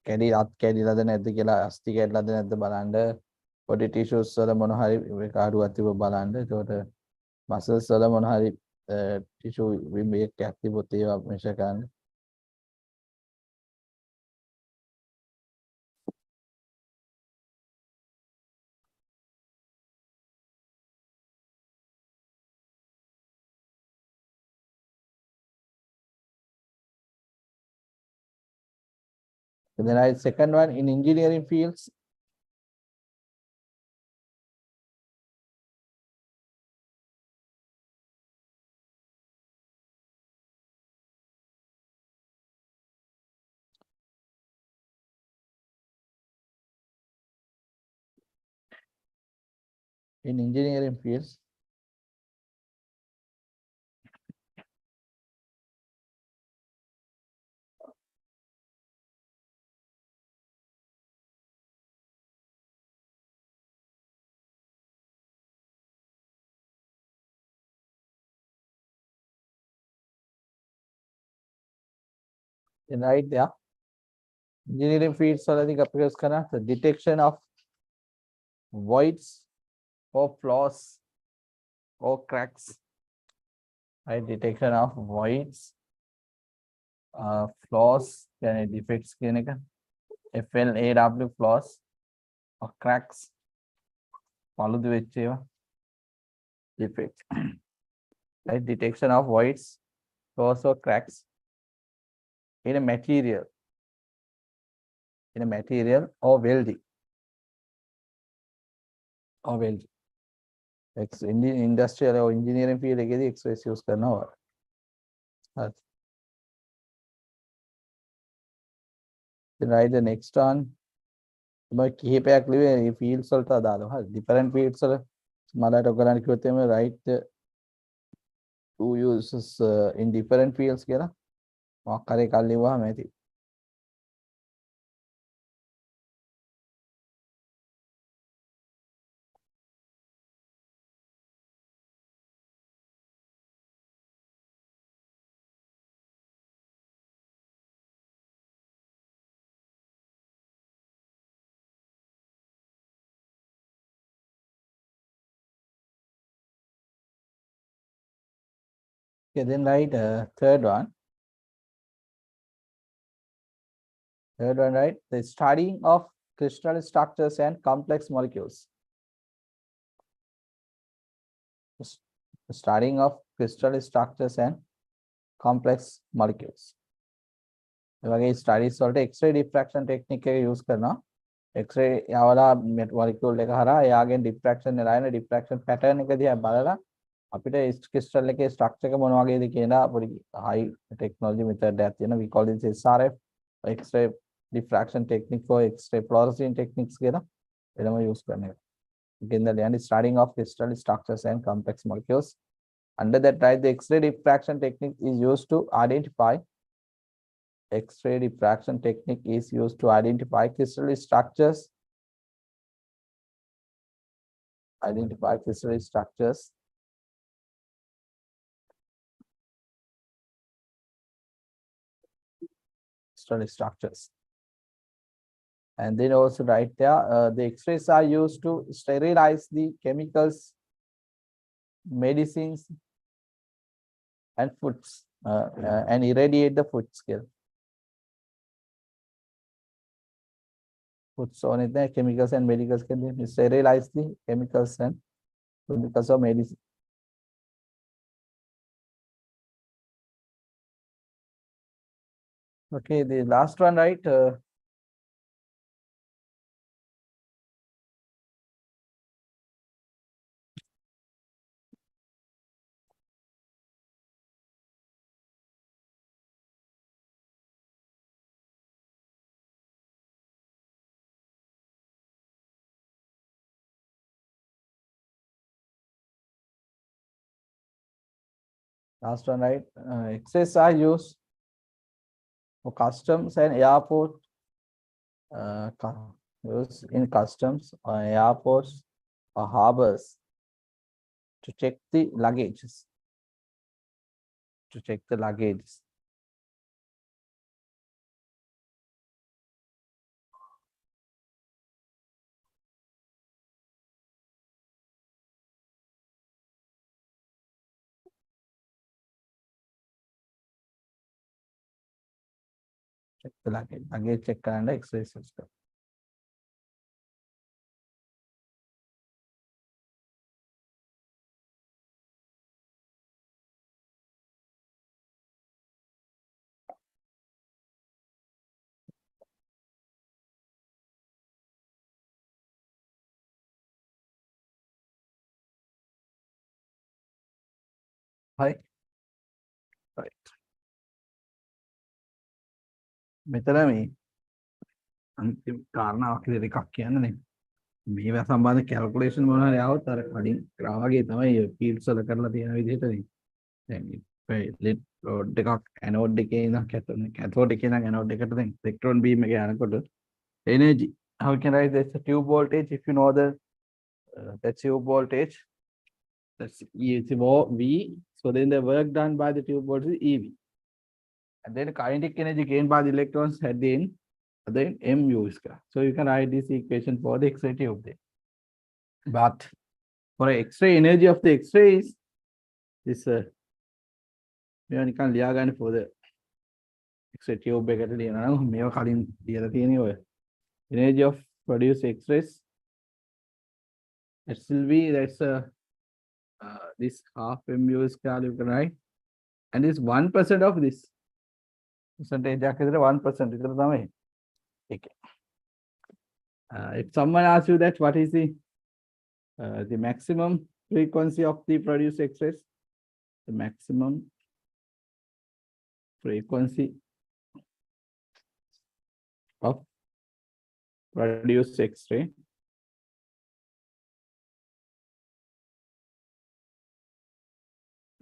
කැඩිලාද නැද්ද කියලා අස්ථි කැඩිලාද නැද්ද බලන්න. body tissues වල මොන හරි කාඩුවක් තිබ්බ බලන්න. ඒකට muscles වල මොන හරි tissue විභේගයක් තිබ්බොත් ඒවා measure කරන්න. And then I second one in engineering fields. In engineering fields. Then right there. Engineering fields already appears the detection of voids or flaws or cracks. Right, detection of voids, flaws, defects, FLAW flaws or cracks. Follow the defects. Right, detection of voids, flaws or cracks in a material. In a material or welding. Or welding. Industrial or engineering field එකේදී X-rays use කරනවා. Then write the next one. කිහිපයක් ලියුවේ මේ fields වලට අදාළව. හරි. Different fields වල මලට ඔයගලන්ට කිව්වොත් එimhe write the two uses in different fields කියලා. මොකක් හරි එකක් ලියුවාම ඇති. Okay, then write third one. Third one, right? The studying of crystal structures and complex molecules. The studying of crystal structures and complex molecules. वगे studies VoLTE X-ray diffraction technique के use करना X-ray या वाला molecule लेकर हरा या आगे diffraction ने लाया ना diffraction pattern ने कर दिया बाला අපිට crystal එකේ structure එක මොනවා වගේද කියන පොඩි high technology method එකක් තියෙනවා we call this SRF X-ray diffraction technique for X-ray fluorescence techniques කියලා එළම use කරන එක. Again, the studying of crystal structures and complex molecules. Under that, right, the X-ray diffraction technique is used to identify. X-ray diffraction technique is used to identify crystal structures. Identify crystal structures. Crystal structures. And then also right there, the X-rays are used to sterilize the chemicals, medicines, and foods, and irradiate the food scale. Foods on it, the chemicals and medicals can be sterilize the chemicals and because of medicine. Okay, the last one, right? Last one, right? X-rays are used for customs and airport. Used in customs or airports or harbors to check the luggages. To check the luggage. Check the luggage. Luggage check and X-ray system. Hi. Right. මෙතන මේ අන්තිම කාරණාවක් විදිහට එකක් කියන්නනේ. මේවා සම්බන්ධ calculation මොනවා හරි આવුත් අර කලින් ග්‍රාවගේ තමයි ෆීල්ඩ්ස් වල කරලා තියෙන විදිහටනේ. දැන් ඉලෙක්ට්‍රෝඩ් එකක් ඇනෝඩ් එකේ ඉඳන් කැතෝඩ් එකේ ඉඳන් ඇනෝඩ් එකට දැන් ඉලෙක්ට්‍රෝන බීම් එක යනකොට energy how we can write this tube voltage if you know the tube voltage that's V, so then the work done by the tube voltage is EV. And then kinetic energy gained by the electrons at the end, then mu is. So you can write this equation for the X-ray tube there. But for X-ray energy of the X-ray is this you can ලියාගන්න for the X-ray tube එකට ලියනවා නම් මේවා කලින් ලියලා තියෙන්නේ ඔය energy of produced X-rays. It will be that's this half mu square you can write, and this 1% of this percentage එකක් විතර 1% විතර තමයි. Okay. If someone asks you that what is the maximum frequency of the produced X-rays, the maximum frequency of produced X-ray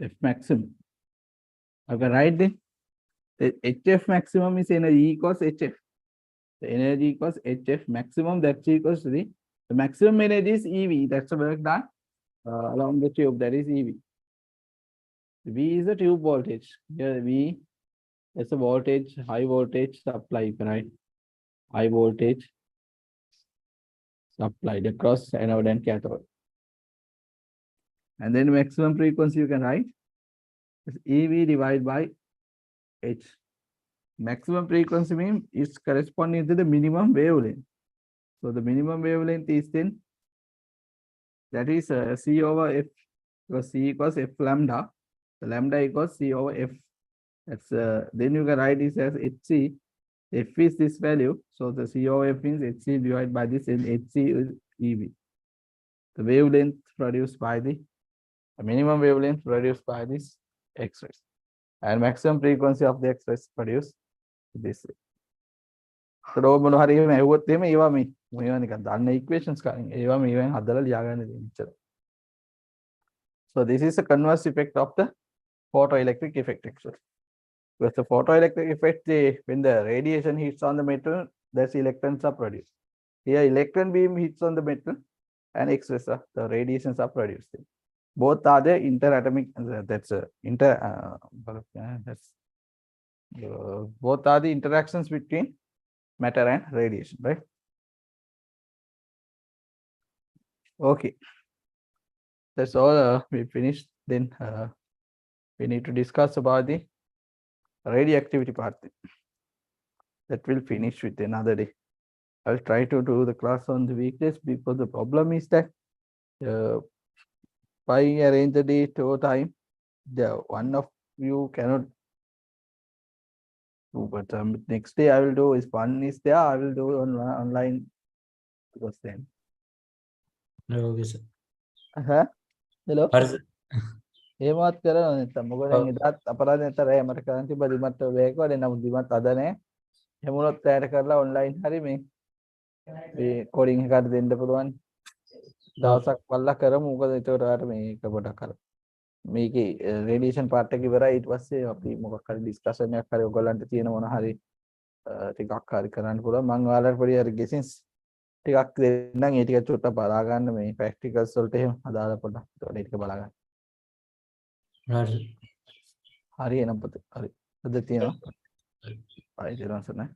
F maximum. Okay, right then. The HF maximum is energy equals HF. The energy equals HF maximum, that's equals to the maximum energy is EV. That's the work done along the tube, that is EV. V is the tube voltage. Here V is a voltage, high voltage supply, right? High voltage supplied across anode and cathode. And then maximum frequency you can write It's EV divided by H. Maximum frequency means is corresponding to the minimum wavelength. So the minimum wavelength is then that is C over F, because C equals F lambda. The lambda equals C over F. That's then you can write this as HC. F is this value, so the C over F means HC divided by this, and HC is EV. The wavelength produced by the minimum wavelength produced by this X-rays, and maximum frequency of the X-rays produced this. So this is a converse effect of the photoelectric effect actually. Because the photoelectric effect, when the radiation hits on the metal, there's electrons are produced. Here electron beam hits on the metal and X-rays are, the radiations are produced. Both are the interatomic, both are the interactions between matter and radiation, right? Okay, that's all we finished. Then we need to discuss about the radioactivity part. That will finish with another day. I'll try to do the class on the weekdays, because the problem is that by arrange the date or time, the one of you cannot do, but next day I will do. If one is there, I will do online, because then. Okay, sir. Hello. Sir. ඒවත් කරනවා නැත්තම් මොකද දැන් එදාත් අපරාධ නැතර මට කරන් තිබ්බ දිමත් වේක වල නම් දිමත් අද නෑ හැමුණොත් පැයට කරලා ඔන්ලයින් හරි මේ කෝඩින් එකකට දෙන්න පුළුවන් දවසක් පල්ලා කරමු මොකද ඒකට ඔයාලට මේක පොඩක් අර මේකේ රේඩියේෂන් පාර්ට් එක ඉවරයි ඊට පස්සේ අපි මොකක් හරි ඩිස්කෂන් එකක් හරි ඔයගොල්ලන්ට තියෙන මොන හරි ටිකක් හරි කරන්න පුළුවන් මම ඔයාලට පොඩි හරි ගෙසින්ස් ටිකක් දෙන්නම් ඒ ටික චුට්ටක් බලා ගන්න මේ ප්‍රැක්ටිකල්ස් වලට එහෙම අදාළ පොඩක් ඒකට ඒක බලා ගන්න හරි එනම් පුතේ හරි අද තියෙනවා ආයෙත් දවසක් නෑ